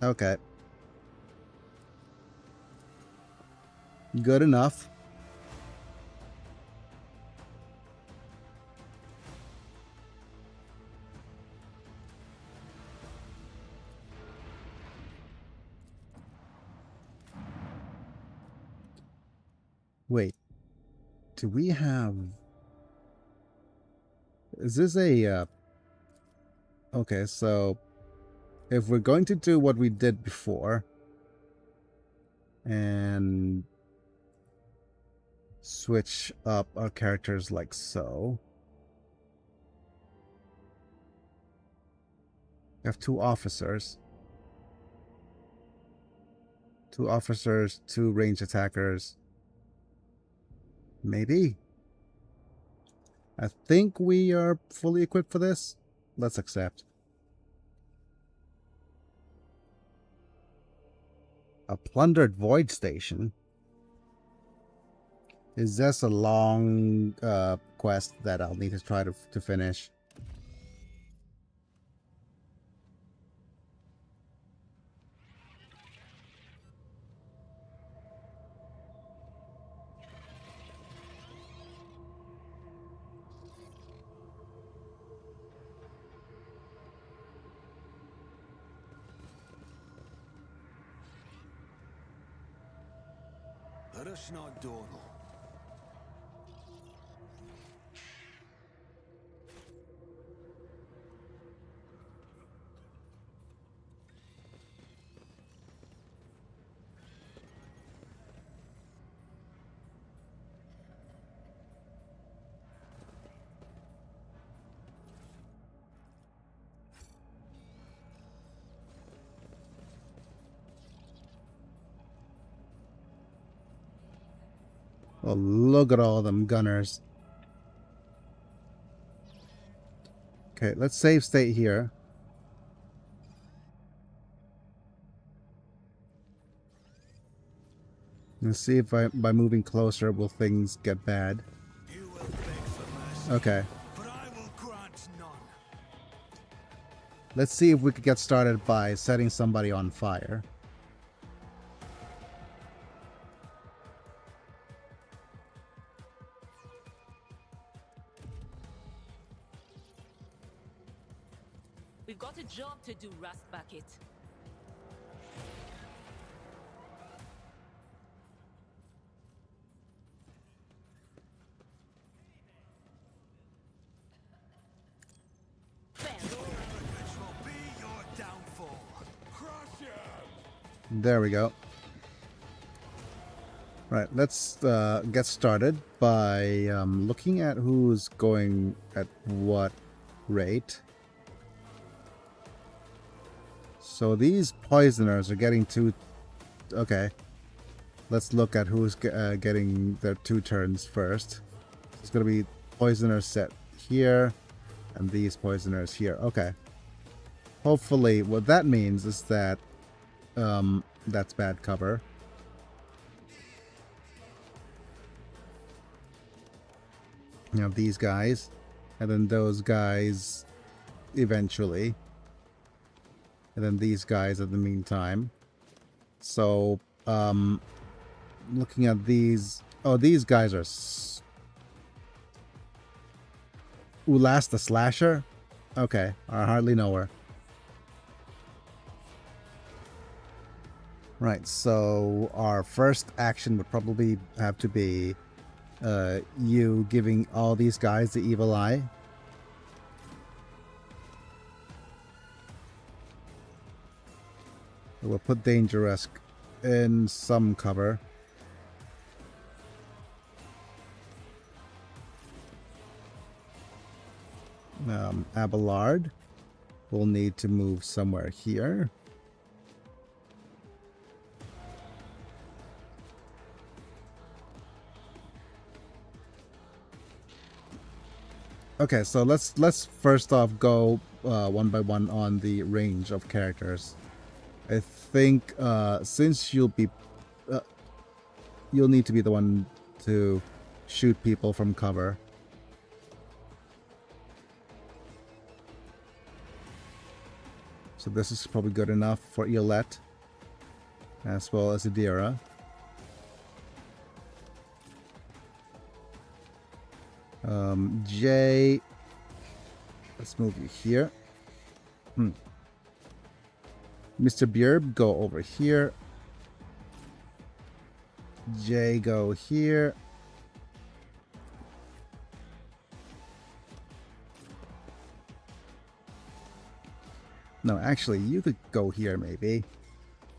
Okay. Good enough. Wait, do we have... Is this a... Okay, so... If we're going to do what we did before... And... Switch up our characters like so... We have 2 officers. 2 officers, 2 ranged attackers... Maybe. I think we are fully equipped for this. Let's accept. A plundered void station. Is this a long quest that I'll need to try to finish? Let us not dawdle. Oh, look at all them gunners. Okay, let's save state here. Let's see if by moving closer will things get bad. You will beg for mercy, Okay. but I will grant none. Let's see if we could get started by setting somebody on fire. We've got a job to do, Rust Bucket. Which will be your downfall. Crush him! There we go. Right, let's get started by looking at who's going at what rate. So these poisoners are getting two... Okay. Let's look at who's getting their 2 turns first. It's going to be poisoners set here, and these poisoners here. Okay. Hopefully, what that means is that that's bad cover. You know, these guys, and then those guys eventually, and then these guys in the meantime. So, looking at these, oh, these guys are Ulast the Slasher? Okay, I hardly know her. Right, so our first action would probably have to be you giving all these guys the evil eye. We'll put Dangerous in some cover. Abelard will need to move somewhere here. Okay, so let's first off go one by one on the range of characters. I think since you'll need to be the one to shoot people from cover. So this is probably good enough for Eolette as well as Adira. Jay, let's move you here. Mr. Bjerb, go over here. Jay, go here. No, actually, you could go here maybe.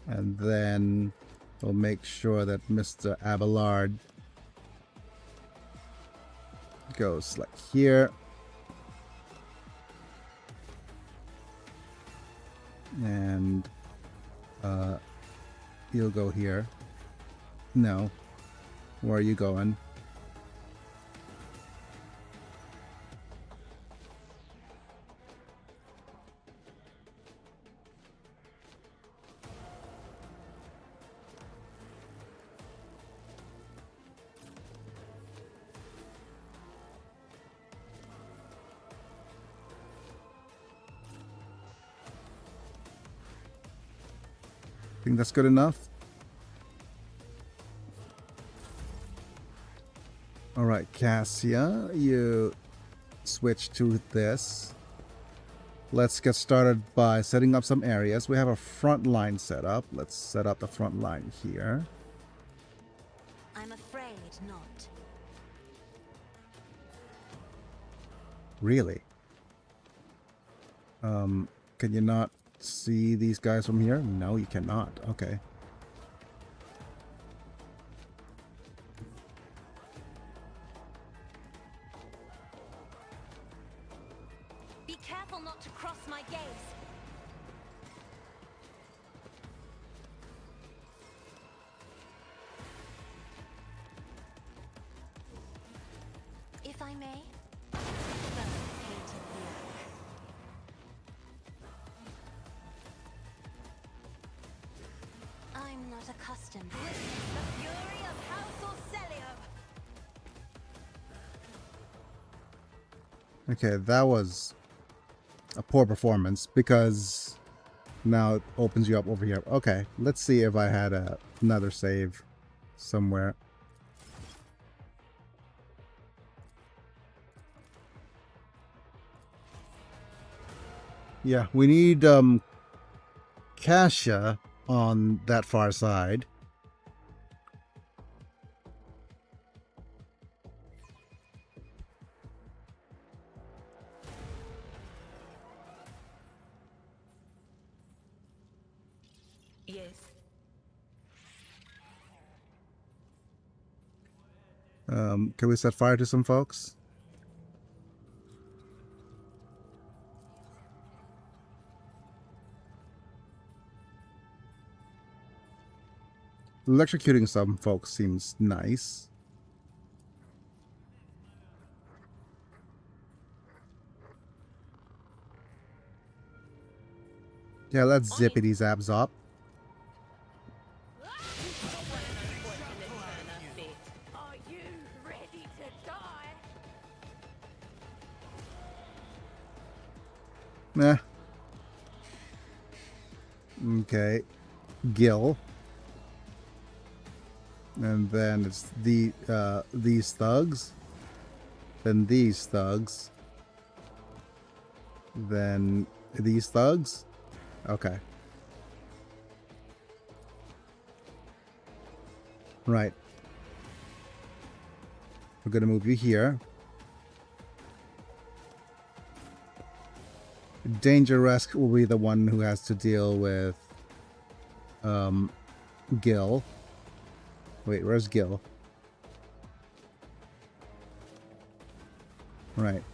And then we'll make sure that Mr. Abelard goes like here. And you'll go here. No. Where are you going? Think that's good enough? Alright, Cassia, you switch to this. Let's get started by setting up some areas. We have a front line set up. Let's set up the front line here. I'm afraid not. Really? Can you not see these guys from here? No, you cannot. Okay. Be careful not to cross my gaze. not accustomed. Witness the fury of House Orcelio. Okay, that was a poor performance because now it opens you up over here. Okay, let's see if I had another save somewhere. Yeah, we need Kasha on that far side. Yes. Can we set fire to some folks? Electrocuting some folks seems nice. Yeah, let's zippity zap zop. Are you ready to die? Nah. Okay. Gil. And then it's these thugs. Then these thugs. Then these thugs. Okay. Right. We're gonna move you here. Danger Risk will be the one who has to deal with Gil. Wait, where's Gil? Right.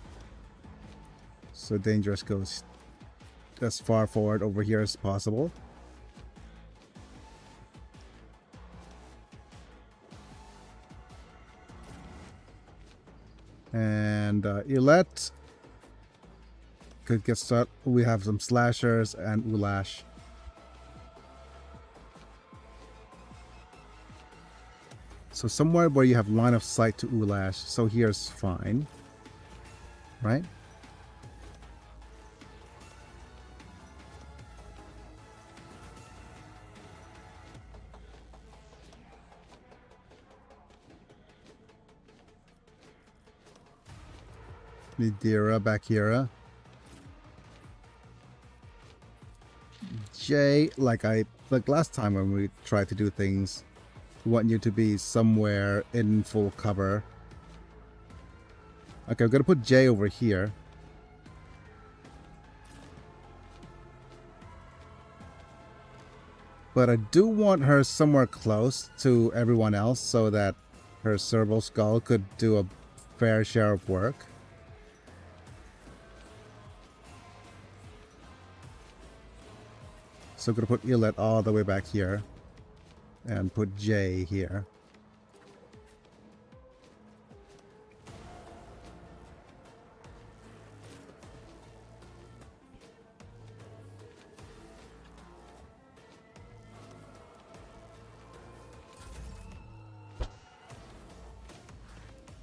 So Dangerous goes as far forward over here as possible. And Ilette could get started. We have some slashers and Ulash. So somewhere where you have line of sight to Ulash. So here's fine. Right? Nidira, Bakira. Jay, like last time when we tried to do things, we want you to be somewhere in full cover. Okay, I'm gonna put Jay over here. But I do want her somewhere close to everyone else so that her Serval Skull could do a fair share of work. So I'm going to put Ilette all the way back here. And put J here.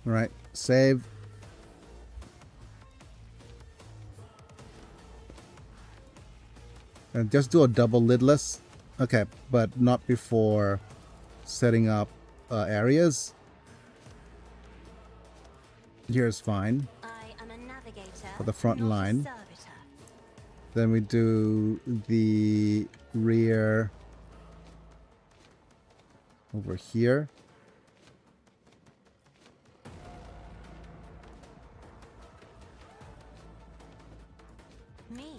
Alright, save. And just do a double lidless. Okay, but not before setting up areas. Here's fine. I am a navigator, for the front not a line. servitor. Then we do the rear over here. Me,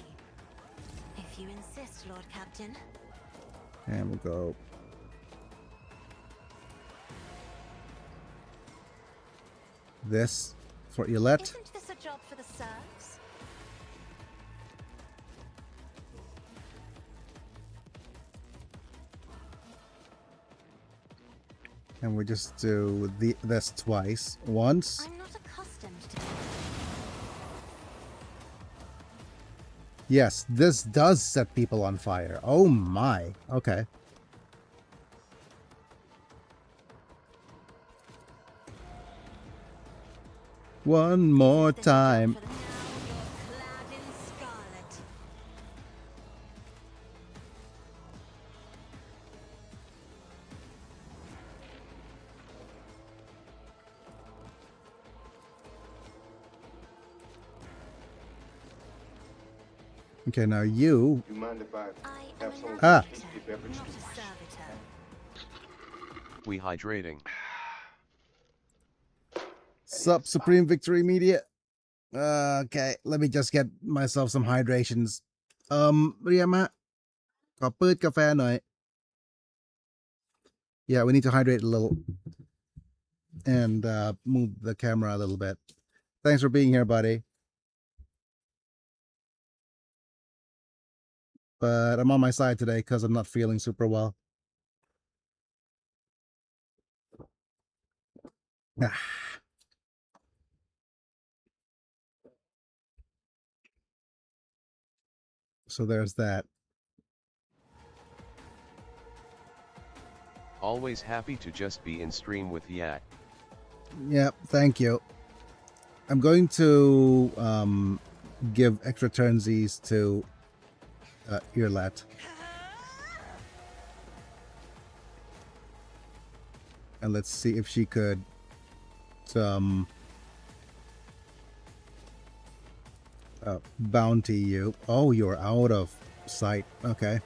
if you insist, Lord Captain. And we'll go this for Ilette. Isn't this a job for the serfs? And we just do this twice. Once. I'm not accustomed to. Yes, this does set people on fire. Oh my. Okay. One more Finish the job time. for the- Now you're clad in scarlet. Okay, now you. You mind if I I am have a someone Ah. navigator, take your beverage not to a wash? servitor. We hydrating. Sup, Supreme Victory Media. Okay, let me just get myself some hydrations. เรียมฮะ ขอปืดกาแฟหน่อย Yeah, we need to hydrate a little and move the camera a little bit. Thanks for being here, buddy. But I'm on my side today because I'm not feeling super well. Ah. So there's that. Always happy to just be in stream with Yak. Yep, thank you. I'm going to give extra turnsies to Earlet. And let's see if she could bounty you. Oh, you're out of sight. Okay.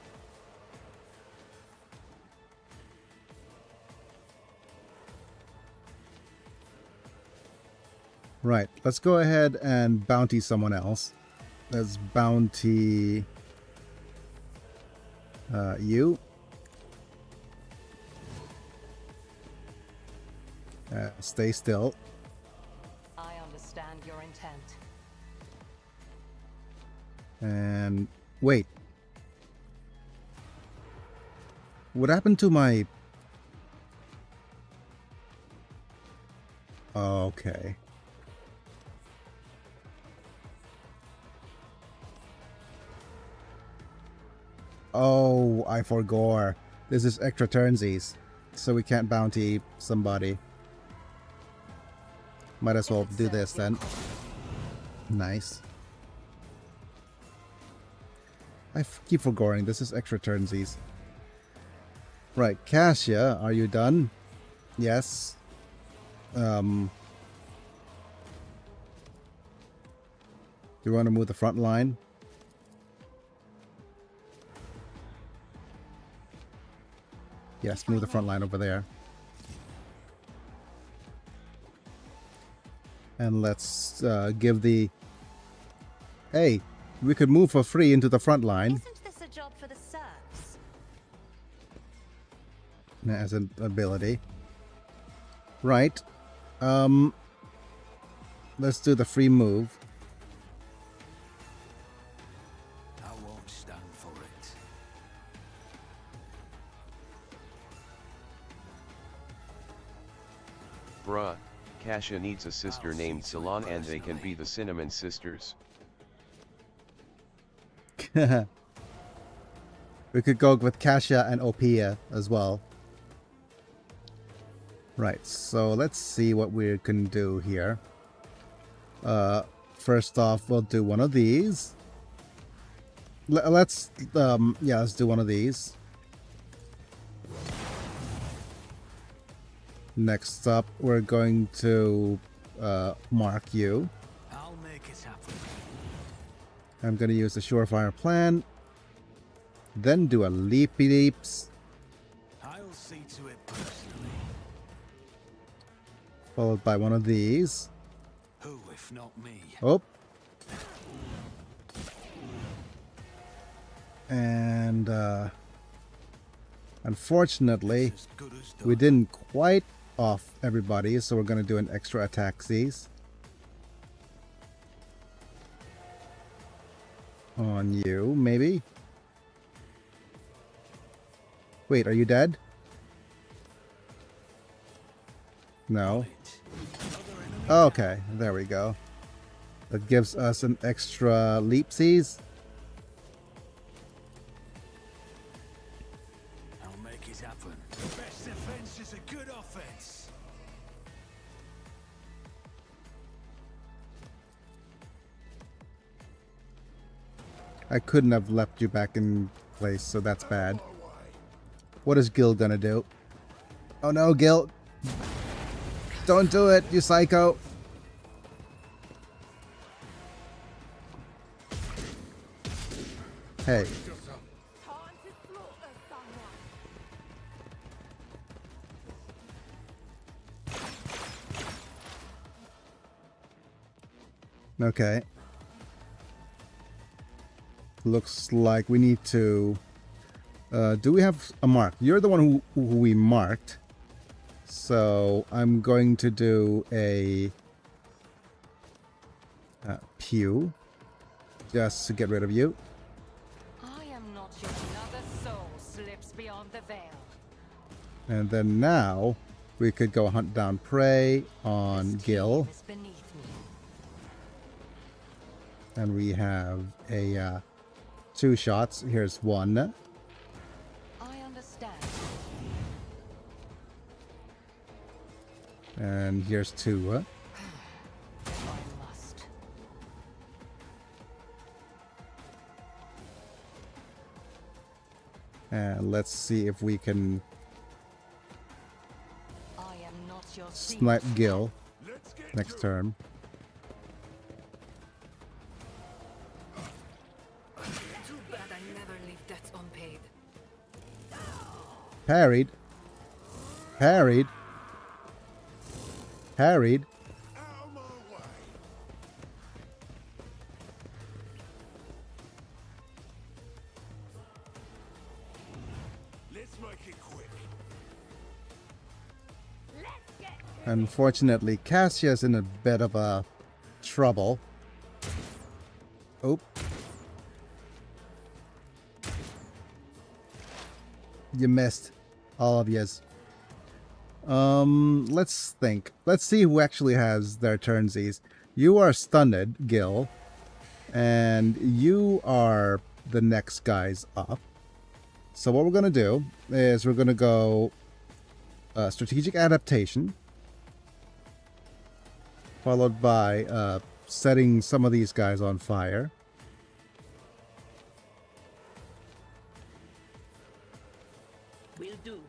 Right, let's go ahead and bounty someone else. Let's bounty you. Stay still. I understand your intent. And wait. What happened to my... Okay. Oh, I forgot. This is extra turnsies, so we can't bounty somebody. Might as well do this then. Nice. I keep forgetting. This is extra turnsies. Right, Cassia, are you done? Yes. Do you want to move the front line? Yes, move the front line over there. And let's give the... Hey, we could move for free into the front line. Isn't this a job for the serfs? As an ability. Right. Let's do the free move. I won't stand for it. Bruh, Kasha needs a sister named Salon and they can be the Cinnamon Sisters. We could go with Kasha and Opia as well. Right, so let's see what we can do here. First off, we'll do one of these. Let's do one of these. Next up, we're going to mark you. I'll make it happen. I'm going to use the Surefire plan. Then do a Leapy Leaps. I'll see to it personally. Followed by one of these. Who, if not me? Oh. And unfortunately, As good as done. we didn't quite off everybody, so we're going to do an extra attack seize on you, maybe. Wait, are you dead? No. Okay, there we go. That gives us an extra leap seize. I'll make it happen. The best defense is a good offense. I couldn't have left you back in place, so that's bad. What is Gil gonna do? Oh no, Gil! Don't do it, you psycho! Hey. Okay. Looks like we need to... do we have a mark? You're the one who we marked. So I'm going to do a pew. Just to get rid of you. I am not your another soul slips beyond the veil. And then now we could go hunt down prey on Gil. Is beneath me. And we have a 2 shots. Here's one. I understand. And here's 2. I must. And let's see if we can I am not your snipe Gil next turn. Too bad I never leave debts unpaid. Parried. Parried. Parried. Out of my way. Let's make it quick. Unfortunately, Cassia's in a bit of a trouble. Oh. You missed. All of yous. Let's think. Let's see who actually has their turnsies. You are stunned, Gil. And you are the next guys up. So what we're going to do is we're going to go strategic adaptation. Followed by setting some of these guys on fire. Will do.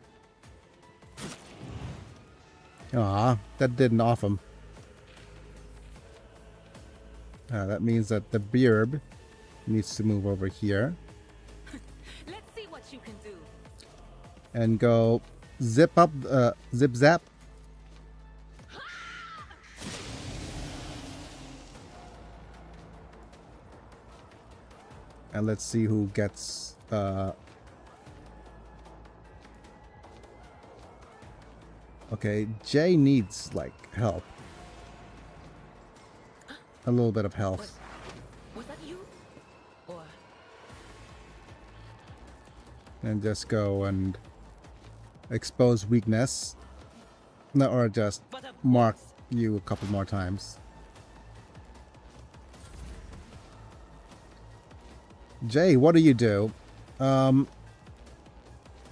Aw, that didn't off him. That means that the beard needs to move over here. Let's see what you can do. And go zip up, zip zap. And let's see who gets, okay, Jay needs, like, help. A little bit of health. Was that you? Or And just go and expose weakness. No, or just mark you a couple more times. Jay, what do you do? The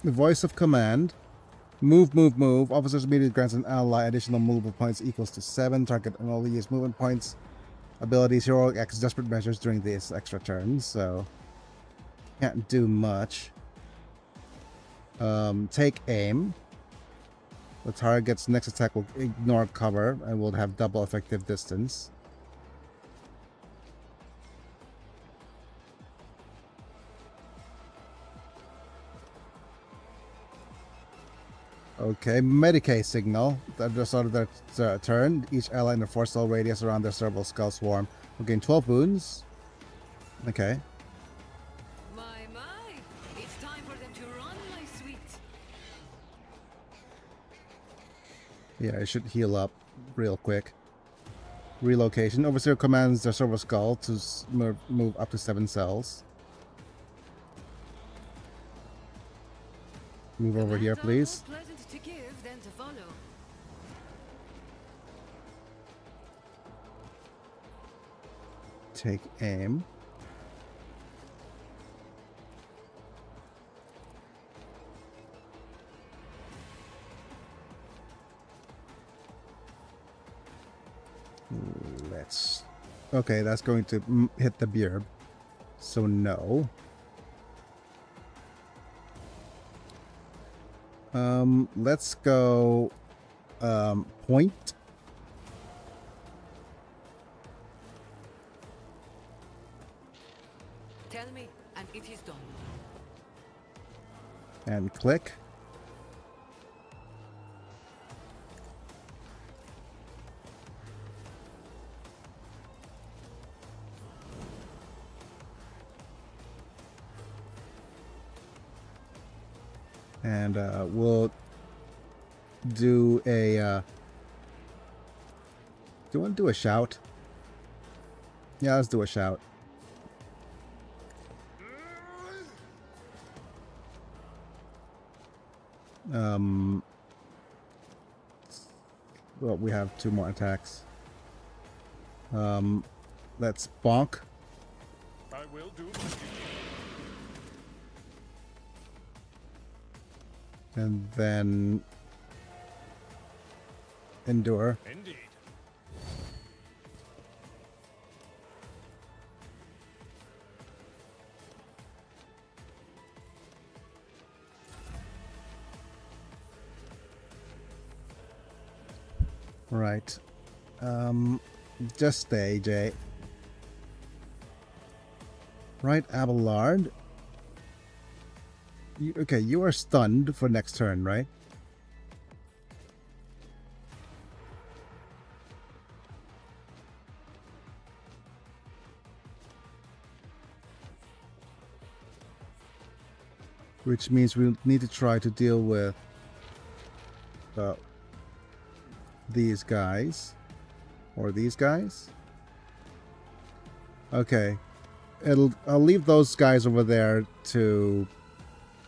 voice of command. Move, move, move. Officers immediately grants an ally additional movable points equals to 7. Target and only use movement points. Abilities, heroic acts, desperate measures during this extra turn, so can't do much. Take aim. The target's next attack will ignore cover and will have double effective distance. Okay, Medicae signal. At the start of their turn, each ally in a 4-cell radius around their cerebral skull swarm will gain 12 wounds. Okay. My, it's time for them to run, my sweet. Yeah, it should heal up real quick. Relocation. Overseer commands their cerebral skull to move up to 7 cells. Move over here, please. Pleasant to give than to follow. Take aim. Let's... Okay, that's going to hit the beard. So no. Let's go point. Tell me, and it is done. And click. And we'll do a... do you want to do a shout? Yeah, let's do a shout. Well, we have 2 more attacks. Let's bonk. I will do. And then endure. Indeed. Right. Just stay, Jay. Right, Abelard. Okay, you are stunned for next turn, right? Which means we need to try to deal with these guys. Or these guys. Okay. I'll leave those guys over there to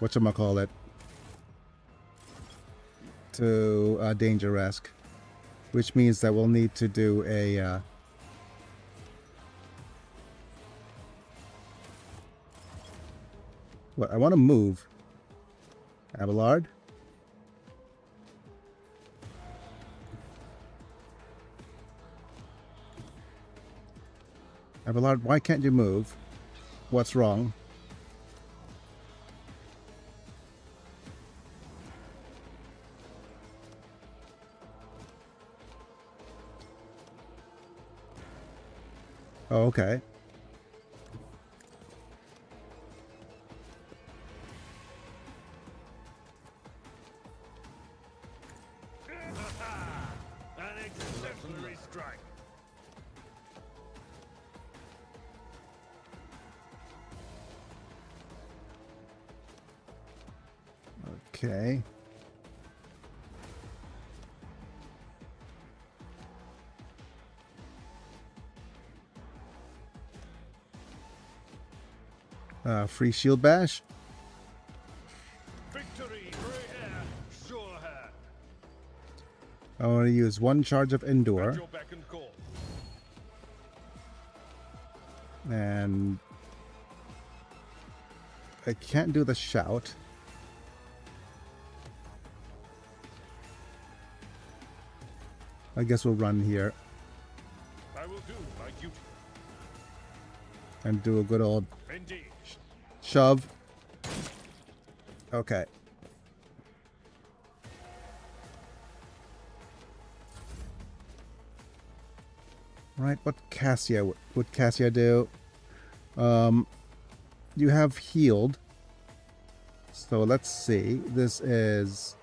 whatchamacallit, to danger risk, which means that we'll need to do a what? I want to move. Abelard. Abelard, why can't you move? What's wrong? Oh, okay. An exemplary strike. Okay. Free shield bash. Victory, Greyhair, Surehair. I want to use 1 charge of endure. At your beck and call. And I can't do the shout. I guess we'll run here I will do my duty. and do a good old Indeed. shove. Okay. Right, what Cassia would Cassia do? You have healed. So let's see. This is...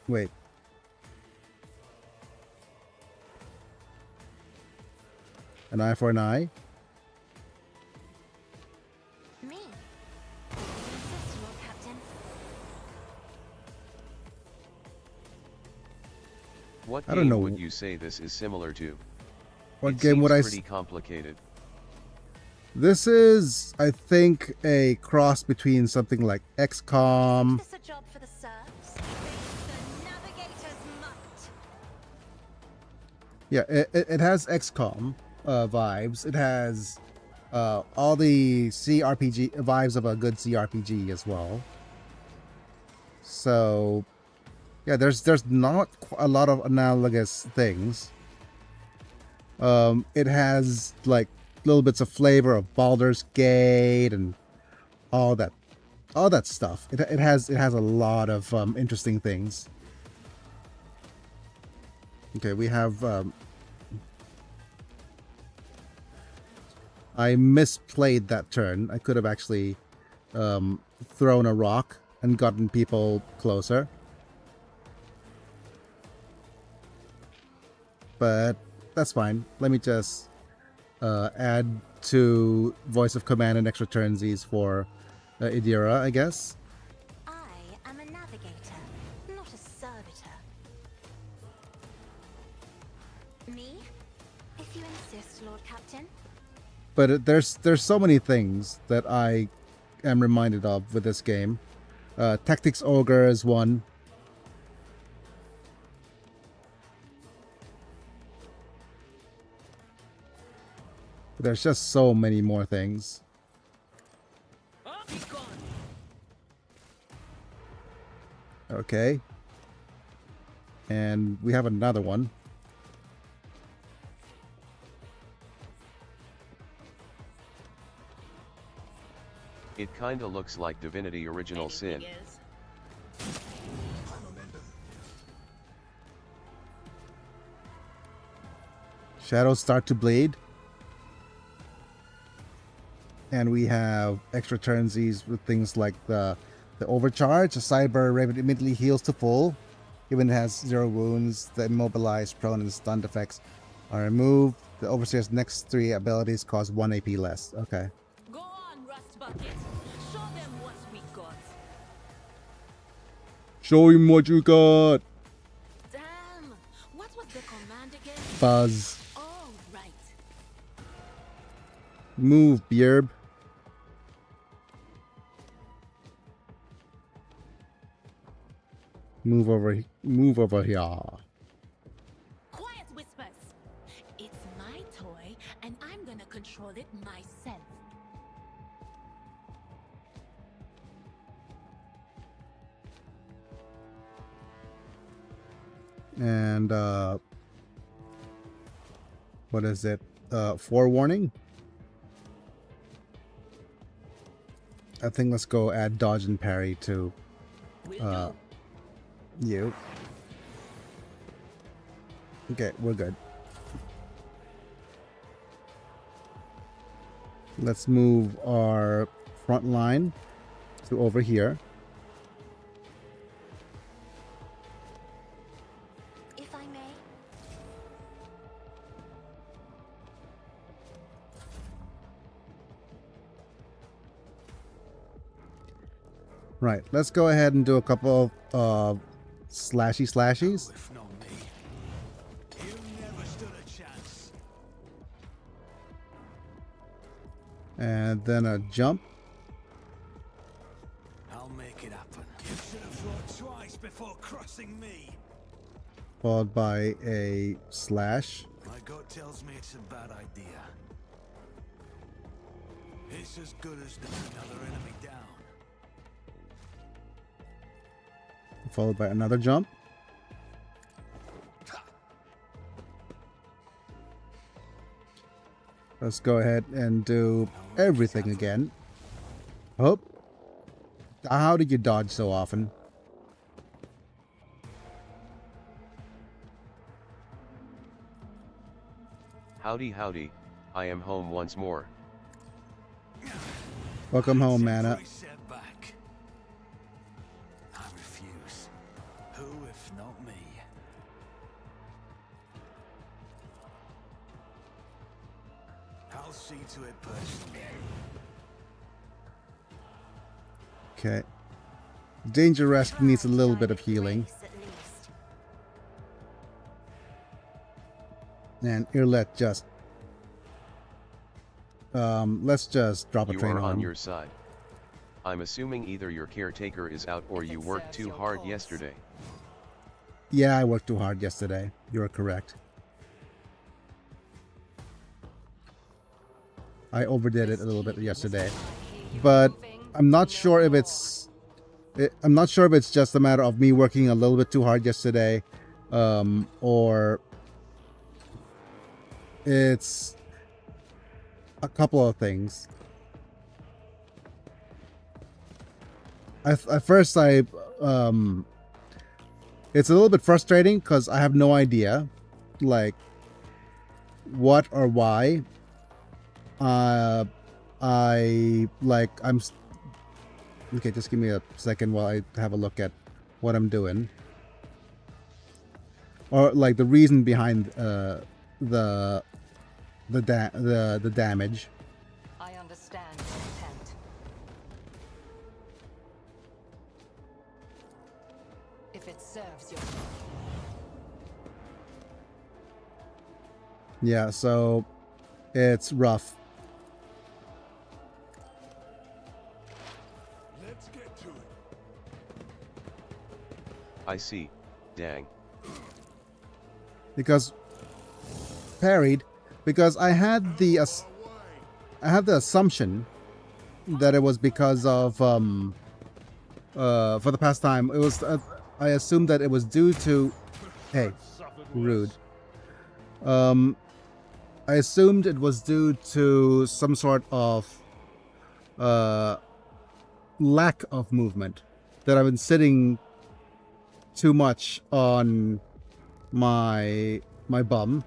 Wait. An eye for an eye? Me? Insist, Lord Captain. What I don't game know. would you say this is similar to? What It game would I... seems pretty complicated. This is, I think, a cross between something like XCOM. Is this a job for the serfs? The navigator's might. Yeah, it has XCOM vibes. It has all the CRPG vibes of a good CRPG as well. So, yeah, there's not a lot of analogous things. It has like little bits of flavor of Baldur's Gate and all that stuff. It has a lot of interesting things. Okay, we have I misplayed that turn. I could have actually thrown a rock and gotten people closer. But that's fine. Let me just add to Voice of Command and extra turnsies for Idira, I guess. I am a navigator, not a servitor. Me? If you insist, Lord Captain. But there's so many things that I am reminded of with this game. Tactics Ogre is one. There's just so many more things. Okay. And we have another one. It kinda looks like Divinity Original Sin. Shadows start to bleed. And we have extra turnsies with things like the overcharge. A sidebar Raven immediately heals to full. Even it has 0 wounds. The immobilized, prone, and stunned effects are removed. The Overseer's next 3 abilities cost 1 AP less. Okay. Go on, Rust Bucket. Show them what we got. Show him what you got. Damn. What was the command again? Buzz. Oh, right. Move, Beerb. Move over here. Quiet, Whispers. It's my toy, and I'm gonna control it myself. And what is it? Forewarning? I think let's go add dodge and parry to you. Okay, we're good. Let's move our front line to over here. If I may. Right, let's go ahead and do a couple of slashies. If not me, you never stood a chance. And then a jump. I'll make it happen. You should have thought twice before crossing me. Followed by a slash. My gut tells me it's a bad idea. It's as good as knocking another enemy down. Followed by another jump. Let's go ahead and do everything again. Oh. How did you dodge so often? Howdy howdy, I am home once more. Welcome home, Mana. Setback. I refuse. Who if not me? I'll see to it personally. Okay. Danger Rescue needs a little bit of healing. At least. And Irlet just... let's just drop a You train are on on. your side. I'm assuming either your caretaker is out or you worked too hard yesterday. Yeah, I worked too hard yesterday. You're correct. I overdid it a little bit yesterday. But I'm not sure if it's... I'm not sure if it's just a matter of me working a little bit too hard yesterday. Or... It's... a couple of things. At first, it's a little bit frustrating because I have no idea, like, what or why. I'm okay. Just give me a second while I have a look at what I'm doing, or like the reason behind the damage. I understand your intent. If it serves your... Yeah, so it's rough. Let's get to it. I see. Dang. Because parried, because I had the assumption that it was because of for the past time it was I assumed that it was due to rude. I assumed it was due to some sort of lack of movement, that I've been sitting too much on my bum,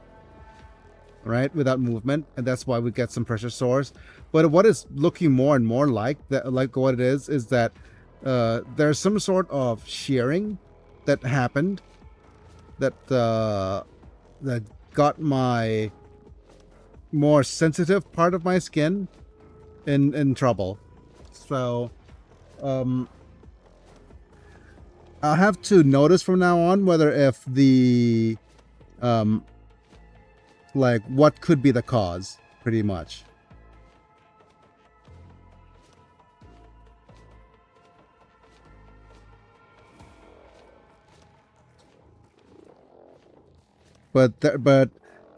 right, without movement, and that's why we get some pressure sores. But what is looking more and more like that, like what it is that there's some sort of shearing that happened that that got my more sensitive part of my skin in trouble. So I'll have to notice from now on whether if the like what could be the cause, pretty much. But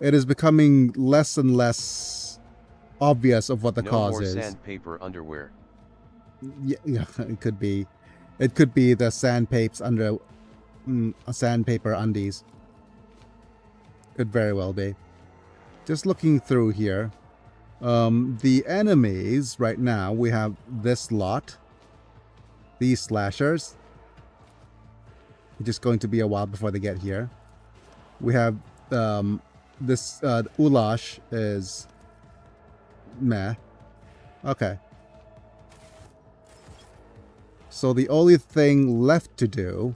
it is becoming less and less obvious of what the cause is. No more sandpaper underwear. Yeah, it could be. It could be the sandpaper undies. Could very well be. Just looking through here. The enemies right now, we have this lot. These slashers. It's just going to be a while before they get here. We have this Ulash is meh. Okay. So the only thing left to do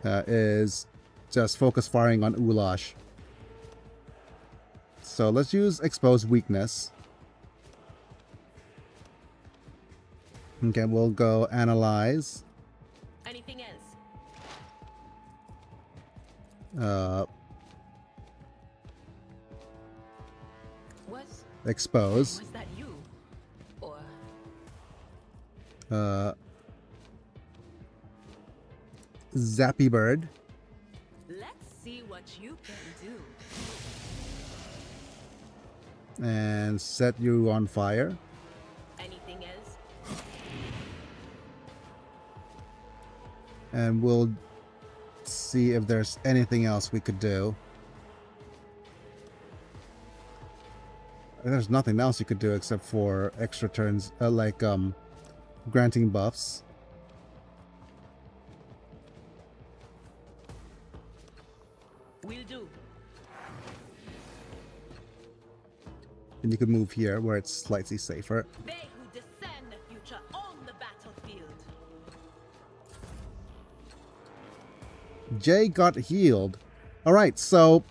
is just focus firing on Ulash. So let's use Exposed Weakness. Okay, we'll go Analyze. Anything else? Expose. Was that you? Or Zappy Bird. let's see what you can do. And set you on fire. Anything else? And we'll see if there's anything else we could do. There's nothing else you could do except for extra turns, like granting buffs. Will do. And you can move here where it's slightly safer. They who discern the future on the battlefield. Jay got healed. All right, so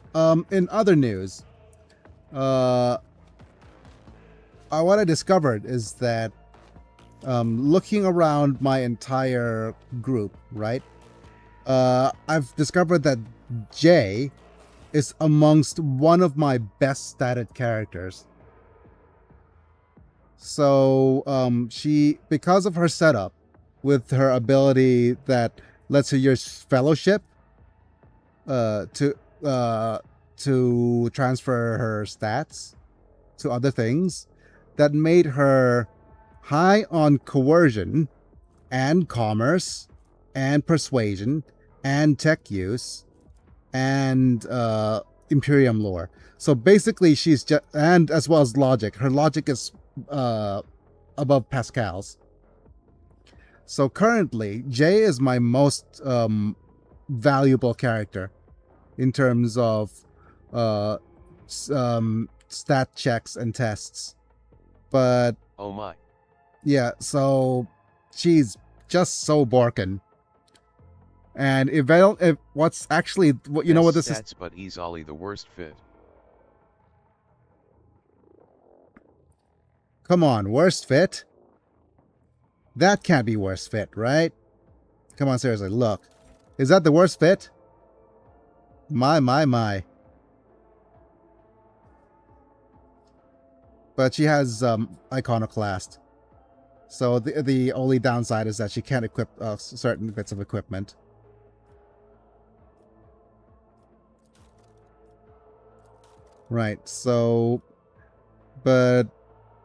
in other news, what I discovered is that looking around my entire group, right? I've discovered that Jay is amongst one of my best statted characters. So she, because of her setup, with her ability that lets her use fellowship to transfer her stats to other things, that made her high on coercion and commerce and persuasion and tech use and Imperium lore. So basically, she's just, and as well as logic. Her logic is above Pascal's. So currently, Jay is my most valuable character in terms of stat checks and tests. But Oh my. yeah, so she's just so Borkin. And if what's actually what you know what this stats, is? but easily the worst fit. Come on, worst fit? That can't be worst fit, right? Come on, seriously, look. Is that the worst fit? My. But she has Iconoclast. So the only downside is that she can't equip certain bits of equipment. Right, so... But,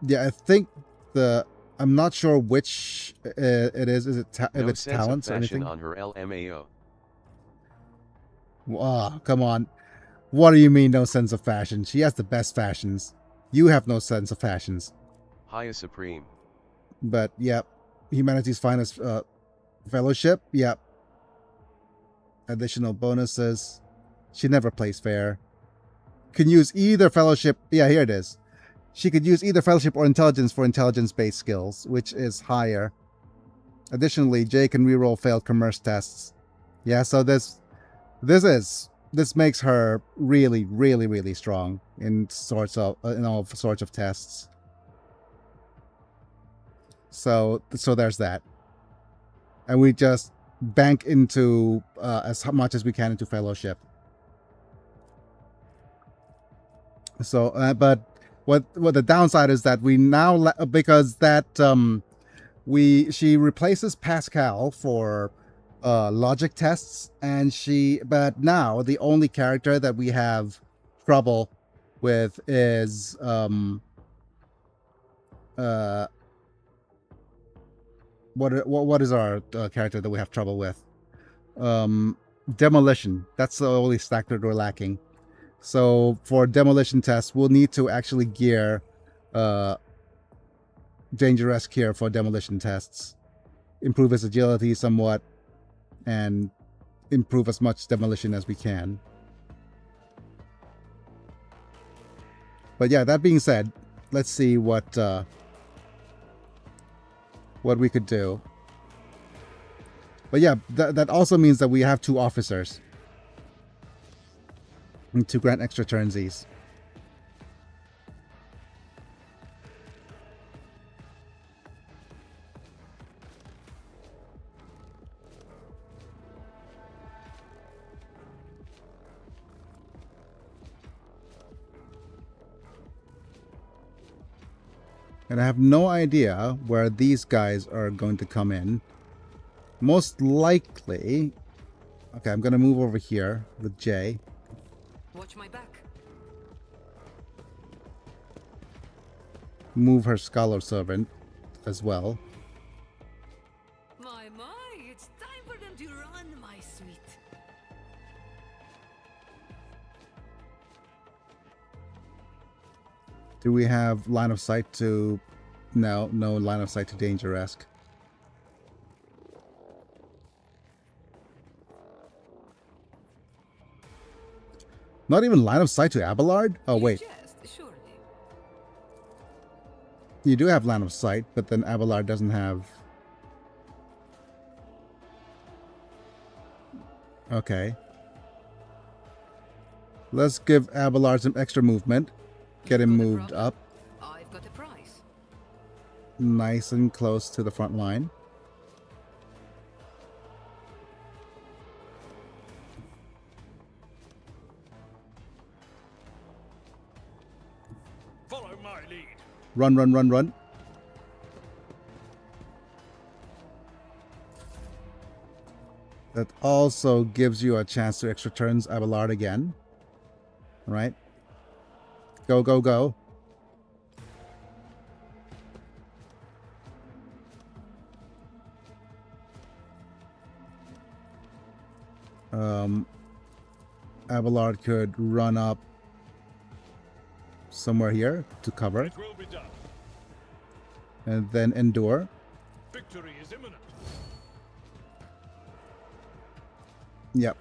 yeah, I think I'm not sure which it is. Is it if it's talents or anything? On her LMAO. Oh, come on. What do you mean no sense of fashion? She has the best fashions. You have no sense of fashions. Hiya Supreme. But, yep. Humanity's Finest Fellowship, yep. Additional bonuses. She never plays fair. Can use either fellowship. Yeah, here it is. She could use either fellowship or intelligence for intelligence-based skills, which is higher. Additionally, Jay can reroll failed commerce tests. Yeah, so this makes her really, really, really strong in all sorts of tests. So there's that, and we just bank into as much as we can into fellowship. So, but what the downside is that we now because that she replaces Pascal for logic tests, and but now the only character that we have trouble with is what is our character that we have trouble with? Demolition. That's the only stack that we're lacking. So for demolition tests, we'll need to actually gear Dangerous here for demolition tests. Improve his agility somewhat, and improve as much demolition as we can. But yeah, that being said, let's see what we could do. But yeah, that also means that we have 2 officers to grant extra turnsies. And I have no idea where these guys are going to come in. Most likely... Okay, I'm going to move over here with Jay. Watch my back. Move her Scholar Servant as well. My, it's time for them to run, my sweet. Do we have line of sight to... No line of sight to Danger-esque. Not even line of sight to Abelard? Oh, wait. Surely. You do have line of sight, but then Abelard doesn't have... Okay. Let's give Abelard some extra movement. Get him moved up. I've got a prize. Nice and close to the front line. Follow my lead. Run. That also gives you a chance to extra turns Abelard again. Right? Go. Abelard could run up somewhere here to cover. It will be done. And then endure. Victory is imminent. Yep.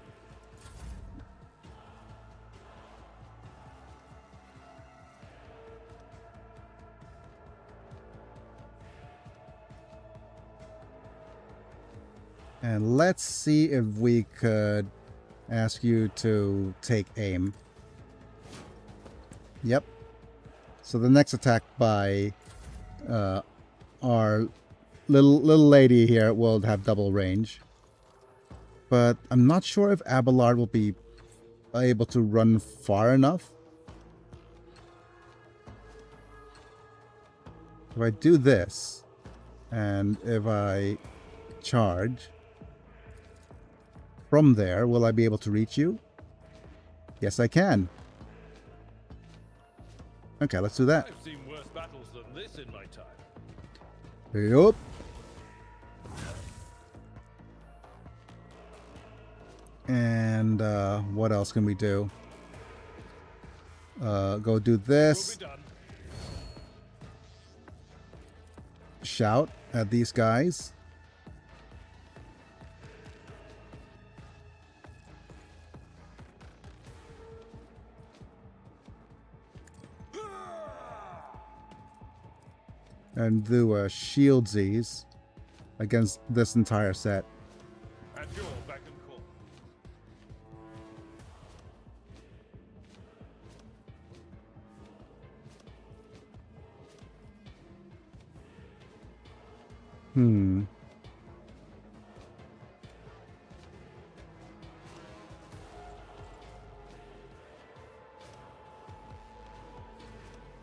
And let's see if we could ask you to take aim. Yep. So the next attack by our little lady here will have double range. But I'm not sure if Abelard will be able to run far enough. If I do this, and if I charge from there, will I be able to reach you? Yes, I can. Okay, let's do that. I've seen worse battles than this in my time. Yup. And what else can we do? Go do this. Will be done. Shout at these guys. And do a shieldsies against this entire set. At your beck and call.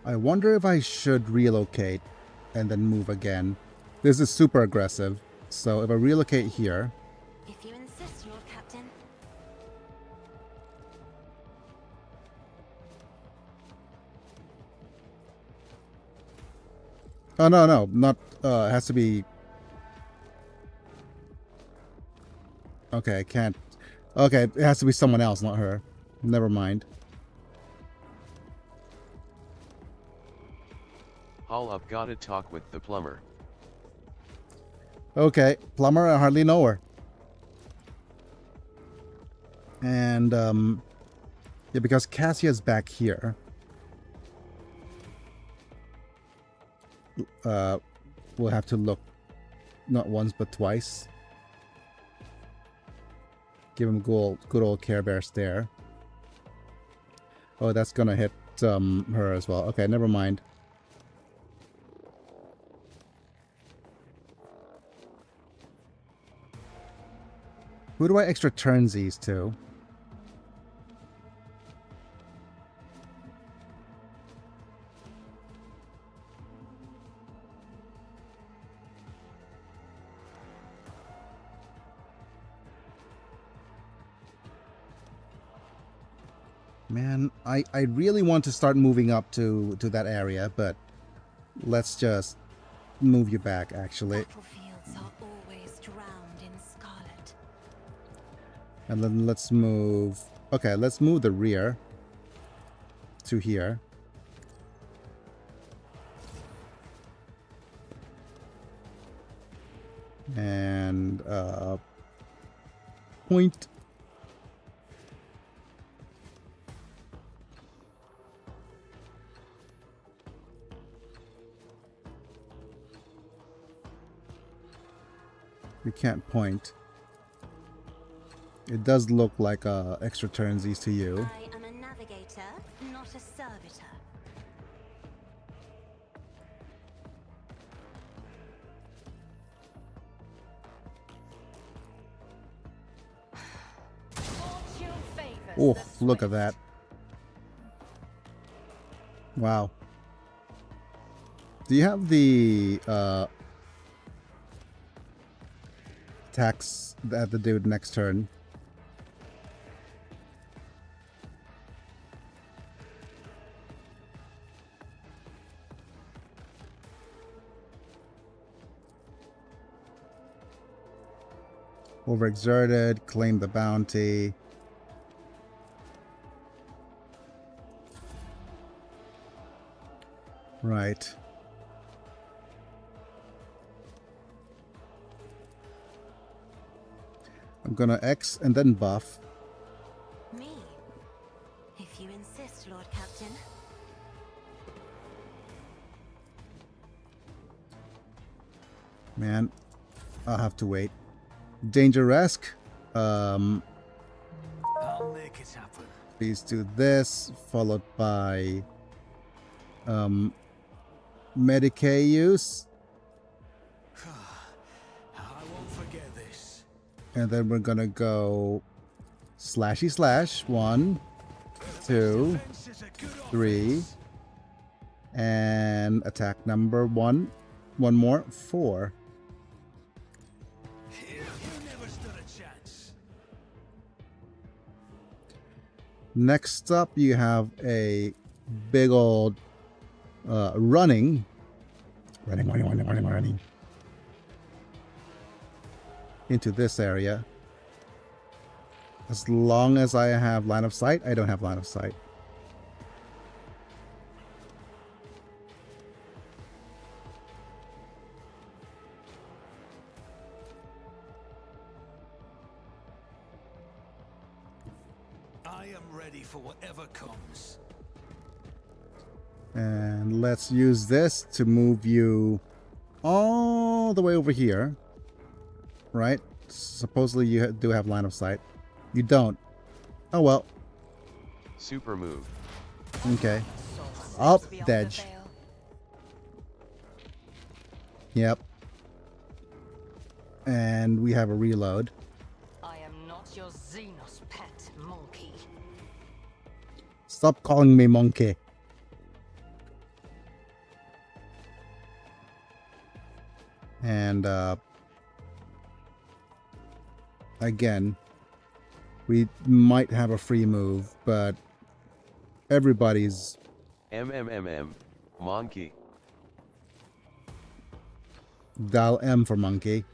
I wonder if I should relocate and then move again. This is super aggressive. So if I relocate here. If you insist, Lord Captain. Oh, no, not, it has to be... Okay, I can't... Okay, it has to be someone else, not her. Never mind. Haul up, gotta talk with the plumber. Okay, plumber, I hardly know her. And, yeah, because Cassia's back here. We'll have to look not once but twice. Give him good old Care Bear stare. Oh, that's gonna hit her as well. Okay, never mind. Who do I extra turnsies to? Man, I really want to start moving up to that area, but let's just move you back, actually. Battlefields are always drowned in scarlet. And then let's move... Okay, let's move the rear to here. And, point. We can't point. It does look like extra turnsies to you. I am a navigator, not a servitor. Fortune favors Oh, the look at swift. that. Wow. Do you have the attacks that the dude next turn? Overexerted, claim the bounty. Right. I'm gonna X and then buff. Me? If you insist, Lord Captain. Man, I'll have to wait. Danger-esque. I'll make it happen. Please do this, followed by Medicaid use. I won't forget this. And then we're gonna go slashy slash. 1, 2, Defense is a good 3. offense. And attack number 1. One more. 4. You never stood a chance. Next up, you have a big old running into this area. As long as I have line of sight, I don't have line of sight. I am ready for whatever comes. And let's use this to move you all the way over here. Right? Supposedly you do have line of sight. You don't. Oh well. Super move. Okay. Up, Beyond Dej. the veil. Yep. And we have a reload. I am not your Xenos pet, monkey. Stop calling me monkey. And again, we might have a free move, but everybody's Monkey. dial M for monkey.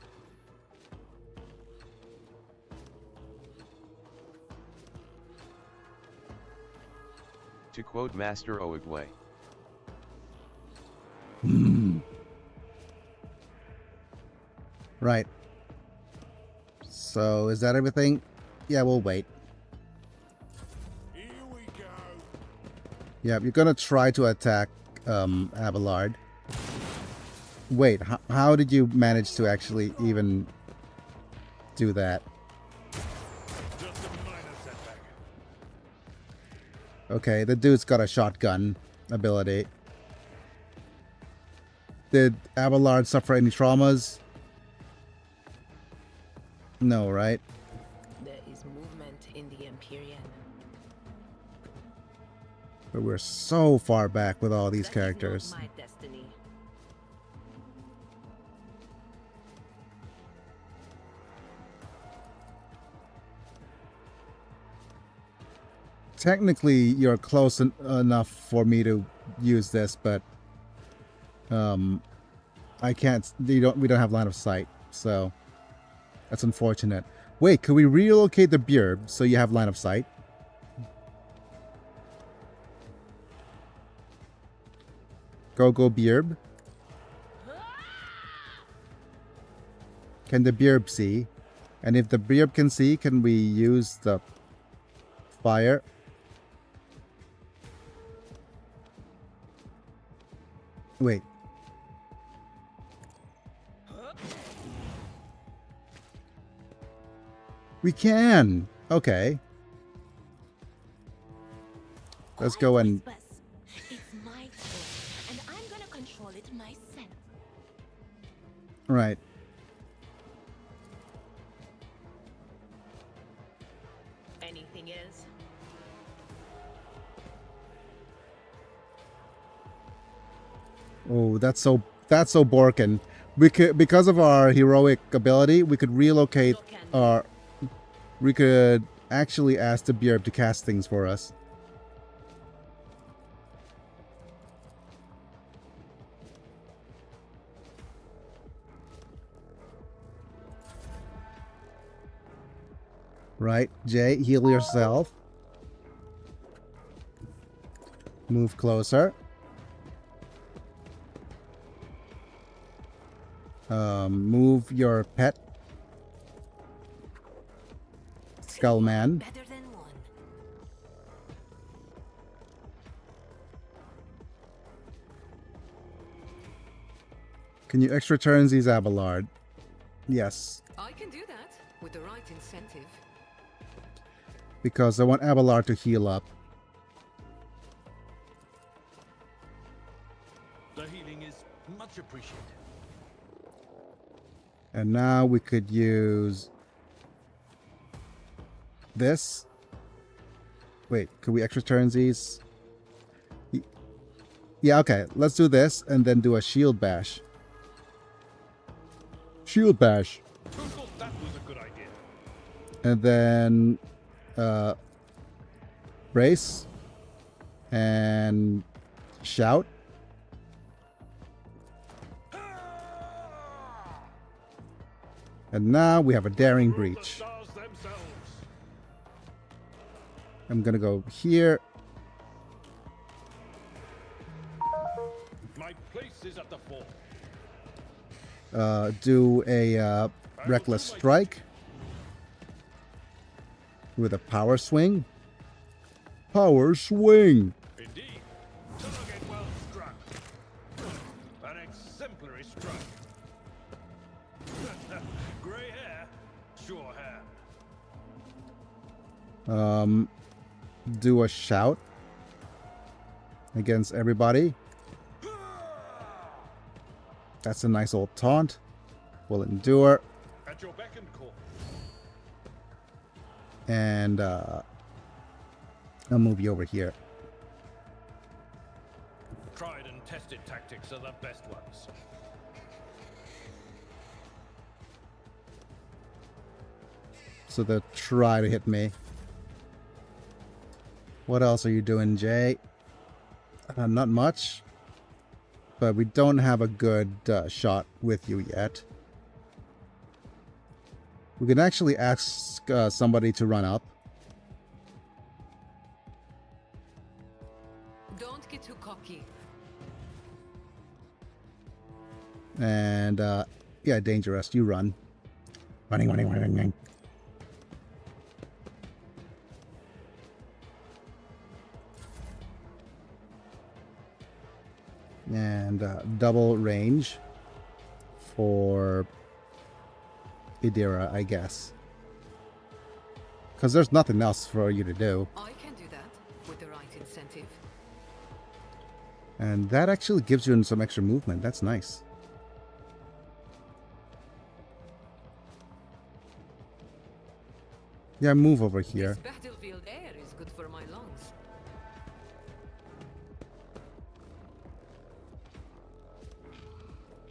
To quote Master Oogway. Right. So is that everything? Yeah, we'll wait. Here we go. Yeah, you're gonna try to attack Abelard. Wait, how did you manage to actually even do that? Just a minor setback. Okay, the dude's got a shotgun ability. Did Abelard suffer any traumas? No, right? There is movement in the Imperium. But we're so far back with all these That is characters. not my destiny. Technically, you're close enough for me to use this, but I can't. We don't have line of sight, so that's unfortunate. Wait, could we relocate the Beard so you have line of sight? Go Beard. Can the Beard see? And if the Beard can see, can we use the fire? Wait. We can. Okay. Let's go and Whispers. It's my toy, and I'm gonna control it myself. right. Anything else? Oh, that's so Borkin. We could, because of our heroic ability, we could relocate our. We could actually ask the Beard to cast things for us. Right, Jay, heal yourself. Move closer. Move your pet. Skullman. Better than one. Can you extra turns these Abelard? Yes. I can do that with the right incentive. Because I want Abelard to heal up. The healing is much appreciated. And now we could use this. Wait, could we extra turns these? Yeah, okay. Let's do this and then do a shield bash. Shield bash. Who thought that was a good idea? And then brace and shout. And now we have a daring The breach. stars themselves. I'm gonna go here. My place is at the fore. Do a reckless strike with a power swing. Power swing. Indeed. Target well struck. An exemplary strike. Grey hair, sure hair. Do a shout against everybody. That's a nice old taunt. We'll endure. At your beck and call. And I'll move you over here. Tried and tested tactics are the best ones. So they'll try to hit me. What else are you doing, Jay? Not much. But we don't have a good shot with you yet. We can actually ask somebody to run up. Don't get too cocky. And, yeah, Dangerous, you run. Running. And double range for Idira, I guess. Because there's nothing else for you to do. I can do that with the right incentive. And that actually gives you some extra movement. That's nice. Yeah, move over here. This battlefield air is good for my lungs.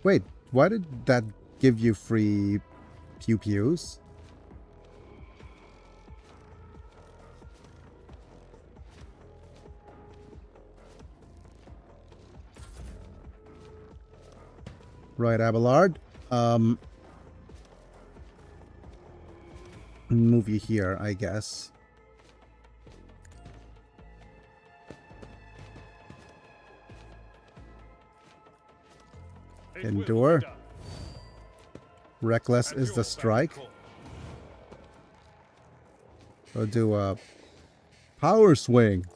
Wait, why did that give you free pew-pews? Right, Abelard. Move you here, I guess. It will be Endure. done. Reckless At is your the beck and strike. call. We'll do a power swing.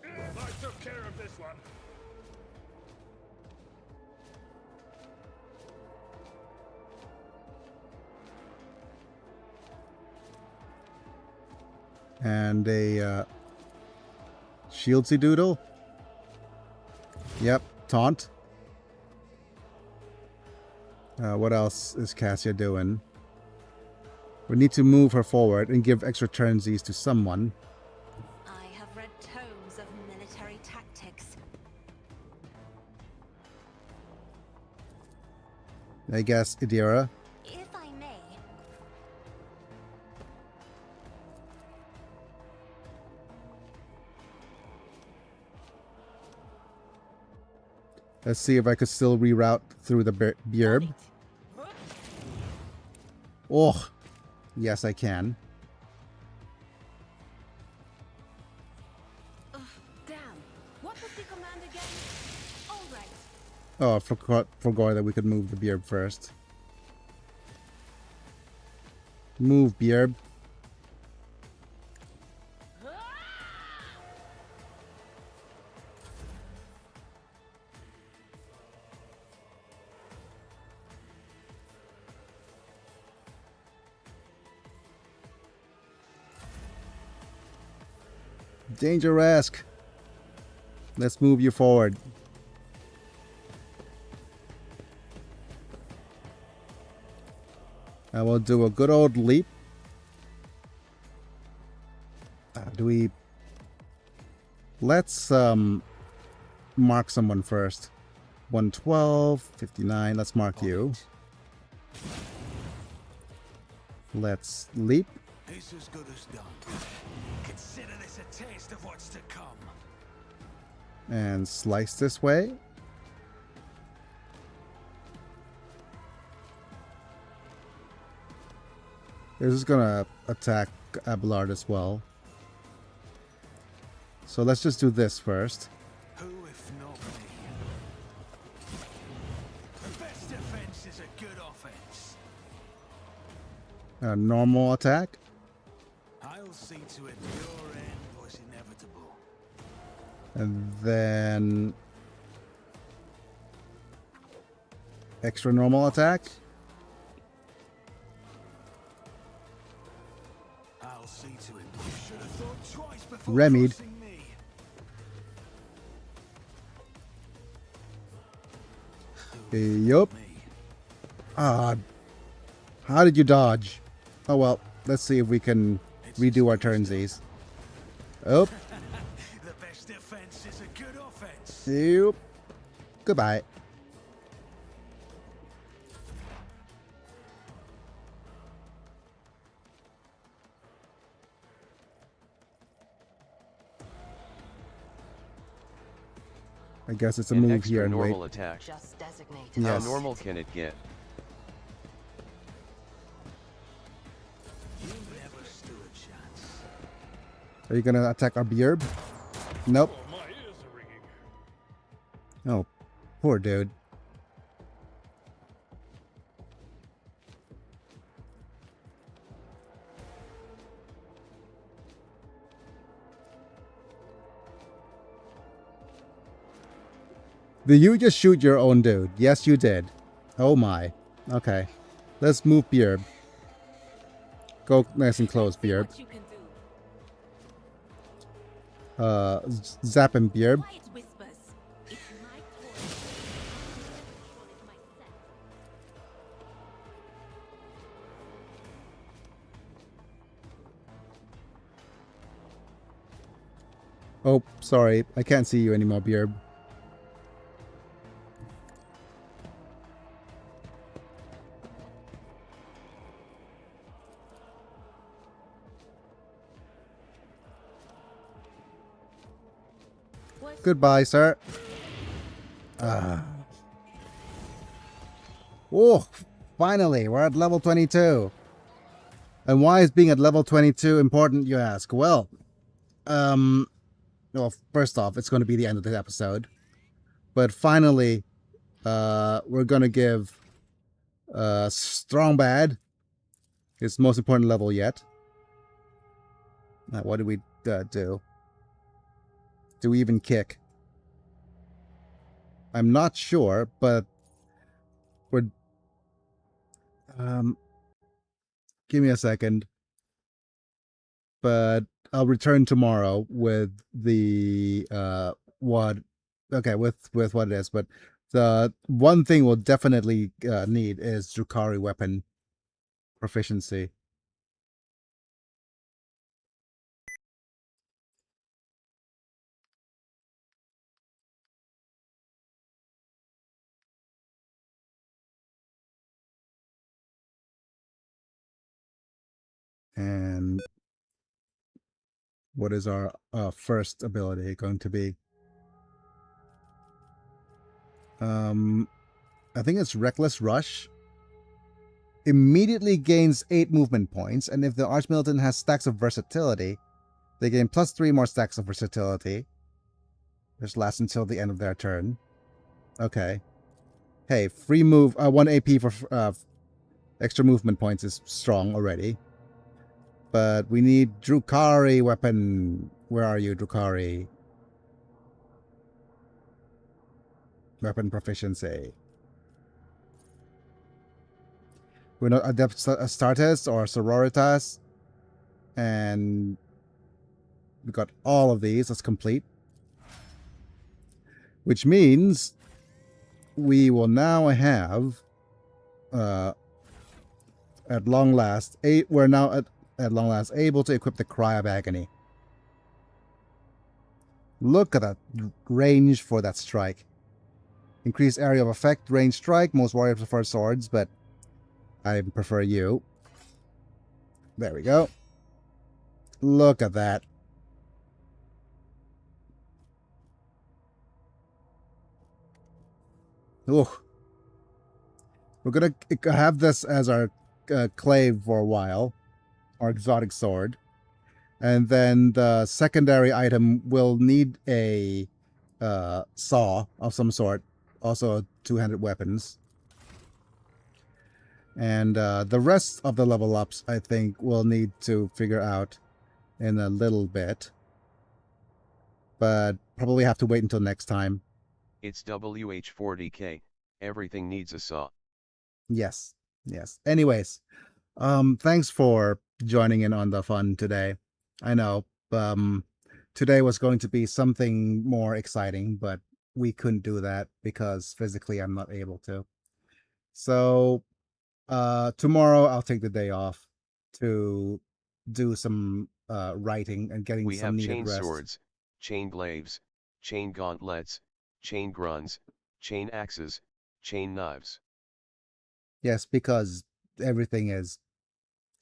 I took care of this one. And a shieldsy doodle. Yep, taunt. What else is Cassia doing? We need to move her forward and give extra turnsies to someone. I have read tomes of military tactics. I guess Idira. If I may, Let's see if I could still reroute through the Bjerb. Oh, yes I can. Damn. What was the command again? All right. Oh, I forgot that we could move the Bjerb first. Move, Beard. Danger-esque. Let's move you forward. I will do a good old leap. Do we... Let's mark someone first. 112, 59. Let's mark you. Let's leap. It's as good as done. Consider this a taste of what's to come. And slice this way. This is gonna attack Abelard as well. So let's just do this first. Who if not me? The best defense is a good offense. A normal attack. I'll see to it your end was inevitable. And then extra normal attack. I'll see to it. You should have thought twice before Remedied. crossing me. Yup. Ah, how did you dodge? Oh well, let's see if we can redo our turnsies. Oh, The best defense is a good offense. yep. Goodbye. I guess it's a An move extra here and wait. normal attack. Just designated. Yes. How normal can it get? You never stood a chance. Are you gonna attack our beard? Nope. Oh, my ears are ringing. Oh, poor dude. Did you just shoot your own dude? Yes, you did. Oh my. Okay. Let's move Beard. Go nice and close, Beard. What you can do. Zap him, Beard. Quiet whispers. It's my toy. Control it myself. Oh, sorry. I can't see you anymore, Beard. Goodbye, sir. Oh, finally, we're at level 22. And why is being at level 22 important, you ask? Well, first off, it's going to be the end of the episode. But finally, we're going to give Strong Bad his most important level yet. Now, what did we do? Do we even kick? I'm not sure, but we're... give me a second. But I'll return tomorrow with the what it is. But the one thing we'll definitely need is Drukhari weapon proficiency. And what is our first ability going to be? I think it's Reckless Rush. Immediately gains 8 movement points, and if the Archmilitant has stacks of versatility, they gain +3 more stacks of versatility. This lasts until the end of their turn. Okay. Hey, free move, 1 AP for extra movement points is strong already. But we need Drukhari weapon. Where are you, Drukhari? Weapon proficiency. We're not Adept Astartes or Sororitas. And we got all of these. That's complete. Which means we will now have, at long last, we're now at long last able to equip the Cry of Agony. Look at that range for that strike. Increased area of effect, range strike. Most warriors prefer swords, but I prefer you. There we go. Look at that. Ooh. We're gonna have this as our clave for a while, our exotic sword, and then the secondary item will need a saw of some sort, also two-handed weapons, and the rest of the level ups I think we'll need to figure out in a little bit, but probably have to wait until next time. It's WH40K, everything needs a saw. Yes, yes. Anyways, thanks for joining in on the fun today. I know, today was going to be something more exciting, but we couldn't do that because physically I'm not able to. So, tomorrow I'll take the day off to do some writing and getting We some have needed chain rest. swords, chain glaives, chain gauntlets, chain gruns, chain axes, chain knives. Yes, because everything is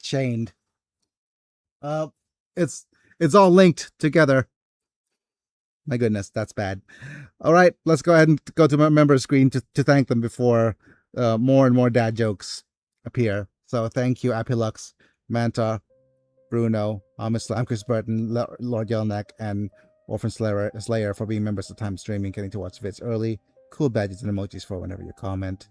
chained. It's all linked together. My goodness, that's bad. All right, let's go ahead and go to my member screen to thank them before more and more dad jokes appear. So thank you, Apilux, Manta, Bruno, I'm Chris Burton, Lord Yelnak, and Orphan Slayer for being members of Time Streaming, getting to watch vids early, cool badges and emojis for whenever you comment.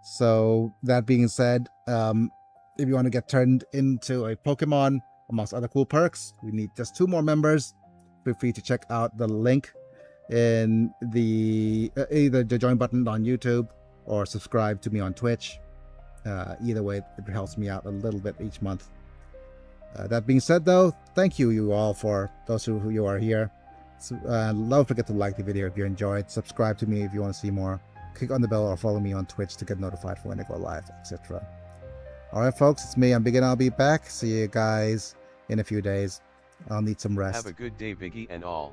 So that being said, if you want to get turned into a Pokemon, amongst other cool perks, we need just 2 more members. Feel free to check out the link in the either the join button on YouTube or subscribe to me on Twitch. Either way, it helps me out a little bit each month. That being said, though, thank you all for those who you are here. So, don't forget to like the video if you enjoyed. Subscribe to me if you want to see more. Click on the bell or follow me on Twitch to get notified for when I go live, etc. Alright folks, it's me, I'm Big and I'll be back. See you guys in a few days. I'll need some rest. Have a good day, Biggie and all.